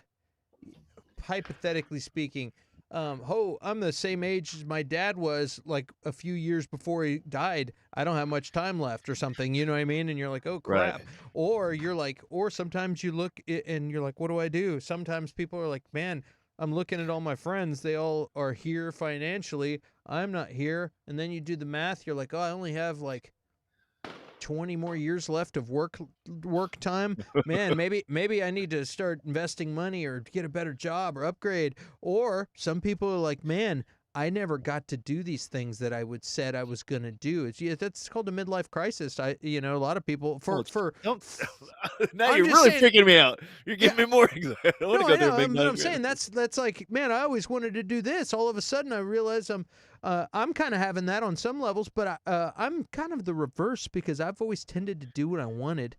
hypothetically speaking, I'm the same age as my dad was like a few years before he died. I don't have much time left or something, you know what I mean? And you're like, oh Right. crap. Or you're like, or sometimes you look and you're like, what do I do? Sometimes people are like, man, I'm looking at all my friends. They all are here financially. I'm not here. And then you do the math. You're like, oh, I only have like 20 more years left of work time. Man, maybe I need to start investing money or get a better job or upgrade. Or some people are like, man, I never got to do these things that I said I was going to do. That's called a midlife crisis. A lot of people don't. Now I'm you're just really saying, freaking me out. You're yeah, giving me more anxiety. I want to no, go I there know. and make I'm notes. saying that's like, man, I always wanted to do this. All of a sudden, I realize I'm kind of having that on some levels, but I'm kind of the reverse because I've always tended to do what I wanted,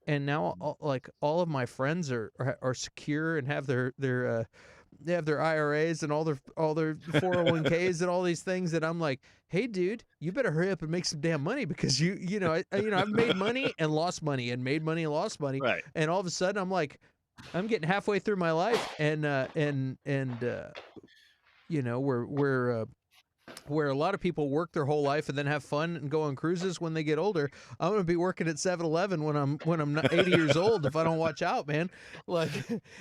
and now all of my friends are secure and have they have their IRAs and all their 401ks and all these things that I'm like, hey, dude, you better hurry up and make some damn money because I've made money and lost money and made money and lost money, Right. and all of a sudden I'm like, I'm getting halfway through my life, and where a lot of people work their whole life and then have fun and go on cruises when they get older. I'm gonna be working at 7-Eleven when I'm not 80 years old if I don't watch out, man. Like,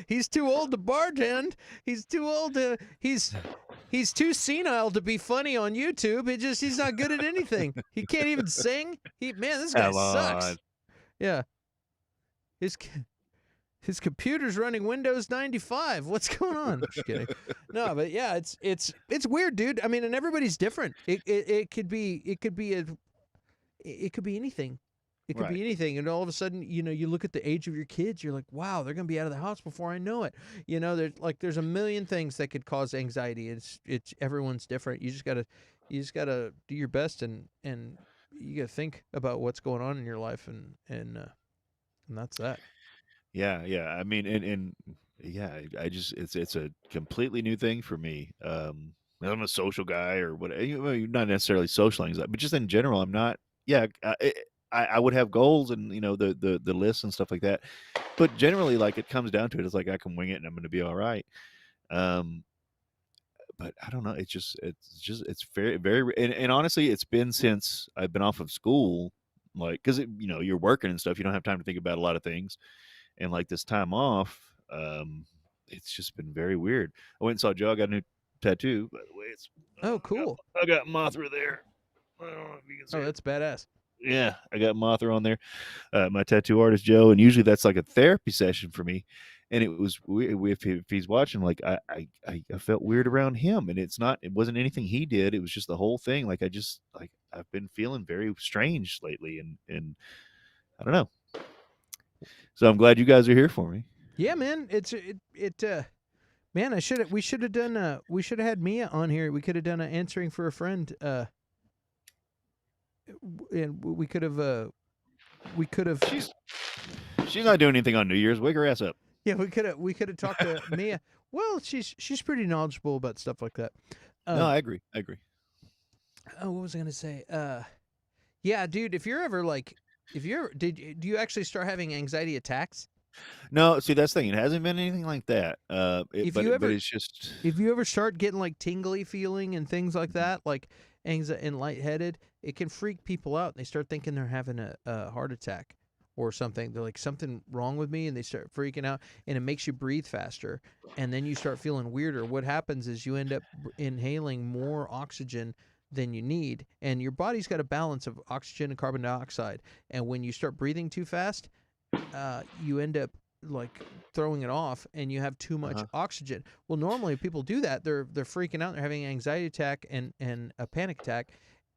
he's too old to bartend. He's too old to he's too senile to be funny on YouTube. He's not good at anything. He can't even sing. This guy Come sucks. on. Yeah. His computer's running Windows 95. What's going on? Just kidding. No, but yeah, it's weird, dude. I mean, and everybody's different. It could be anything. It could Right. be anything, and all of a sudden, you look at the age of your kids, you're like, wow, they're gonna be out of the house before I know it. There's a million things that could cause anxiety. It's everyone's different. You just gotta do your best, and you gotta think about what's going on in your life, and that's that. Yeah, yeah. I mean, and yeah, I just it's a completely new thing for me. I'm a social guy or what? Not necessarily social anxiety, but just in general, I'm not. Yeah, I would have goals and the lists and stuff like that, but generally, like it comes down to it, it's like I can wing it and I'm going to be all right. Um, but I don't know. It's very very and honestly, it's been since I've been off of school, like because you're working and stuff, you don't have time to think about a lot of things. And like this time off, it's just been very weird. I went and saw Joe. I got a new tattoo, by the way. Cool. I got Mothra there. I don't know if you can see Oh, it. that's badass. Yeah, I got Mothra on there. My tattoo artist Joe, and usually that's like a therapy session for me. And it was if he's watching, like I felt weird around him, and it wasn't anything he did. It was just the whole thing. Like I've been feeling very strange lately, and I don't know. So I'm glad you guys are here for me. Yeah, man. Man, we should have had Mia on here. We could have done answering for a friend. And we could have. She's not doing anything on New Year's. Wake her ass up. Yeah, we could have talked to Mia. Well, she's pretty knowledgeable about stuff like that. No, I agree. Oh, what was I gonna say? Yeah, dude. Do you actually start having anxiety attacks? No, see that's the thing. It hasn't been anything like that. But it's just. If you ever start getting like tingly feeling and things like that, like anxiety and lightheaded, it can freak people out. They start thinking they're having a heart attack or something. They're like, something wrong with me, and they start freaking out, and it makes you breathe faster, and then you start feeling weirder. What happens is you end up inhaling more oxygen than you need, and your body's got a balance of oxygen and carbon dioxide, and when you start breathing too fast, you end up like throwing it off, and you have too much oxygen. Well, normally people do that. They're freaking out. They're having an anxiety attack and a panic attack,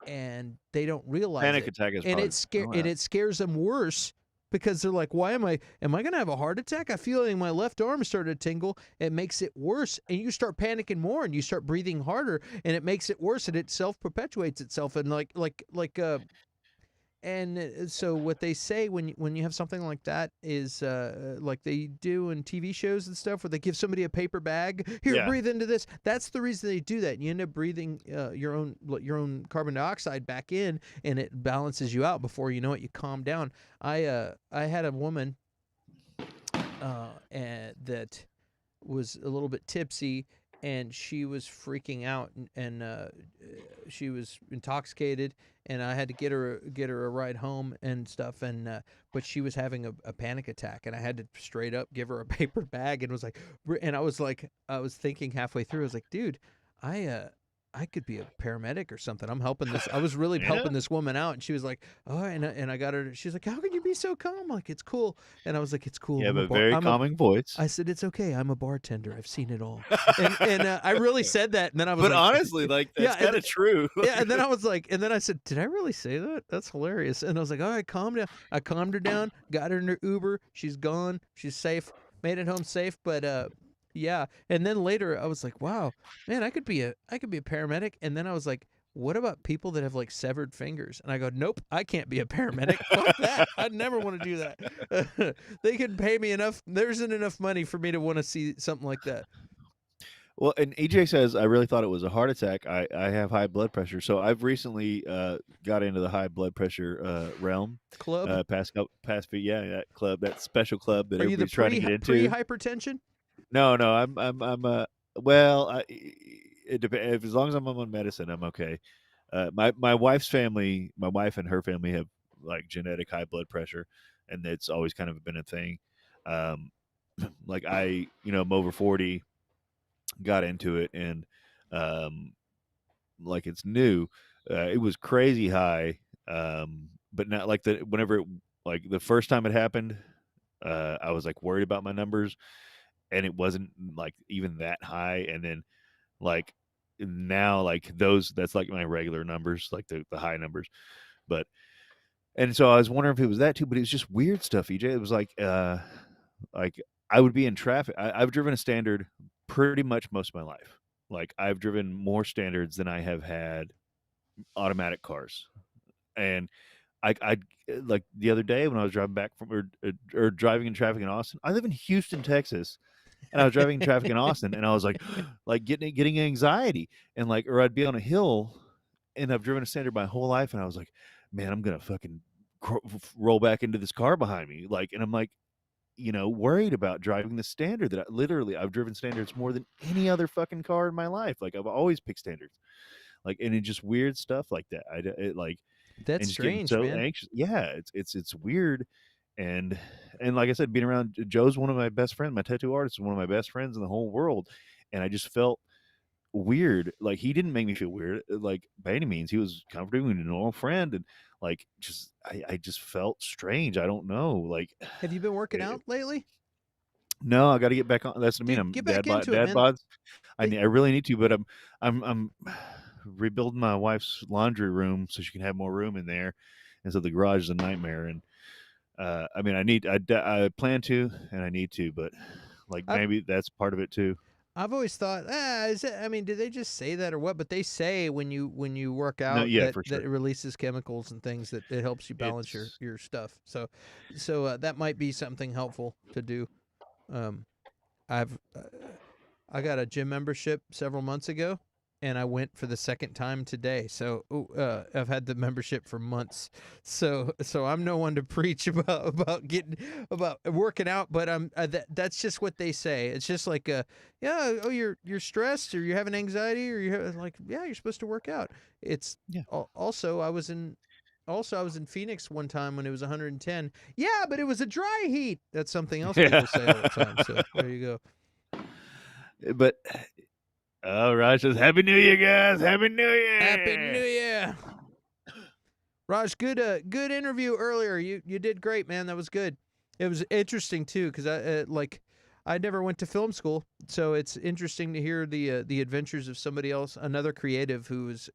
and they don't realize Panic attack is it scares them worse, because they're like, why am I going to have a heart attack? I feel like my left arm started to tingle. It makes it worse, and you start panicking more, and you start breathing harder, and it makes it worse, and it self-perpetuates itself. And so what they say when you have something like that is like they do in TV shows and stuff, where they give somebody a paper bag, here, breathe into this. That's the reason they do that. You end up breathing your own carbon dioxide back in, and it balances you out. Before you know it, you calm down. I had a woman that was a little bit tipsy, and she was freaking out, and she was intoxicated, and I had to get her a ride home and stuff, and but she was having a panic attack, and I had to straight up give her a paper bag, and I was thinking halfway through, I was like, dude, I I could be a paramedic or something. I'm helping this. I was really Yeah. helping this woman out, and she was like, "Oh," and I got her. She's like, "How can you be so calm?" Like, it's cool. And I was like, "It's cool. You have I'm a a bar. very I'm a." calming voice. I said, "It's okay. I'm a bartender. I've seen it all." And I really said that, and then I was But like, honestly, like "Yeah." that's kind of true. Yeah, and then I was like, and then I said, "Did I really say that? That's hilarious." And I was like, "All right, calm down." I calmed her down, got her in her Uber. She's gone. She's safe. Made it home safe. But yeah. And then later, I was like, "Wow, man, I could be a paramedic." And then I was like, "What about people that have like severed fingers?" And I go, "Nope, I can't be a paramedic. Fuck that. I'd never want to do that. They can pay me enough. There isn't enough money for me to want to see something like that." Well, and EJ says, I really thought it was a heart attack. I have high blood pressure. So I've recently got into the high blood pressure realm. Club. Past few, yeah, that club, that special club that Are you the everybody's trying to get into. pre-hypertension? No, well, it depends. As long as I'm on medicine, I'm okay. My wife's family, my wife and her family have like genetic high blood pressure, and it's always kind of been a thing. Um, like I'm over 40, got into it, and um, like it's new. It was crazy high, but not like like the first time it happened, I was like worried about my numbers, and it wasn't like even that high. And then like now, like that's like my regular numbers, like the high numbers. But and so I was wondering if it was that too, but it was just weird stuff, EJ. It was like I would be in traffic. I've driven a standard pretty much most of my life. Like I've driven more standards than I have had automatic cars. And I like the other day when I was driving back from or driving in traffic in Austin. I live in Houston, Texas, and I was driving in traffic in Austin, and I was like getting anxiety, and like, or I'd be on a hill, and I've driven a standard my whole life, and I was like, man, I'm gonna fucking roll back into this car behind me, like, and I'm like, worried about driving the standard that I've driven standards more than any other fucking car in my life. Like I've always picked standards, like, and it just weird stuff like that. Like, That's and just getting strange, so man. anxious. Yeah, it's weird. And like I said, being around Joe's one of my best friends. My tattoo artist is one of my best friends in the whole world, and I just felt weird. Like he didn't make me feel weird, like by any means. He was comforting and a normal friend, and like I just felt strange. I don't know. Like, Have you been working it, out lately? no, I got to get back on. That's what I mean. Dude, I'm get back into it, dad man. bods. I Like, really need to, but I'm rebuilding my wife's laundry room so she can have more room in there, and so the garage is a nightmare. And I mean, I plan to, and I need to, but like I've maybe that's part of it too. I've always thought, is it? I mean, did they just say that or what? But they say when you work No, out yeah, that for sure. it releases chemicals and things that it helps you balance It's your stuff. So that might be something helpful to do. Um, I've I got a gym membership several months ago, and I went for the second time today. So I've had the membership for months. So I'm no one to preach about getting about working out, but that's just what they say. It's just like yeah, oh you're stressed or you're having anxiety or you're like yeah you're supposed to work out. It's yeah. also I was in. Also, I was in Phoenix one time when it was 110. Yeah, but it was a dry heat. That's something else people say all the time. So there you go. But Raj says, "Happy New Year, guys! Happy New Year! Happy New Year, Raj. Good interview earlier. You did great, man. That was good. It was interesting too because I never went to film school, so it's interesting to hear the adventures of somebody else, another creative who's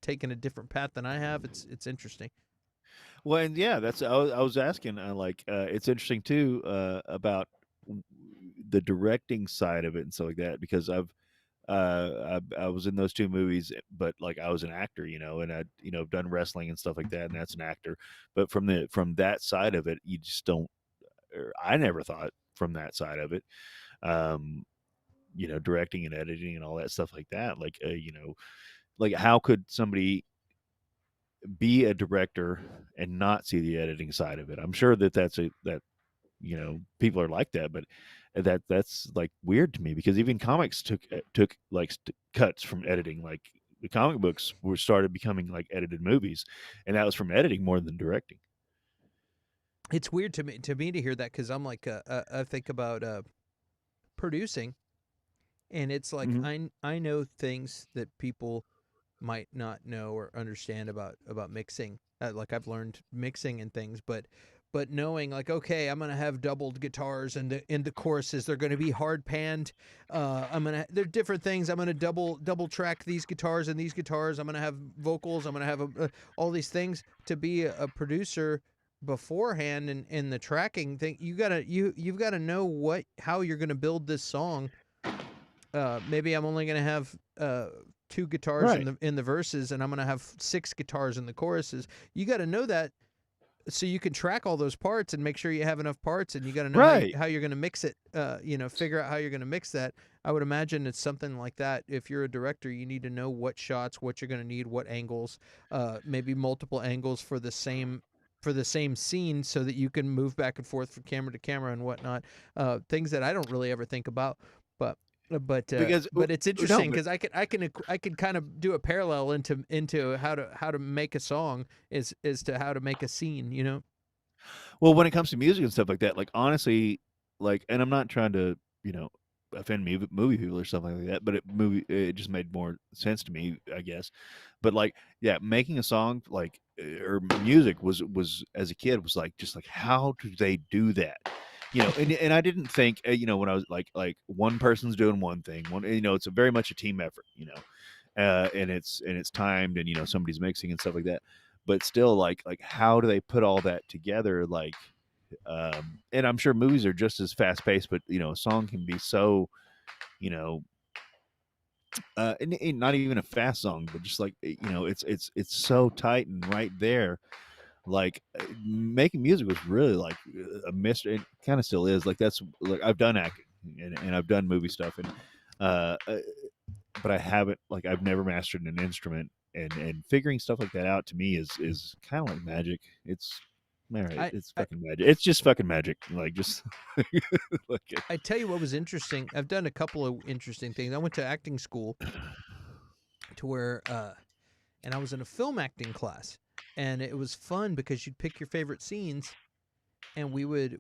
taken a different path than I have. It's interesting. Well, and yeah, I was asking. It's interesting too about the directing side of it and stuff like that because I was in those two movies, but like I was an actor, and I done wrestling and stuff like that, and that's an actor. But from that side of it, you just don't. Or I never thought from that side of it, um, directing and editing and all that stuff like that. Like like how could somebody be a director and not see the editing side of it? I'm sure that people are like that, but that's like weird to me because even comics took like cuts from editing. Like the comic books were started becoming like edited movies, and that was from editing more than directing. It's weird to me to hear that because I'm like I think about producing, and it's like Hmm. I know things that people might not know or understand about mixing. Like I've learned mixing and things, but knowing like, okay, I'm gonna have doubled guitars and in the choruses they're gonna be hard panned. They're different things. I'm gonna double track these guitars and these guitars. I'm gonna have vocals. I'm gonna have all these things. To be a producer beforehand and in the tracking thing, you've gotta know how you're gonna build this song. Maybe I'm only gonna have two guitars Right. in the verses, and I'm gonna have six guitars in the choruses. You got to know that so you can track all those parts and make sure you have enough parts, and you got to know Right. how you're going to mix it. Figure out how you're going to mix that. I would imagine it's something like that. If you're a director, you need to know what shots, what you're going to need, what angles, maybe multiple angles for the same scene, so that you can move back and forth from camera to camera and whatnot. Things that I don't really ever think about, but Because but it's no, interesting but because I could kind of do a parallel into how to make a song as to how to make a scene. well, when it comes to music and stuff like that, like honestly, like, and I'm not trying to, offend movie people or something like that, but it just made more sense to me, I guess. But like, yeah, making a song like or music was as a kid was like just like how do they do that? And I didn't think when I was like one person's doing one thing, it's a very much a team effort, and it's timed and somebody's mixing and stuff like that. But still, like how do they put all that together? Like, and I'm sure movies are just as fast paced, but a song can be so you know and not even a fast song, but just like it's so tight and right there. Like making music was really like a mystery. It kind of still is. Like that's like I've done acting and I've done movie stuff and uh, uh, but I haven't like I've never mastered an instrument and figuring stuff like that out to me is kind of like magic. It's all right. I, It's I fucking magic. It's just fucking magic. Like just like I tell you what was interesting. I've done a couple of interesting things. I went to acting school to where and I was in a film acting class, and it was fun because you'd pick your favorite scenes, and we would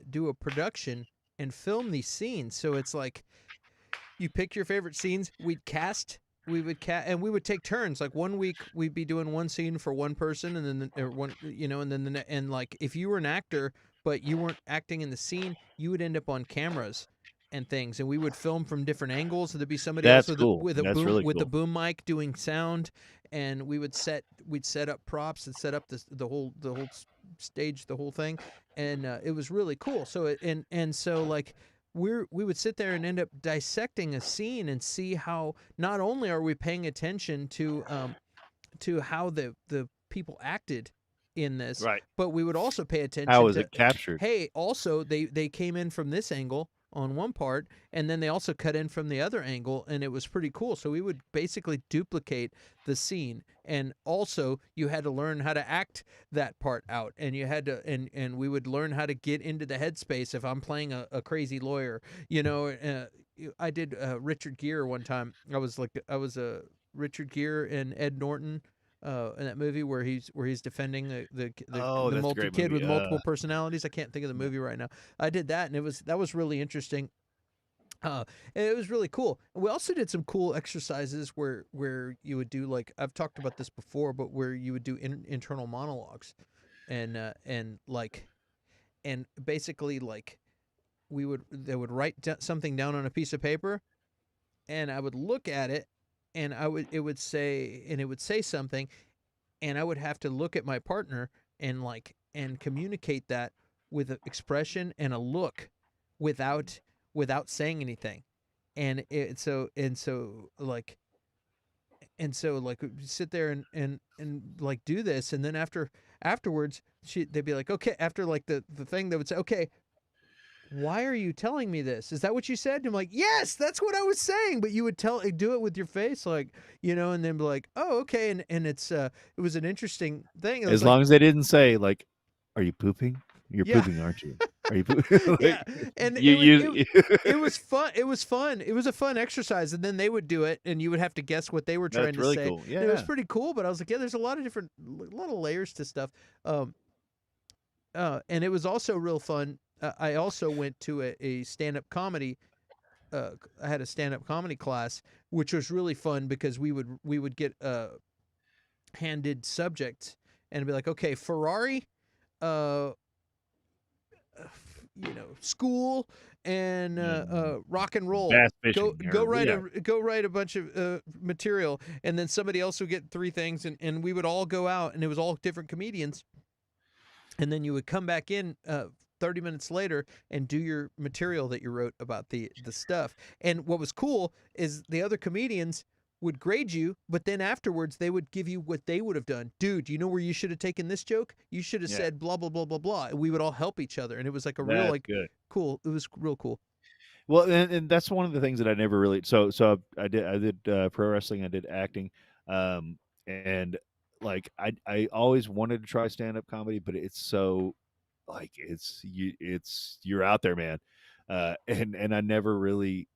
do a production and film these scenes. So it's like you pick your favorite scenes. We would cast, and we would take turns. Like one week, we'd be doing one scene for one person, and then and like if you were an actor but you weren't acting in the scene, you would end up on cameras and things, and we would film from different angles. So there'd be somebody else that's cool. That's really with a cool. boom mic doing sound, and we'd set up props and set up the whole stage, the whole thing, and it was really cool. So and so like we would sit there and end up dissecting a scene and see how not only are we paying attention to how the people acted in this, Right. but we would also pay How attention is to, it captured? hey, also they came in from this angle on one part, and then they also cut in from the other angle, and it was pretty cool. So we would basically duplicate the scene, and also you had to learn how to act that part out, and you had to and we would learn how to get into the headspace if I'm playing a crazy lawyer. I did Richard Gere one time. I was a Richard Gere and Ed Norton in that movie where he's defending Oh, the that's a multi great kid movie. with multiple personalities. I can't think of the movie right now. I did that, and that was really interesting. And it was really cool. We also did some cool exercises where you would do, like, I've talked about this before, but where you would do internal monologues, and like and basically like they would write something down on a piece of paper, and I would look at it, and it would say something, and I would have to look at my partner and communicate that with an expression and a look without saying anything. And so we sit there and like do this, and then afterwards they'd be like, okay, after like the thing, they would say, okay, why are you telling me this? Is that what you said? And I'm like, yes, that's what I was saying. But you would do it with your face, like, and then be like, oh, okay. And it was an interesting thing. It was As like, long as they didn't say like, "Are you pooping? You're yeah, pooping, aren't you? Are you pooping?" yeah. Like And you you it was fun. It was fun. It was a fun exercise. And then they would do it, and you would have to guess what they were trying That's to really say. cool. And it was Yeah. pretty cool. But I was like, yeah, there's a lot of layers to stuff. Um, and it was also real fun. I also went to a stand up comedy I had a stand-up comedy class, which was really fun because we would get handed subjects and be like, okay, Ferrari, uh, school, and rock and roll. Bass fishing. Go write a bunch of material, and then somebody else would get 3 things, and we would all go out, and it was all different comedians, and then you would come back in 30 minutes later and do your material that you wrote about the stuff. And what was cool is the other comedians would grade you, but then afterwards they would give you what they would have done. Dude, you know where you should have taken this joke? You should have said blah blah blah blah blah. And we would all help each other, and it was like a real good. cool. It was real cool. Well, and that's one of the things that I never really. So I did pro wrestling. I did acting, and like I always wanted to try stand up comedy, but it's so like you're out there, man, and I never really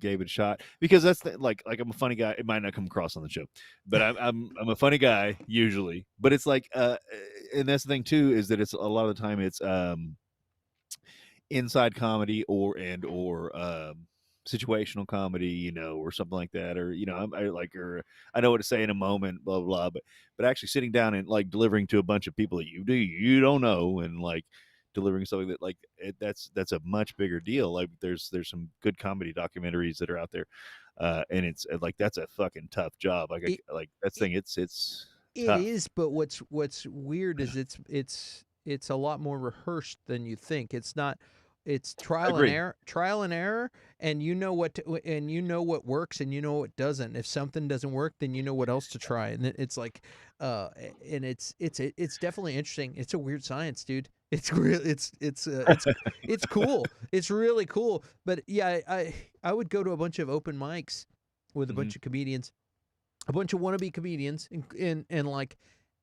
gave it a shot because that's like I'm a funny guy. It might not come across on the show, but I'm a funny guy usually. But it's like, and that's the thing too, is that it's a lot of the time it's inside comedy or situational comedy, or something like that, or I know what to say in a moment, blah blah blah. But actually sitting down and like delivering to a bunch of people that you don't know, and like delivering something that that's a much bigger deal. Like there's some good comedy documentaries that are out there, and it's like that's a fucking tough job. Like that's thing. It's tough. It is, but what's weird is it's a lot more rehearsed than you think. It's not. It's trial and error, and you know what works and you know what doesn't. If something doesn't work, then you know what else to try. And it's like, and it's definitely interesting. It's a weird science, dude. It's real. It's cool. It's really cool. But yeah, I would go to a bunch of open mics with a bunch of comedians, a bunch of wannabe comedians, and like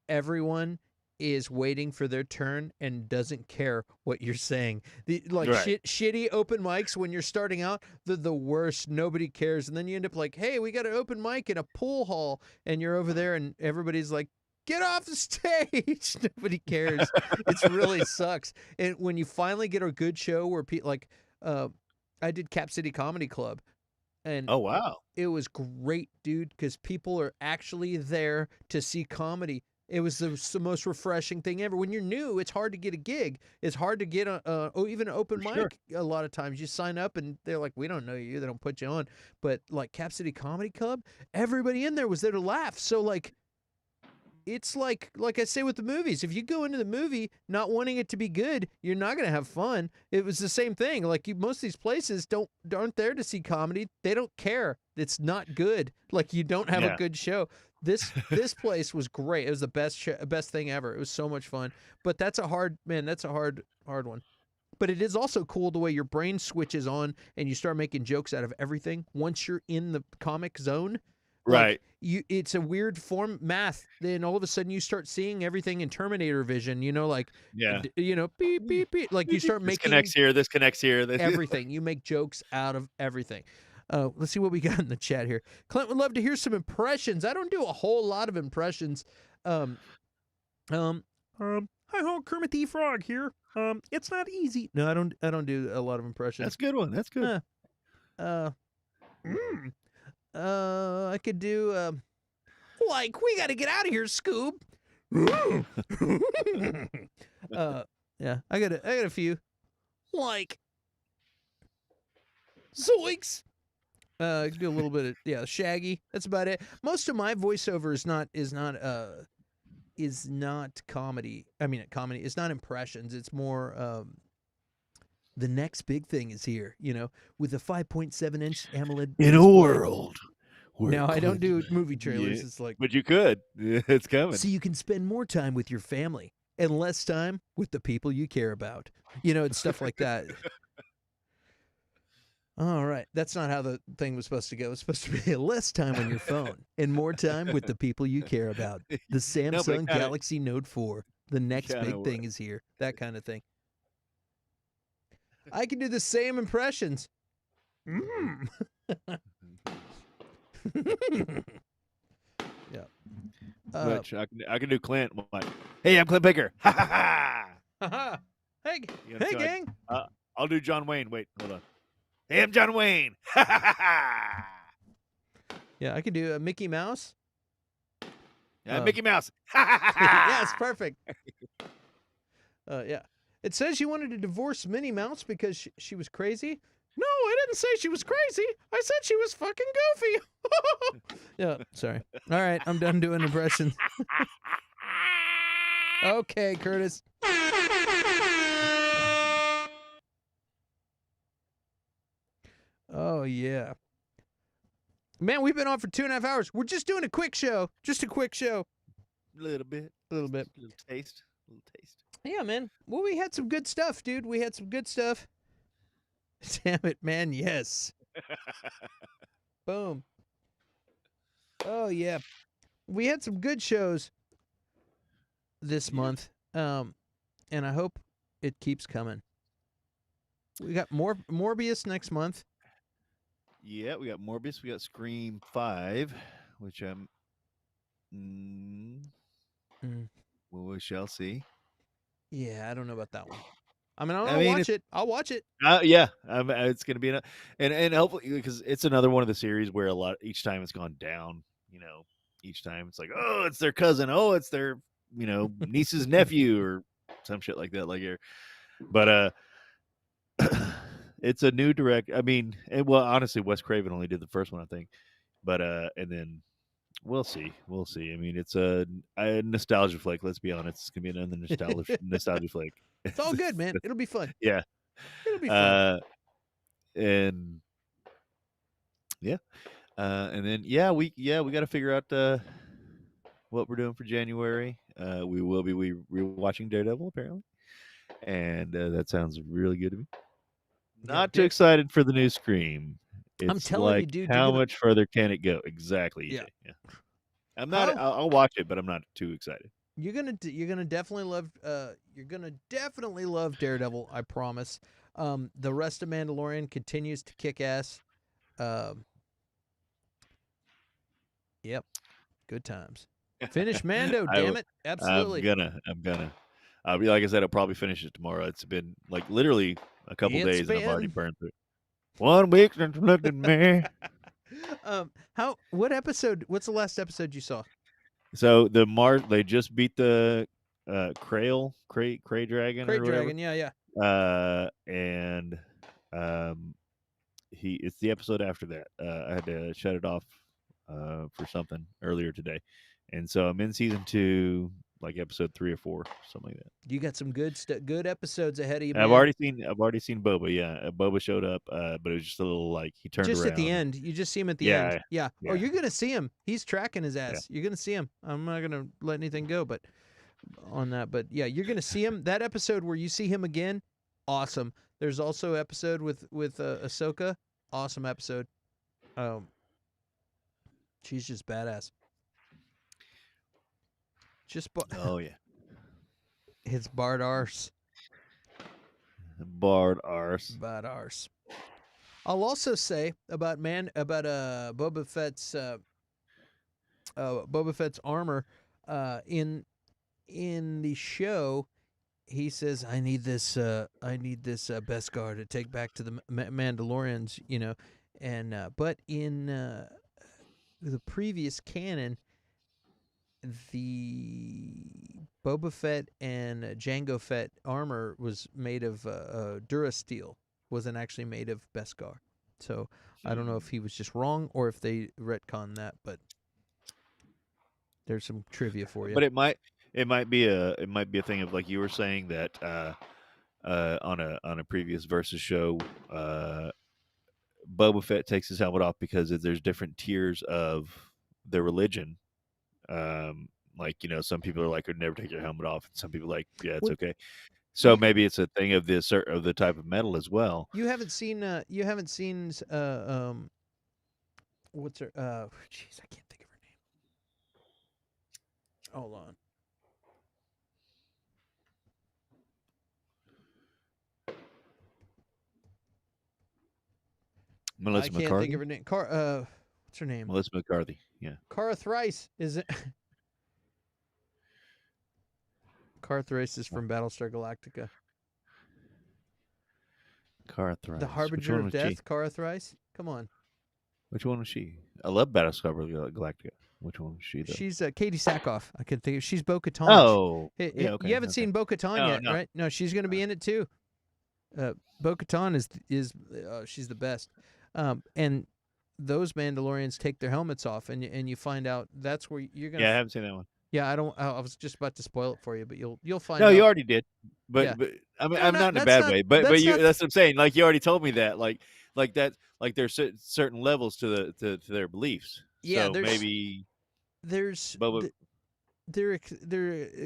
everyone is waiting for their turn and doesn't care what you're saying. Shitty open mics when you're starting out, they're the worst. Nobody cares, and then you end up like, hey, we got an open mic in a pool hall, and you're over there, and everybody's like, get off the stage. Nobody cares. It really sucks. And when you finally get a good show where people I did Cap City Comedy Club, and oh wow, it was great, dude, because people are actually there to see comedy. It was the most refreshing thing ever. When you're new, it's hard to get a gig. It's hard to get even an open mic. Sure. A lot of times you sign up and they're like, we don't know you. They don't put you on. But like Cap City Comedy Club, everybody in there was there to laugh. So like, it's like I say with the movies, if you go into the movie not wanting it to be good, you're not going to have fun. It was the same thing. Like most of these places aren't there to see comedy. They don't care. It's not good. Like you don't have a good show. This place was great. It was the best thing ever. It was so much fun. But that's a hard one. But it is also cool the way your brain switches on and you start making jokes out of everything once you're in the comic zone. Right. It's a weird form math. Then all of a sudden you start seeing everything in Terminator vision. Beep beep beep. Like you start making this connects here. Everything. You make jokes out of everything. Let's see what we got in the chat here. Clint would love to hear some impressions. I don't do a whole lot of impressions. Hi ho, Kermit the Frog here. It's not easy. No, I don't do a lot of impressions. That's a good one. That's good. I could do like we got to get out of here, Scoob. Yeah, I got a few. Like Zoinks. I can do a little bit of Shaggy. That's about it. Most of my voiceover is not comedy. I mean, comedy. It's not impressions. It's more the next big thing is here. With a 5.7-inch AMOLED in a world. Now I don't do movie trailers. It's like, but you could. It's coming. So you can spend more time with your family and less time with the people you care about. It's stuff like that. All right. That's not how the thing was supposed to go. It's supposed to be less time on your phone and more time with the people you care about. The Samsung Galaxy Note 4. The next big thing is here. That kind of thing. I can do the same impressions. Yeah. Which I can do Clint. Hey, I'm Clint Baker. Ha ha ha. Hey, gang. I'll do John Wayne. Wait, hold on. Hey, I'm John Wayne. Yeah, I could do a Mickey Mouse. Mickey Mouse. Yes, perfect. Yeah. It says you wanted to divorce Minnie Mouse because she was crazy. No, I didn't say she was crazy. I said she was fucking goofy. Yeah, sorry. All right, I'm done doing impressions. Okay, Curtis. Oh, yeah. Man, we've been on for 2.5 hours. We're just doing a quick show. Just a quick show. A little bit. A little bit. A little taste. A little taste. Yeah, man. Well, we had some good stuff, dude. We had some good stuff. Damn it, man. Yes. Boom. Oh, yeah. We had some good shows this month. And I hope it keeps coming. We got more Morbius next month. Yeah, we got Morbius. We got Scream 5, which well, we shall see. Yeah, I don't know about that one. I mean, I'll watch it. I'll watch it. Yeah, it's gonna be and hopefully because it's another one of the series where each time it's gone down. You know, each time it's like, oh, it's their cousin. Oh, it's their niece's nephew or some shit like that. But it's a new direct. I mean, well, honestly, Wes Craven only did the first one, I think. But and then we'll see. We'll see. I mean, it's a nostalgia flick. Let's be honest. It's gonna be another nostalgia flick. It's all good, man. It'll be fun. Yeah. It'll be fun. And yeah. And then we got to figure out what we're doing for January. We will be rewatching Daredevil apparently, and that sounds really good to me. Not too excited for the new Scream. It's I'm telling you, dude. How much further can it go? Exactly. Yeah. I'm not. I'll watch it, but I'm not too excited. You're gonna definitely love. You're gonna definitely love Daredevil. I promise. The rest of Mandalorian continues to kick ass. Yep. Good times. Finish Mando, damn it. Absolutely. I'm gonna. I'll be like I said. I'll probably finish it tomorrow. It's been like literally a couple days, and I've already burned through it. 1 week since looking me. What's the last episode you saw? So they just beat the Cray Dragon. Cray Dragon, yeah. And it's the episode after that. I had to shut it off for something earlier today, and so I'm in season 2, like episode 3 or 4, something like that. You got some good episodes ahead of you. I've already seen Boba. Yeah, Boba showed up, but it was just a little like he turned just around. At the end. You just see him at the end. Yeah. Oh, you're gonna see him. He's tracking his ass. Yeah. You're gonna see him. I'm not gonna let anything go, but on that. But yeah, you're gonna see him. That episode where you see him again, awesome. There's also episode with Ahsoka, awesome episode. She's just badass. Oh yeah. It's Bard arse. Bard arse. Bard arse. I'll also say about Boba Fett's armor in the show. He says, "I need this Beskar to take back to the Mandalorians," and but in the previous canon, the Boba Fett and Jango Fett armor was made of Durasteel, wasn't actually made of Beskar. So I don't know if he was just wrong or if they retconned that, but there's some trivia for you. But it might be a thing of like you were saying that on a previous Versus show, Boba Fett takes his helmet off because there's different tiers of the religion. Like some people are like, "Would never take your helmet off," and some people are like, "Yeah, it's okay." So maybe it's a thing of the type of metal as well. You haven't seen what's her? Jeez, I can't think of her name. Hold on. Melissa McCarthy. I can't think of her name. What's her name? Melissa McCarthy. Yeah. Cara Thrice is it? Cara Thrice is from Battlestar Galactica. Cara Thrice. The Which Harbinger one of was she? Death, Cara Thrice. Come on. Which one was she? I love Battlestar Galactica. Which one was she though? She's Katie Sackhoff. I could think she's Bo-Katan. Oh, yeah. Okay. You haven't seen Bo-Katan No, yet, no. right? No, she's going to be in it too. Bo-Katan is she's the best. And those Mandalorians take their helmets off, and you find out that's where you're gonna. Yeah, I haven't seen that one. Yeah, I don't. I was just about to spoil it for you, but you'll find. No, out. you already did. But Yeah. but I mean, No, I'm not in a that's bad not- way. But that's you not- that's what I'm saying. Like you already told me that. Like that. Like there's certain levels to their beliefs. Yeah, So maybe there's Boba. they're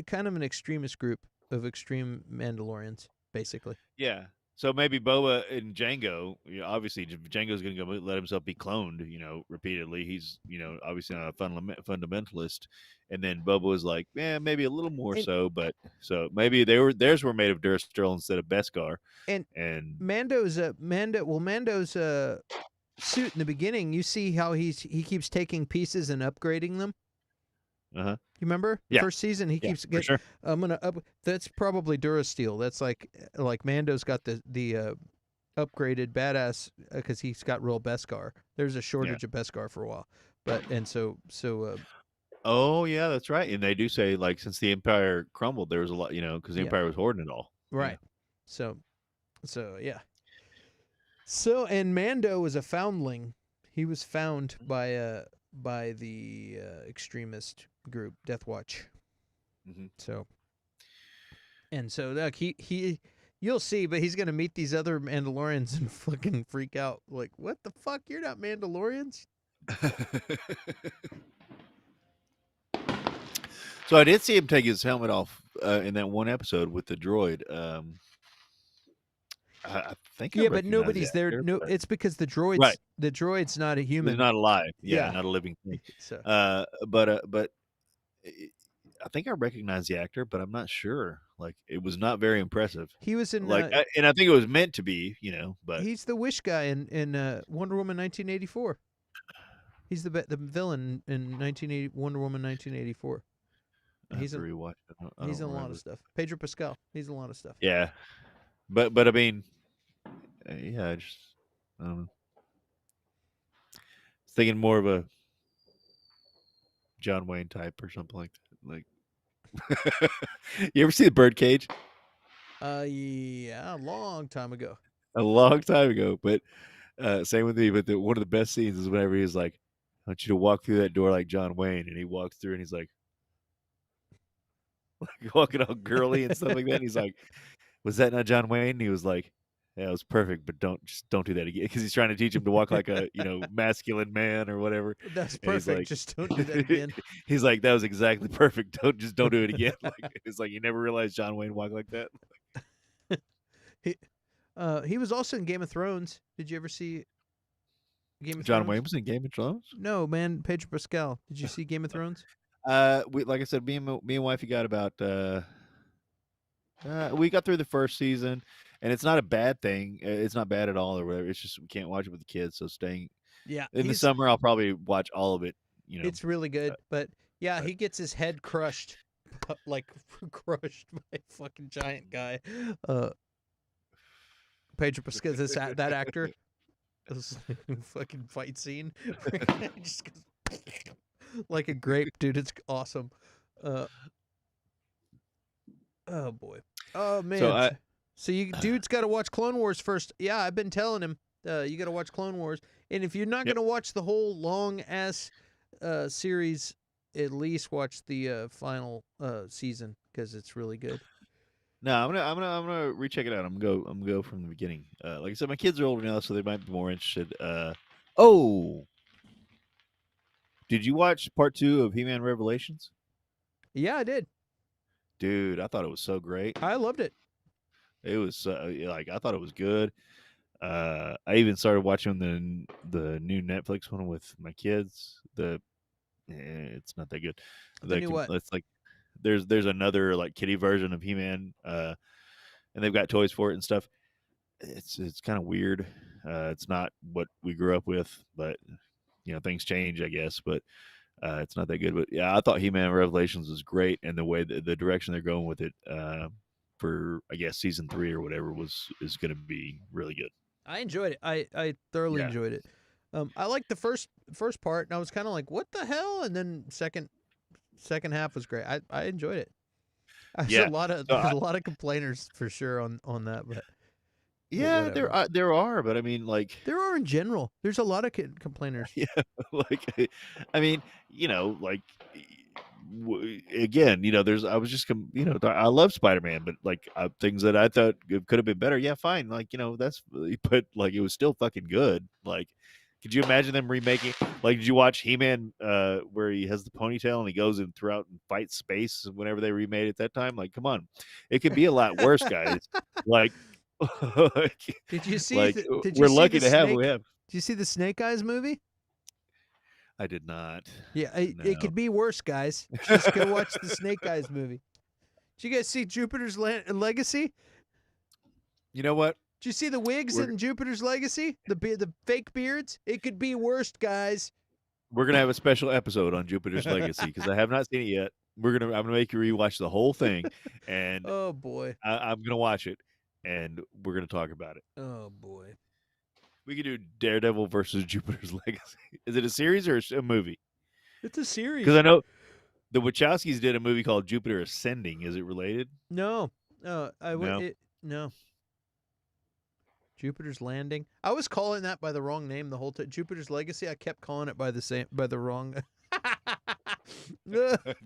kind of an extremist group of extreme Mandalorians, basically. Yeah. So maybe Boba and Django, obviously Django's going to go let himself be cloned, repeatedly. He's, obviously not a fundamentalist. And then Boba was like, maybe a little more so, but so maybe theirs were made of Durasteel instead of Beskar. And Mando's suit in the beginning, you see how he keeps taking pieces and upgrading them. Uh-huh. You remember the first season? He keeps getting. Sure. I'm gonna up. That's probably Durasteel. That's like Mando's got the upgraded badass because he's got real Beskar. There's a shortage of Beskar for a while, Oh yeah, that's right. And they do say like since the Empire crumbled, there was a lot, because the Empire was hoarding it all. Right. Yeah. So yeah. So and Mando was a foundling. He was found by the extremist group Death Watch. Mm-hmm. So look, he you'll see, but he's gonna meet these other Mandalorians and fucking freak out. Like, what the fuck? You're not Mandalorians? So I did see him take his helmet off in that one episode with the droid. I think. Yeah, but nobody's there. No, it's because the droid's right. The droid's not a human. He's not alive. Yeah, not a living thing. So. But I think I recognize the actor, but I'm not sure. Like, it was not very impressive. He was in and I think it was meant to be, But he's the Wish guy in Wonder Woman 1984. He's the villain in Wonder Woman 1984. He's in rewatch. He's in a lot of stuff. Pedro Pascal. He's in a lot of stuff. Yeah, but I mean, yeah, I don't know. Thinking more of a John Wayne type or something like that. Like, you ever see the Birdcage? Yeah, a long time ago. A long time ago, but same with me. But one of the best scenes is whenever he's like, "I want you to walk through that door like John Wayne," and he walks through and he's like walking all girly and stuff like that. And he's like, "Was that not John Wayne?" And he was like, "Yeah, it was perfect, but don't do that again," because he's trying to teach him to walk like a masculine man or whatever. That's perfect. Like, just don't do that again. He's like, "That was exactly perfect. Don't do it again." Like, it's like you never realized John Wayne walked like that. He was also in Game of Thrones. Did you ever see Game of John Thrones? Wayne was in Game of Thrones? No, man. Pedro Pascal. Did you see Game of Thrones? Like I said, me and wifey got about we got through the first season, and it's not a bad thing. It's not bad at all or whatever. It's just we can't watch it with the kids. So staying in the summer, I'll probably watch all of it. It's really good, but yeah, he gets his head crushed, like crushed by a fucking giant guy. Pedro Pascal, that actor, this fucking fight scene, just goes like a grape, dude. It's awesome. Oh boy. Oh man. So you dude's got to watch Clone Wars first. Yeah, I've been telling him you got to watch Clone Wars, and if you're not going to watch the whole long ass series, at least watch the final season because it's really good. No, I'm gonna recheck it out. I'm gonna go from the beginning. Like I said, my kids are older now, so they might be more interested. Did you watch part 2 of He-Man Revelations? Yeah, I did. Dude, I thought it was so great. I loved it. It was I thought it was good. I even started watching the new Netflix one with my kids. It's not that good. The new what? It's like there's another like kiddie version of He-Man, and they've got toys for it and stuff. It's kind of weird. It's not what we grew up with, but things change, I guess. But it's not that good. But yeah, I thought He-Man Revelations was great, and the way the direction they're going with it. for I guess season 3 or whatever is going to be really good. I enjoyed it. I thoroughly enjoyed it. I liked the first part, and I was kind of like, "What the hell?" And then second half was great. I enjoyed it. There's Yeah. there's a lot of complainers for sure on that, but Yeah, whatever. there are, but I mean, like, There are in general. There's a lot of complainers. yeah, like, I mean, like, again, there's I was just, I love Spider-Man, but like things that I thought could have been better. Yeah, fine, like that's, but like it was still fucking good. Like, could you imagine them remaking? Like, did you watch He-Man where he has the ponytail and he goes and throughout and fights space whenever they remade it that time? Like, come on, it could be a lot worse, guys. Like. Did you see? Like, Did you we're see lucky the to have what snake? we have. Did you see the Snake Eyes movie? I did not. Yeah, No. it could be worse, guys. Just go watch the Snake Eyes movie. Did you guys see Jupiter's Legacy? You know what? Did you see the wigs in Jupiter's Legacy? The fake beards? It could be worse, guys. We're gonna have a special episode on Jupiter's Legacy because I have not seen it yet. I'm gonna make you rewatch the whole thing, and Oh boy, I'm gonna watch it, and we're gonna talk about it. oh boy. We could do Daredevil versus Jupiter's Legacy. Is it a series or a movie? It's a series. Because I know the Wachowskis did a movie called Jupiter Ascending. Is it related? No, No. no. Jupiter's Landing. I was calling that by the wrong name the whole time. Jupiter's Legacy. I kept calling it by the wrong.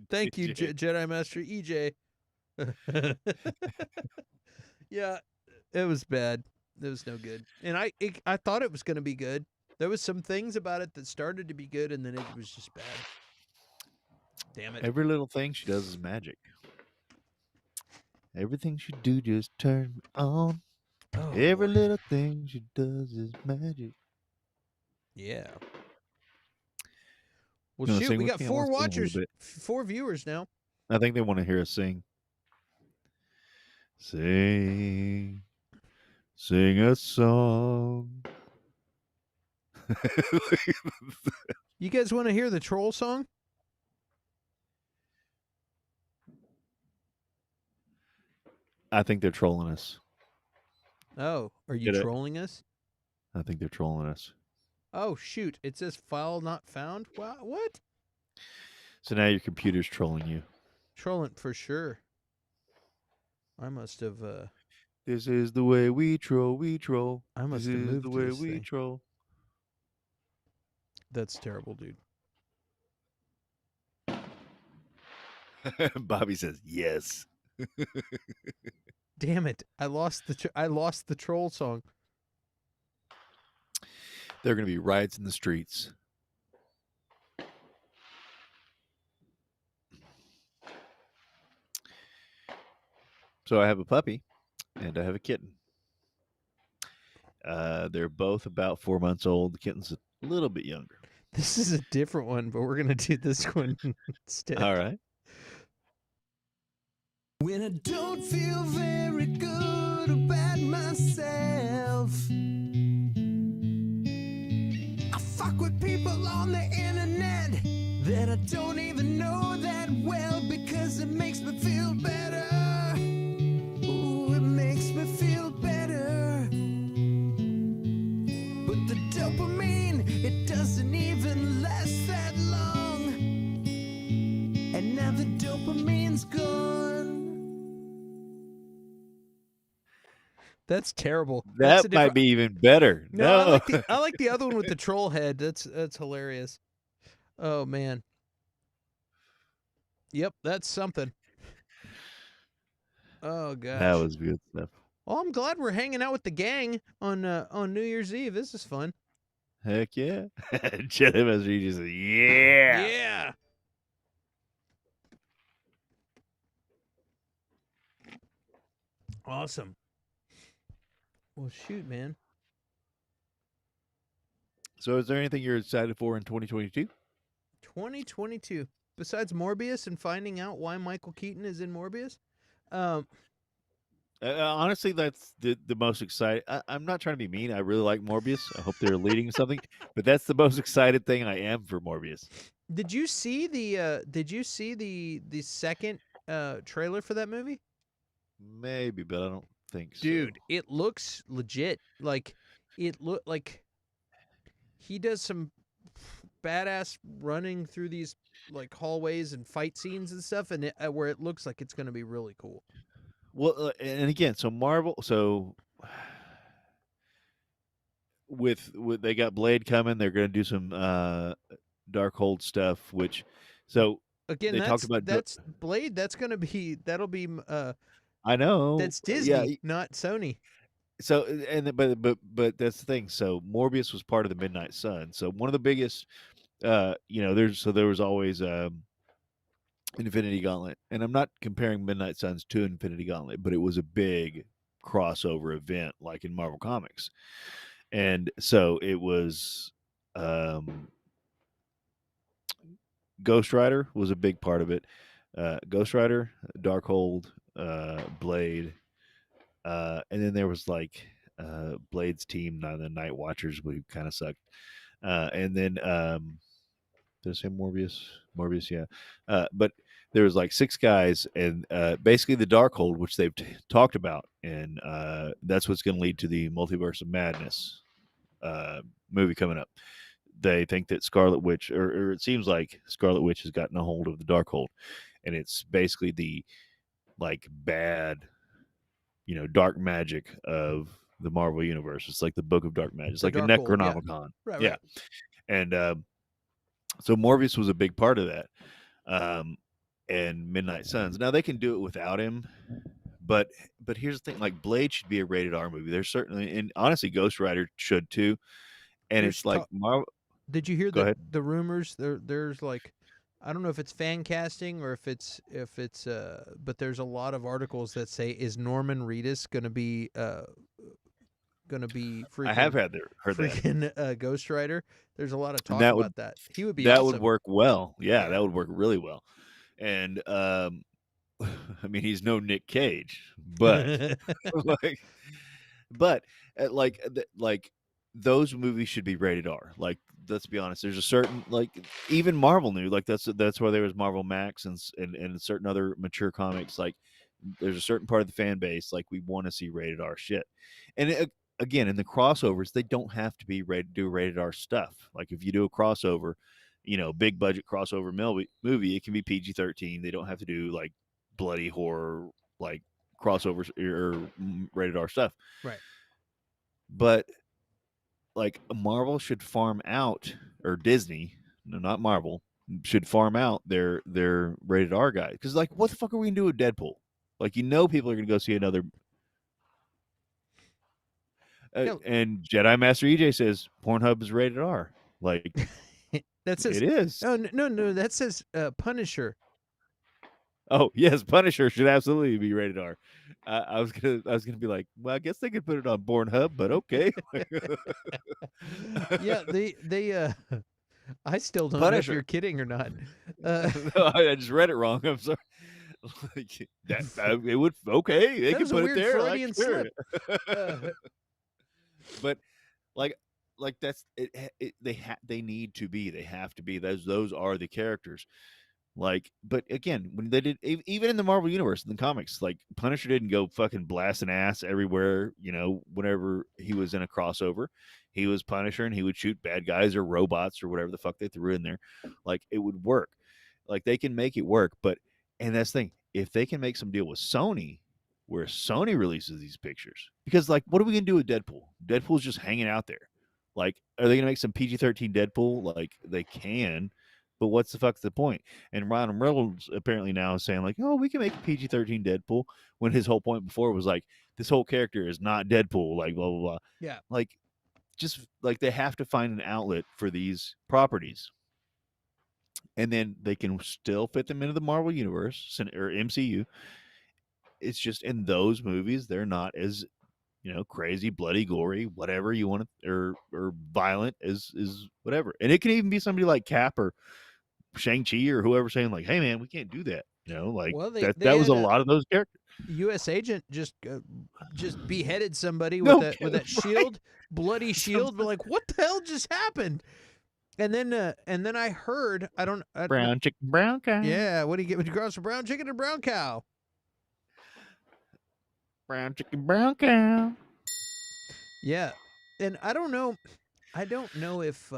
Thank you, Jedi Master EJ. Yeah, it was bad. It was no good. And I thought it was going to be good. There was some things about it that started to be good, and then it was just bad. Damn it. Every little thing she does is magic. Everything she do just turn me on. Oh, Every boy. little thing she does is magic. Yeah. Well, You wanna shoot, sing we with got me? I 4 wanna sing a little watchers, bit. 4 viewers now. I think they want to hear us sing. Sing a song. You guys want to hear the troll song? I think they're trolling us. Oh, are you Get it? trolling us? I think they're trolling us. Oh, shoot. It says file not found. What? So now your computer's trolling you. Trolling for sure. I must have This is the way we troll. I must This have is moved the to way this we thing. troll. That's terrible, dude. Bobby says yes. Damn it. I lost the troll song. There are going to be riots in the streets. So I have a puppy and I have a kitten. They're both about 4 months old. The kitten's a little bit younger. This is a different one, but we're going to do this one instead. All right. When I don't feel very good about myself, I fuck with people on the internet that I don't even know that well because it makes me feel better. Ooh, it makes me feel better. But the dopamine, it doesn't even last that long. And now the dopamine's gone. That's terrible. That might be even better. No, I like the other one with the troll head. That's hilarious. Oh man. Yep, that's something. Oh gosh. That was good stuff. Well, I'm glad we're hanging out with the gang on New Year's Eve. This is fun. Heck yeah. Jedi Master just said, yeah. Yeah. Awesome. Well, shoot, man. So is there anything you're excited for in 2022? 2022. Besides Morbius and finding out why Michael Keaton is in Morbius, Honestly, that's the most exciting. I'm not trying to be mean. I really like Morbius. I hope they're leading something, but that's the most excited thing I am for Morbius. Did you see the second trailer for that movie? Maybe, but I don't think Dude, so. it looks legit. Like it look like he does some badass running through these like hallways and fight scenes and stuff, and where it looks like it's going to be really cool. Well, and again, so Marvel, so with they got Blade coming, they're going to do some Darkhold stuff, which so Again, they talked about. that's Blade. That'll be I know, that's yeah. Disney, not Sony. So but that's the thing. So Morbius was part of the Midnight Sun. So one of the biggest, there was always Infinity Gauntlet, and I'm not comparing Midnight Suns to Infinity Gauntlet, but it was a big crossover event like in Marvel Comics, and so it was. Ghost Rider was a big part of it. Ghost Rider, Darkhold, Blade, and then there was like Blade's team, the Night Watchers, who kind of sucked. And then did I say Morbius? Morbius, yeah. But there was like 6 guys, and basically the Darkhold, which they've talked about, and that's what's going to lead to the Multiverse of Madness movie coming up. They think that Scarlet Witch, or it seems like Scarlet Witch has gotten a hold of the Darkhold, and it's basically the like bad, dark magic of the Marvel universe. It's like the Book of Dark Magic. It's The like a Darkhold, yeah. Necronomicon. Right, yeah. right. And so Morbius was a big part of that. And Midnight Suns. Now they can do it without him, but here's the thing: like Blade should be a rated R movie. There's certainly, and honestly, Ghost Rider should too. And There's it's like Marvel. Did you hear Go ahead. the rumors? There's like, I don't know if it's fan casting or if it's but there's a lot of articles that say, is Norman Reedus gonna be freaking? I have heard that Ghost Rider. There's a lot of talk that about that. He would be that awesome. would work well. Yeah, that would work really well. And I mean, he's no Nick Cage, but like those movies should be rated R. Like, let's be honest. There's a certain, like, even Marvel knew, like, that's why there was Marvel Max and certain other mature comics. Like, there's a certain part of the fan base, like, we want to see rated R shit. And again, in the crossovers, they don't have to be do rated R stuff. Like, if you do a crossover, big budget crossover movie, it can be PG-13. They don't have to do like bloody horror, like crossovers or rated R stuff. Right. But like Marvel should farm out, or Disney, no, not Marvel, should farm out their rated R guy. Because like, what the fuck are we gonna do with Deadpool? Like, people are gonna go see another. And Jedi Master EJ says Pornhub is rated R. Like, that says it is. Oh no, that says Punisher. Oh yes, Punisher should absolutely be rated R. I was gonna be like, well, I guess they could put it on Pornhub, but okay. Yeah, they I still don't Punisher. know if you're kidding or not. No, I just read it wrong. I'm sorry. Like, it would okay. They can put it there. Freudian slip. But like that's it. They need to be. They have to be. Those are the characters. Like, but again, when they did, even in the Marvel universe, in the comics, like Punisher didn't go fucking blasting ass everywhere. Whenever he was in a crossover, he was Punisher, and he would shoot bad guys or robots or whatever the fuck they threw in there. Like, it would work. Like, they can make it work. And that's the thing, if they can make some deal with Sony, where Sony releases these pictures, because like, what are we gonna do with Deadpool? Deadpool's just hanging out there. Like, are they gonna make some PG-13 Deadpool? Like, they can. But what's the fuck's the point? And Ryan Reynolds apparently now is saying like, oh, we can make a PG-13 Deadpool, when his whole point before was like, this whole character is not Deadpool, like blah blah blah. Yeah. Like, just like, they have to find an outlet for these properties, and then they can still fit them into the Marvel universe or MCU. It's just, in those movies, they're not as crazy, bloody, gory, whatever you want to, or violent as whatever. And it can even be somebody like Cap or Shang-Chi or whoever saying like, hey man, we can't do that. Like, well, that was a lot of those characters. U.S. agent just beheaded somebody with that shield, bloody shield. But like, what the hell just happened? And then I heard, brown chicken, brown cow. Yeah, what do you get when you cross a brown chicken and brown cow? Brown chicken, brown cow. Yeah. And I don't know if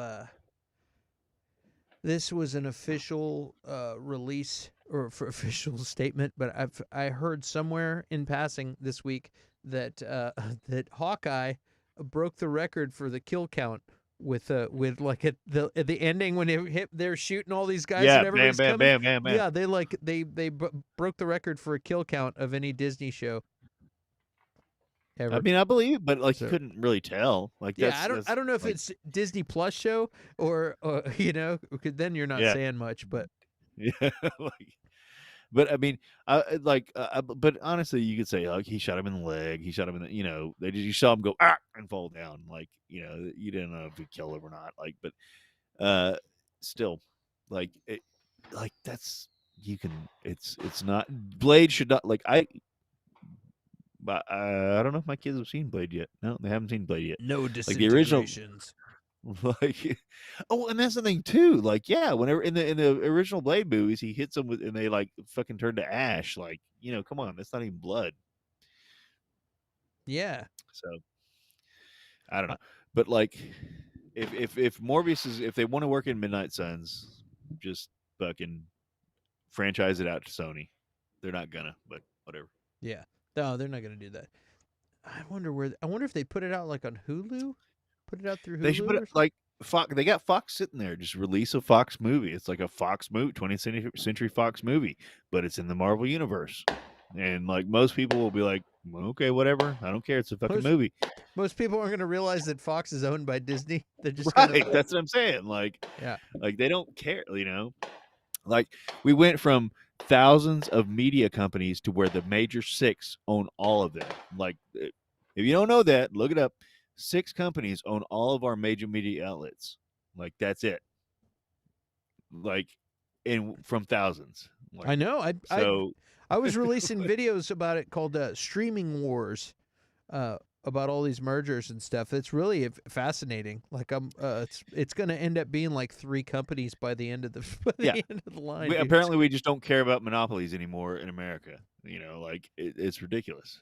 this was an official release or for official statement, but I heard somewhere in passing this week that that Hawkeye broke the record for the kill count with like at the ending when they're shooting all these guys Yeah, and everybody's bam, coming. bam, bam, bam, bam. Yeah, they broke the record for a kill count of any Disney show ever. I mean, I believe, but like So- you couldn't really tell. Like Yeah, that's I don't know if like, it's Disney Plus show or then you're not Yeah. saying much, but yeah, like. But I mean, but honestly, you could say like he shot him in the leg. He shot him in the, you saw him go and fall down. Like you didn't know if he killed him or not. Like, but still, like it, like that's you can. It's not Blade should not like I. But I don't know if my kids have seen Blade yet. No, they haven't seen Blade yet. no Like the original, disintegrations. like, oh, and that's the thing too. Like, yeah, whenever in the original Blade movies, he hits them with, and they like fucking turn to ash. Like, come on, that's not even blood. Yeah. So I don't know, but like, if Morbius is, if they want to work in Midnight Suns, just fucking franchise it out to Sony. They're not gonna, but whatever. Yeah. No, they're not going to do that. I wonder if they put it out like on Hulu? Put it out through Hulu? They should put or it like Fox. They got Fox sitting there. Just release a Fox movie. It's like a Fox movie, 20th century Fox movie, but it's in the Marvel universe. And like most people will be like, well, okay, whatever. I don't care. It's a fucking movie. Most people aren't going to realize that Fox is owned by Disney. They're just Right. gonna, That's what I'm saying. Like, Yeah. like they don't care. Like we went from thousands of media companies to where the major six own all of them. Like, if you don't know that, look it up. 6 companies own all of our major media outlets. Like that's it. Like, from thousands. Like, I know. so I was releasing videos about it called Streaming Wars, about all these mergers and stuff. It's really fascinating. Like it's going to end up being like 3 companies by the end of the end of the line. dude. apparently we just don't care about monopolies anymore in America. Like it's ridiculous.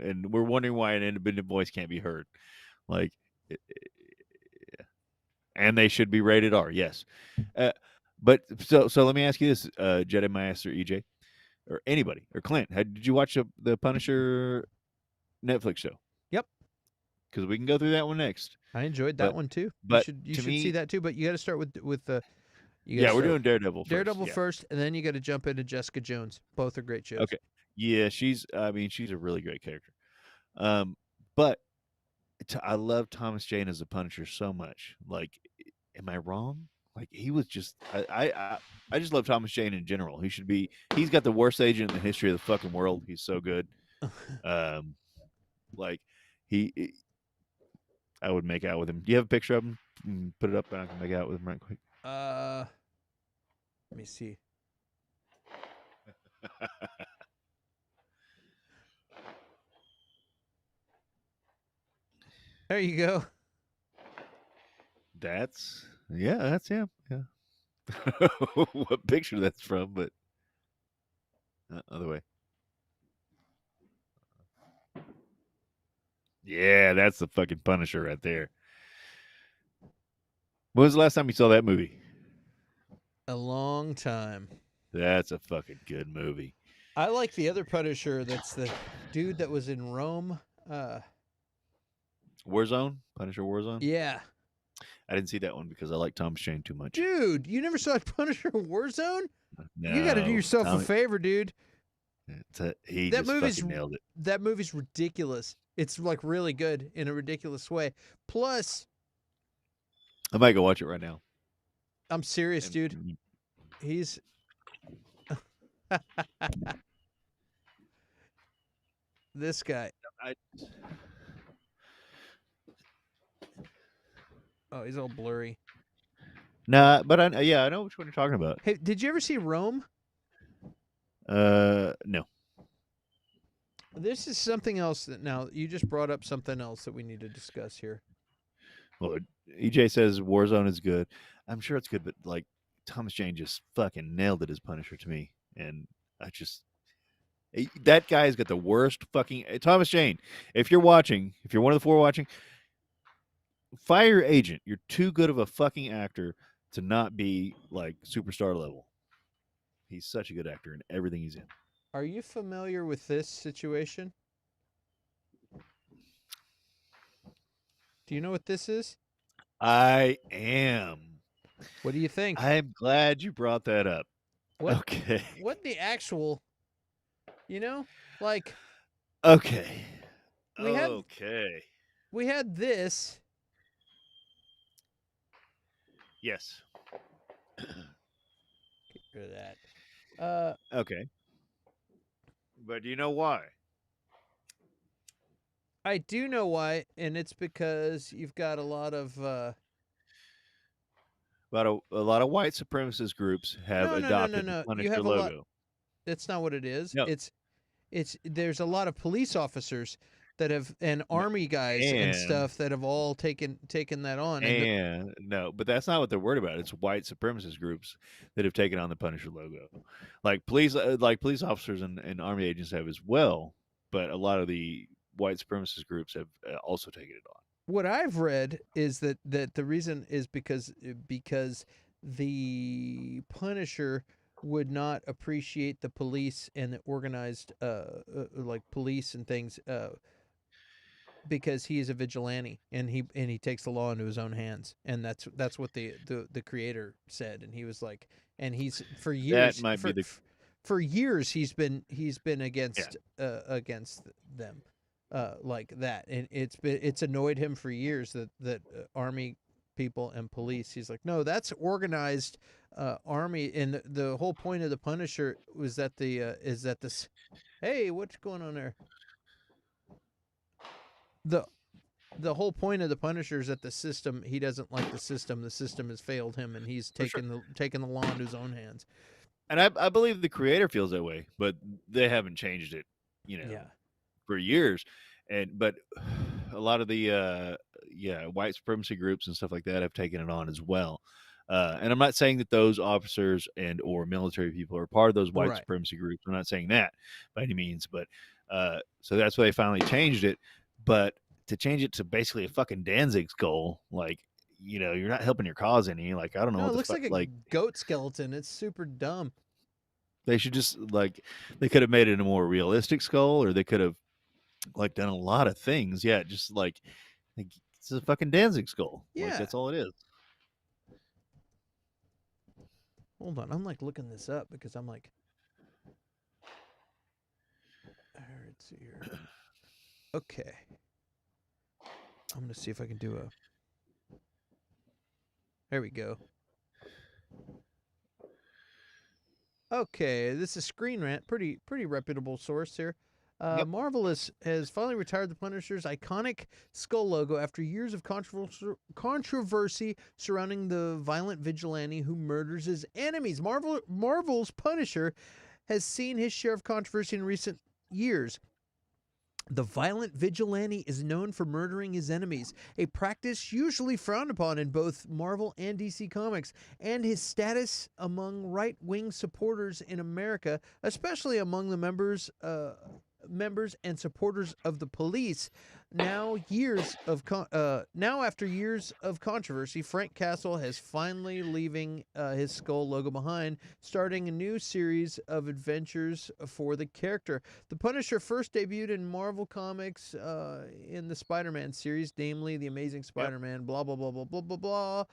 And we're wondering why an independent voice can't be heard. Like, and they should be rated R. Yes. But so let me ask you this, Jedi Master EJ, or anybody, or Clint, did you watch the Punisher Netflix show? Yep. Because we can go through that one next. I enjoyed that one too. But you to should me, see that too. But you got to start with we're doing Daredevil first. Daredevil first, and then you got to jump into Jessica Jones. Both are great shows. Okay. Yeah, she's a really great character. But I love Thomas Jane as a Punisher so much. Like, am I wrong? Like, he was just I just love Thomas Jane in general. He's got the worst agent in the history of the fucking world. He's so good. Like I would make out with him. Do you have a picture of him? Put it up and I can make out with him right quick. Let me see. There you go. That's him. Yeah. What picture that's from, but other way. Yeah, that's the fucking Punisher right there. When was the last time you saw that movie? A long time. That's a fucking good movie. I like the other Punisher. That's the dude that was in Rome. Warzone? Punisher Warzone? Yeah. I didn't see that one because I like Thomas Jane too much. Dude, you never saw Punisher Warzone? No, You got to do yourself a favor, dude. He just fucking nailed it. That movie's ridiculous. It's like really good in a ridiculous way. Plus, I might go watch it right now. I'm serious, dude. He's this guy. Oh, he's all blurry. Nah, but I know which one you're talking about. Hey, did you ever see Rome? No. This is something else that now you just brought up something else that we need to discuss here. Well, EJ says Warzone is good. I'm sure it's good, but like Thomas Jane just fucking nailed it as Punisher to me, and That guy's got the worst fucking Thomas Jane. If you're watching, if you're one of the four watching, fire your agent. You're too good of a fucking actor to not be like superstar level. He's such a good actor in everything he's in. Are you familiar with this situation? Do you know what this is? I am. What do you think? I'm glad you brought that up. What Okay. what the actual, like Okay. we had Okay. we had this. Yes. Get rid of that. Okay. But do you know why? I do know why, and it's because you've got a lot of A lot of white supremacist groups have adopted the no. You Punisher have a lot. logo. That's not what it is. No. It's there's a lot of police officers that have and army guys and and stuff that have all taken that on. And no, but that's not what they're worried about. It's white supremacist groups that have taken on the Punisher logo, like police officers and army agents have as well. But a lot of the white supremacist groups have also taken it on. What I've read is that the reason is because the Punisher would not appreciate the police and the organized like police and things because he is a vigilante and he takes the law into his own hands, and that's what the creator said, and he was like, and he's for years That might be the for years he's been against against them like that, and it's annoyed him for years that army people and police, he's like, no, that's organized army, and the whole point of the Punisher was that is that this, hey, what's going on there? The whole point of the Punisher is that the system, he doesn't like the system has failed him, and he's taken the law into his own hands. And I believe the creator feels that way, but they haven't changed it, for years. But a lot of the white supremacy groups and stuff like that have taken it on as well. And I'm not saying that those officers and or military people are part of those white supremacy groups. I'm not saying that by any means, but so that's why they finally changed it. But to change it to basically a fucking Danzig skull, like, you're not helping your cause any. Like, I don't know. No, it looks like a goat skeleton. It's super dumb. They should just they could have made it a more realistic skull, or they could have done a lot of things. Yeah, just like it's a fucking Danzig skull. Yeah, that's all it is. Hold on, I'm looking this up because I'm like, let's see here. Okay, I'm gonna see if I can do a. There we go. Okay, this is Screen Rant, pretty reputable source here. Marvel has finally retired the Punisher's iconic skull logo after years of controversy surrounding the violent vigilante who murders his enemies. Marvel's Punisher has seen his share of controversy in recent years. The violent vigilante is known for murdering his enemies, a practice usually frowned upon in both Marvel and DC Comics, and his status among right-wing supporters in America, especially among the members and supporters of the police. Now after years of controversy, Frank Castle has finally leaving his skull logo behind, starting a new series of adventures for the character. The Punisher first debuted in Marvel Comics in the Spider-Man series, namely The Amazing Spider-Man, blah, blah, blah, blah, blah, blah, blah,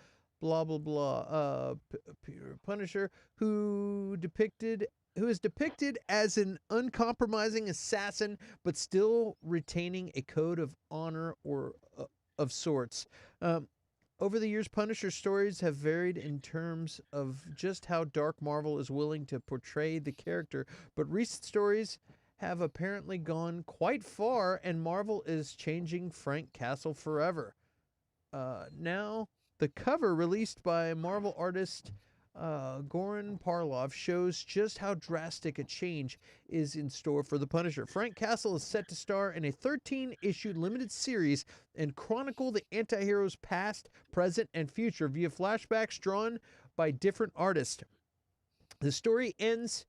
blah, blah, blah. Punisher, who is depicted as an uncompromising assassin, but still retaining a code of honor or of sorts. Over the years, Punisher stories have varied in terms of just how dark Marvel is willing to portray the character, but recent stories have apparently gone quite far, and Marvel is changing Frank Castle forever. Now, the cover released by Marvel artist Goran Parlov shows just how drastic a change is in store for the Punisher. Frank Castle is set to star in a 13-issue limited series and chronicle the anti-hero's past, present, and future via flashbacks drawn by different artists. The story ends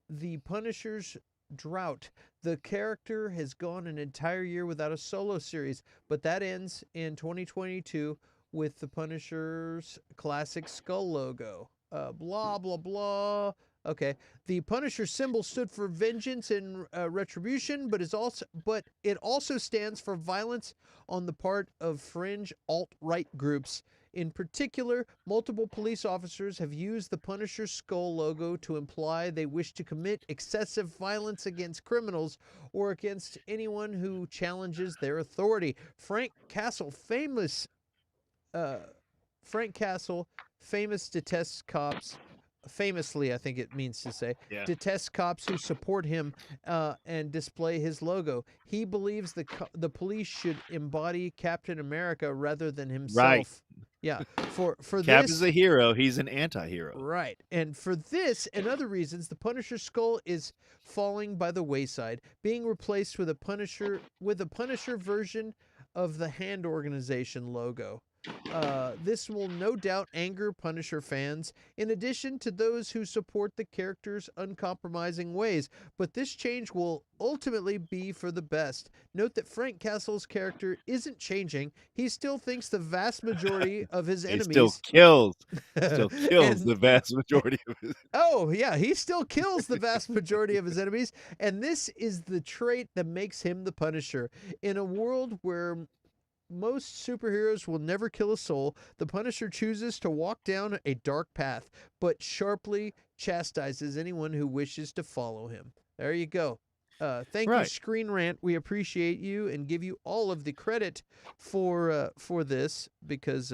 the Punisher's drought. The character has gone an entire year without a solo series, but that ends in 2022 with the Punisher's classic skull logo. Blah blah blah. Okay, the Punisher symbol stood for vengeance and retribution, but it also stands for violence on the part of fringe alt-right groups. In particular, multiple police officers have used the Punisher skull logo to imply they wish to commit excessive violence against criminals or against anyone who challenges their authority. Frank Castle, famous detests cops. Famously, I think it means to say, Yeah. detests cops who support him and display his logo. He believes the police should embody Captain America rather than himself. Right. Yeah. For Cap this, is a hero. He's an anti-hero. right. And for this and other reasons, the Punisher skull is falling by the wayside, being replaced with a Punisher version of the Hand Organization logo. This will no doubt anger Punisher fans, in addition to those who support the character's uncompromising ways, but this change will ultimately be for the best. Note that Frank Castle's character isn't changing. He still thinks the vast majority of his He enemies... still kills And- the vast majority of his... Oh, yeah, he still kills the vast majority of his enemies, and this is the trait that makes him the Punisher. In a world where most superheroes will never kill a soul, the Punisher chooses to walk down a dark path, but sharply chastises anyone who wishes to follow him. There you go. Thank you, Right. Screen Rant. We appreciate you and give you all of the credit for this because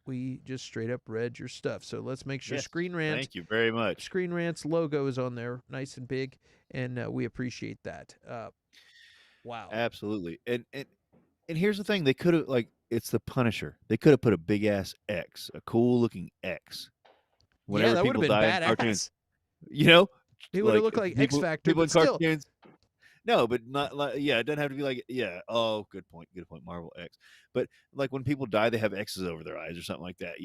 we just straight up read your stuff. So let's make sure Yes, Screen Rant, Thank you very much. Screen Rant's logo is on there, nice and big, and we appreciate that. Wow. Absolutely. And here's the thing: they could have it's the Punisher. They could have put a big ass X, a cool looking X. Yeah, that would have been die in cartoons, badass. you know, He would have looked like X Factor, people but in still. cartoons. No, but not like it doesn't have to be like Oh, good point. Marvel X. But like when people die, they have X's over their eyes or something like that,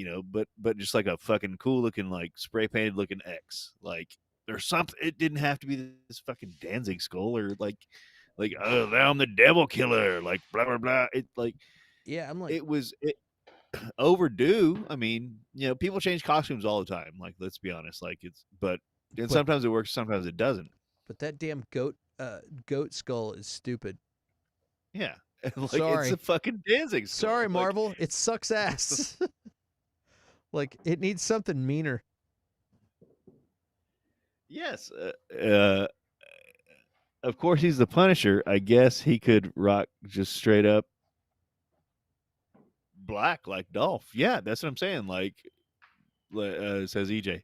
But just like a fucking cool looking spray painted looking X, or something. It didn't have to be this fucking Danzig skull or oh, I'm the devil killer, blah blah blah. Yeah, I'm like, It was overdue. I mean, people change costumes all the time. Let's be honest. But sometimes it works, sometimes it doesn't. but that damn goat skull is stupid. Yeah. Sorry. It's a fucking Danzig skull. Sorry, Marvel. It sucks ass. It needs something meaner. Yes. Of course, he's the Punisher. I guess he could rock just straight up black like Dolph. Yeah, that's what I'm saying. Says EJ.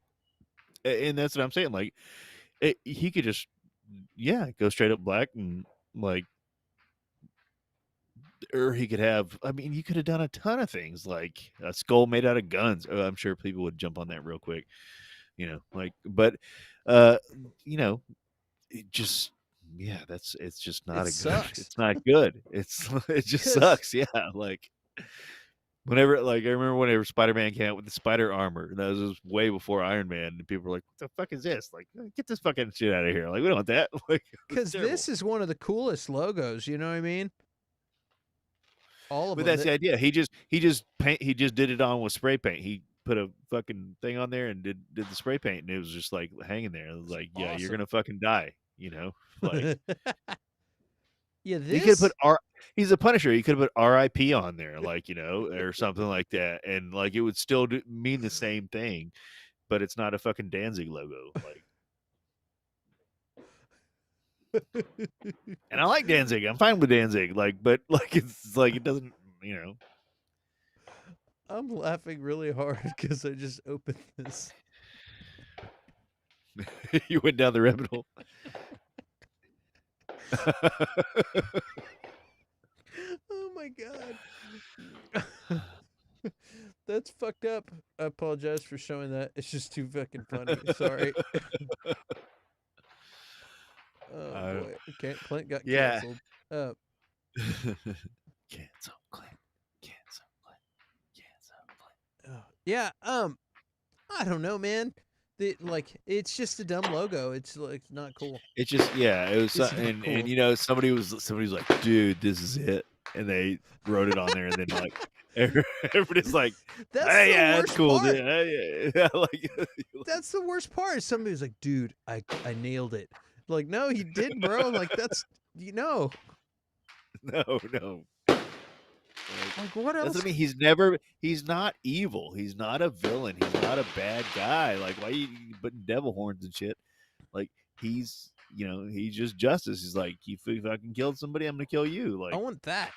And that's what I'm saying. He could just, go straight up black and or he could have, you could have done a ton of things, like a skull made out of guns. Oh, I'm sure people would jump on that real quick, but, it just, it's just not sucks. it's not good. It just 'Cause- sucks. Yeah. Whenever, I remember whenever Spider-Man came out with the spider armor, and that was way before Iron Man, and people were like, what the fuck is this? Get this fucking shit out of here. We don't want that. Because this is one of the coolest logos, you know what I mean? All of But them. that's the idea. He just did it on with spray paint. He put a fucking thing on there and did the spray paint, and it was just hanging there. It was yeah, you're awesome. gonna fucking die, Yeah, He could this. put he's a Punisher. He could have put R.I.P. on there, or something like that, and it would still mean the same thing, but it's not a fucking Danzig logo. And I like Danzig. I'm fine with Danzig. But it's it doesn't, I'm laughing really hard because I just opened this. You went down the rabbit hole. Oh my god. That's fucked up. I apologize for showing that. It's just too fucking funny. Sorry. Oh boy. Okay, Clint got Yeah. canceled. Cancel Clint. Yeah, I don't know, man. It's just a dumb logo. It's like not cool. It's just it was It's not and cool. you know somebody was like, dude, this is it, and they wrote it on there, and then like everybody's like, That's hey, the yeah, that's worst cool, part. dude. Hey, yeah, like That's the worst part. Somebody's like, dude, I nailed it. Like, no, you did, bro. Like that's no. Like what That's else? what I mean. He's not evil. He's not a villain. He's not a bad guy. Like, why you putting devil horns and shit? Like, he's just justice. He's like, if I can kill somebody, I'm gonna kill you. I Like, want that.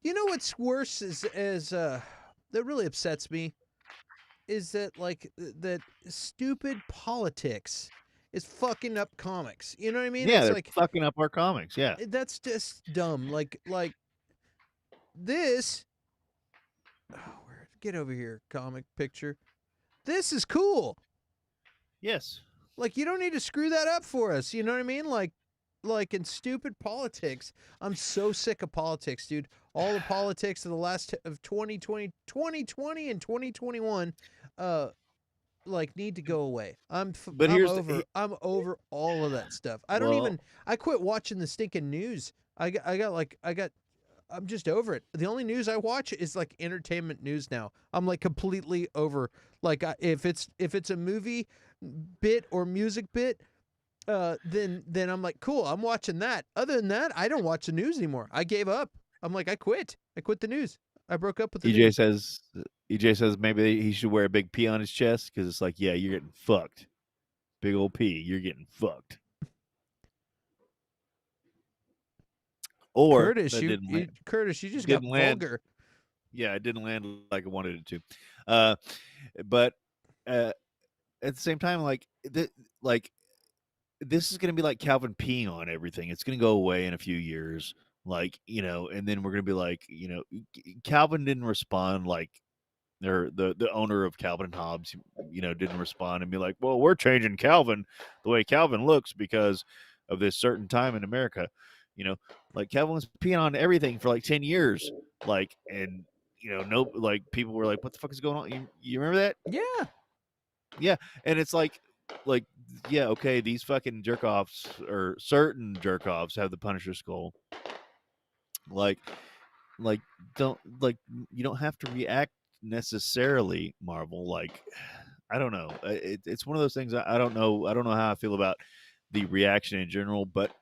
You know what's worse is that really upsets me is that that stupid politics is fucking up comics. You know what I mean? yeah, It's they're like fucking up our comics. Yeah, that's just dumb. Like this. Get over here, comic picture. This is cool. yes. Like you don't need to screw that up for us. You know what I mean? Like in stupid politics. I'm so sick of politics, dude. All the politics of the last of 2020 and 2021 like need to go away. But I'm here's over I'm over all of that stuff. well, I quit watching the stinking news. I'm just over it. The only news I watch is like entertainment news now. I'm like completely over. Like if it's a movie bit or music bit, then I'm like, cool, I'm watching that. Other than that, I don't watch the news anymore. I gave up. I'm like, I quit the news. I broke up with the EJ news. says maybe he should wear a big P on his chest because it's like, yeah, you're getting fucked. Big old P, you're getting fucked. Or Curtis, that didn't land. Curtis, you just got Didn't land. vulgar. Yeah, it didn't land like I wanted it to. But at the same time, like this is going to be like Calvin peeing on everything. It's going to go away in a few years, and then we're going to be like, Calvin didn't respond like, or the owner of Calvin and Hobbes, didn't respond and be like, well, we're changing Calvin the way Calvin looks because of this certain time in America. Like Calvin was peeing on everything for like 10 years. Like, and no, like people were like, what the fuck is going on? You remember that? Yeah. Yeah. And it's like, yeah, okay, these fucking jerk offs or certain jerk offs have the Punisher skull. Like, don't you don't have to react necessarily, Marvel. Like, I don't know. It's one of those things. I don't know. I don't know how I feel about the reaction in general, but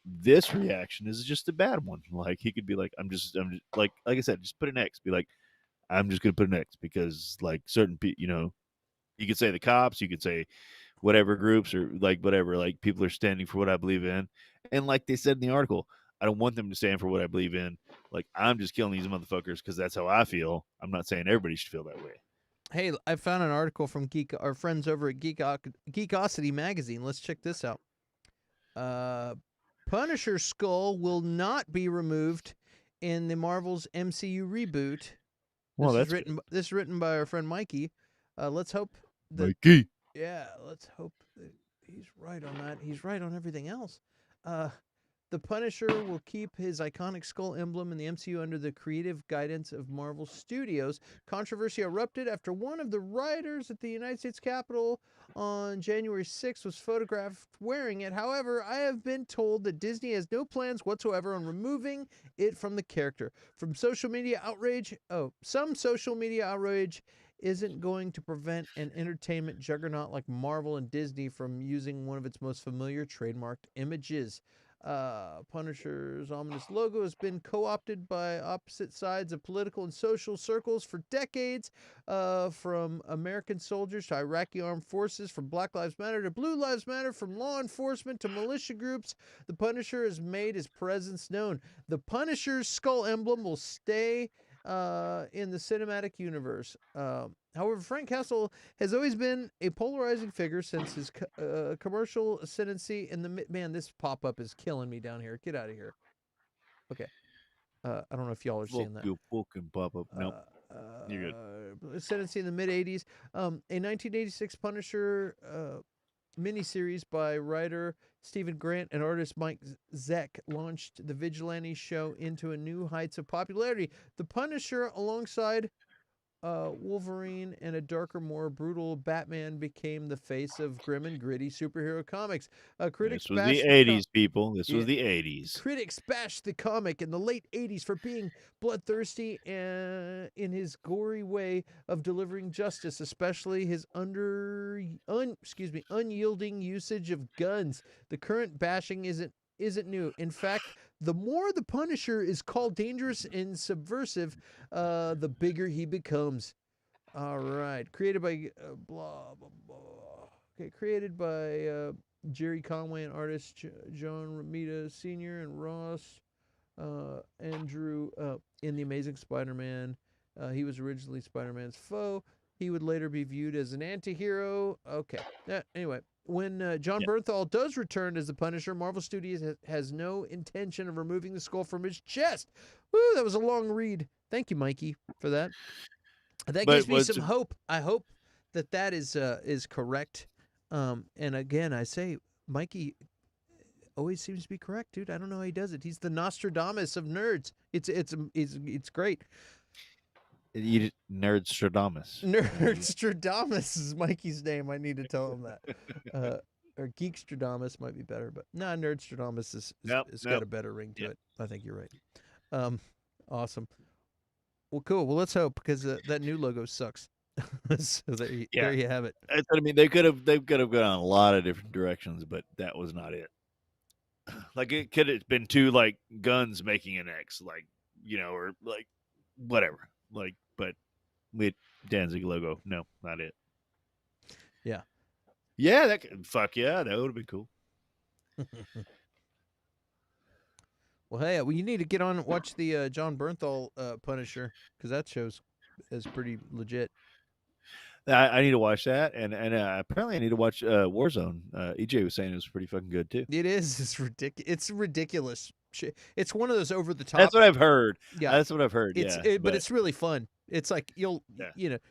this reaction is just a bad one. Like, he could be like, I'm just like I said, just put an X. Be like, I'm just gonna put an X because like certain people, you could say the cops, you could say whatever groups or like whatever, like people are standing for what I believe in, and like they said in the article, I don't want them to stand for what I believe in. Like, I'm just killing these motherfuckers because that's how I feel. I'm not saying everybody should feel that way. Hey, I found an article from our friends over at Geekosity magazine. Let's check this out. Punisher skull will not be removed in the Marvel's MCU reboot. Well, this is written by our friend Mikey. Let's hope that Mikey. Yeah, let's hope that he's right on that. He's right on everything else. The Punisher will keep his iconic skull emblem in the MCU under the creative guidance of Marvel Studios. Controversy erupted after one of the writers at the United States Capitol on January 6th was photographed wearing it. However, I have been told that Disney has no plans whatsoever on removing it from the character. Some social media outrage isn't going to prevent an entertainment juggernaut like Marvel and Disney from using one of its most familiar trademarked images. Punisher's ominous logo has been co-opted by opposite sides of political and social circles for decades, from American soldiers to Iraqi armed forces, from Black Lives Matter to Blue Lives Matter, from law enforcement to militia groups. The Punisher has made his presence known. The Punisher's skull emblem will stay in the cinematic universe. However, Frank Castle has always been a polarizing figure since his commercial ascendancy in the man. This pop up is killing me down here. Get out of here. Okay. I don't know if y'all are seeing that. You fucking pop up. Nope. You're good. Ascendancy in the mid '80s. A 1986 Punisher miniseries by writer Stephen Grant and artist Mike Zeck launched the vigilante show into a new heights of popularity. The Punisher, alongside Wolverine and a darker, more brutal Batman became the face of grim and gritty superhero comics. Critics This was the bashed 80s, people. This was Yeah. the 80s. Critics bashed the comic in the late 80s for being bloodthirsty and in his gory way of delivering justice, especially his unyielding usage of guns. The current bashing isn't new. In fact, the more the Punisher is called dangerous and subversive, the bigger he becomes. All right. Created by blah, blah, blah. Okay, created by Jerry Conway and artist John Romita Sr. and Ross Andrew in The Amazing Spider-Man. He was originally Spider-Man's foe. He would later be viewed as an anti-hero. Okay. Anyway, when John Bernthal does return as the Punisher, Marvel Studios has no intention of removing the skull from his chest. Woo, that was a long read. Thank you, Mikey, for that. That gives me some hope. I hope that is correct. And again, I say, Mikey always seems to be correct, dude. I don't know how he does it. He's the Nostradamus of nerds. It's great. Nerdstradamus. Nerdstradamus is Mikey's name. I need to tell him that. Or Geekstradamus might be better, but no, Nerdstradamus is got a better ring to it. I think you're right. Awesome. Well, cool. Well, let's hope, because that new logo sucks. So there you have it. I mean, they could have gone a lot of different directions, but that was not it. Like, it could have been two, like, guns making an X, like, or like whatever. Like, but with Danzig logo, no, not it. Yeah. Yeah, that would have been cool. Well, hey, you need to get on and watch the John Bernthal Punisher, because that show's is pretty legit. I need to watch that, and apparently I need to watch Warzone. EJ was saying it was pretty fucking good too. It is. It's ridiculous. It's ridiculous. It's one of those over the top. That's what I've heard. Yeah, that's what I've heard. But it's really fun. It's like you'll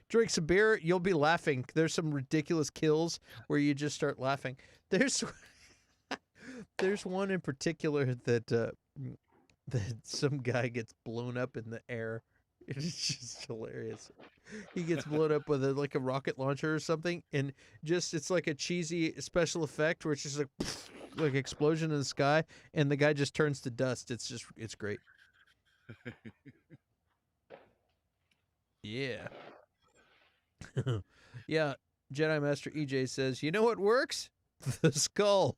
drink some beer, you'll be laughing. There's some ridiculous kills where you just start laughing. There's one in particular that some guy gets blown up in the air. It's just hilarious. He gets blown up with a rocket launcher or something, and it's like a cheesy special effect where it's just like explosion in the sky, and the guy just turns to dust. It's great. Yeah. Yeah. Jedi Master EJ says, you know what works? The skull.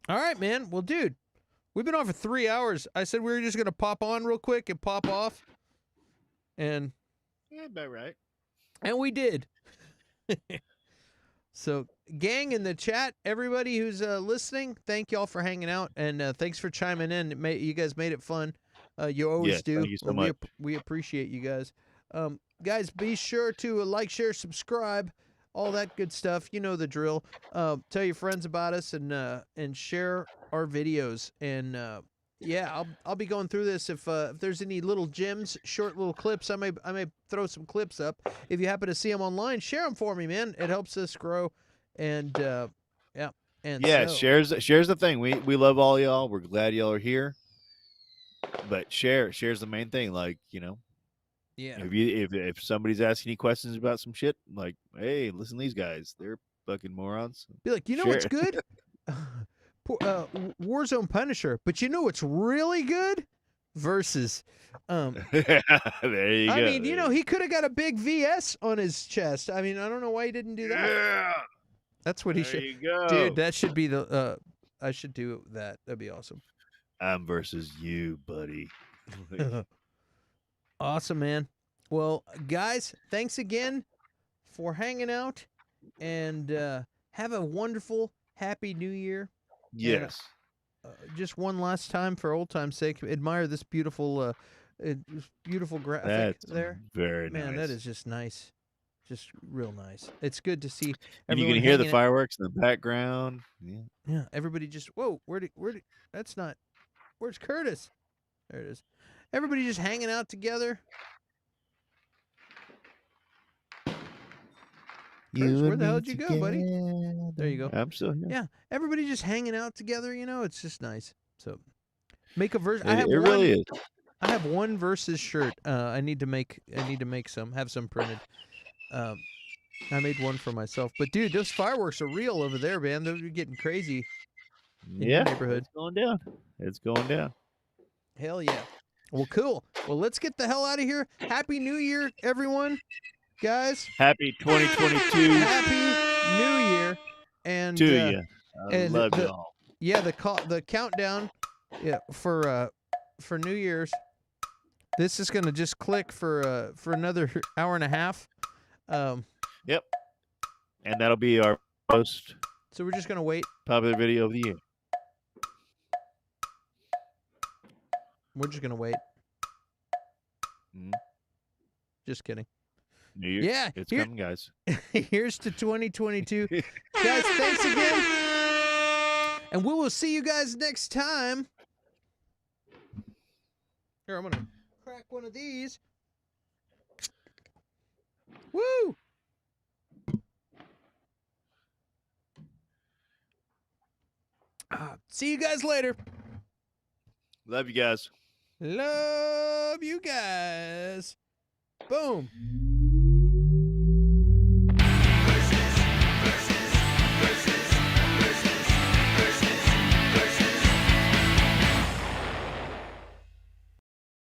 All right, man. Well, dude, we've been on for 3 hours. I said we were just going to pop on real quick and pop off. And yeah, about right. And we did. So, gang in the chat, everybody who's listening, thank y'all for hanging out, and thanks for chiming in. You guys made it fun. You always do. Thank you so much. We appreciate you guys. Guys, be sure to like, share, subscribe, all that good stuff. You know the drill. Tell your friends about us, and share our videos. And yeah, I'll be going through this. If there's any little gems, short little clips, I may throw some clips up. If you happen to see them online, share them for me, man. It helps us grow. And yeah. And yeah, shares the thing. We love all y'all. We're glad y'all are here. But shares the main thing. Like, yeah. If somebody's asking you questions about some shit, like, hey, listen to these guys. They're fucking morons. Be like, you know what's good? Warzone Punisher, but you know what's really good? Versus. There you go. I mean, he could have got a big VS on his chest. I mean, I don't know why he didn't do that. Yeah. That's what he should. There you go. Dude, that should be the. I should do that. That'd be awesome. I'm versus you, buddy. Awesome, man. Well, guys, thanks again for hanging out, and have a wonderful, happy New Year. Yes. Just one last time, for old time's sake, admire this beautiful graphic. That's there. Very nice. Man, that is just nice. Just real nice. It's good to see. And you can hear the fireworks in the background. Yeah. Yeah. Everybody just, whoa, that's not, where's Curtis? There it is. Everybody just hanging out together. Curtis, where the hell did you go, buddy? There you go. I'm still here. Yeah. Everybody just hanging out together, it's just nice. So make a version. It really is. I have one Versus shirt. I need to make some. Have some printed. I made one for myself. But dude, those fireworks are real over there, man. They're getting crazy in your neighborhood. It's going down. It's going down. Hell yeah. Well, cool. Well, let's get the hell out of here. Happy New Year, everyone, guys. Happy 2022 Happy New Year. And to you. I and love the- y'all. yeah, the countdown, for New Year's. This is gonna just click for another hour and a half. Yep. And that'll be our most So we're just gonna wait. popular video of the year. We're just gonna wait. Mhm. Just kidding. New Year. Yeah, It's here- coming, guys. Here's to 2022. Guys, thanks again. And we will see you guys next time. Here, I'm going to crack one of these. Woo! See you guys later. Love you guys. Love you guys. Boom.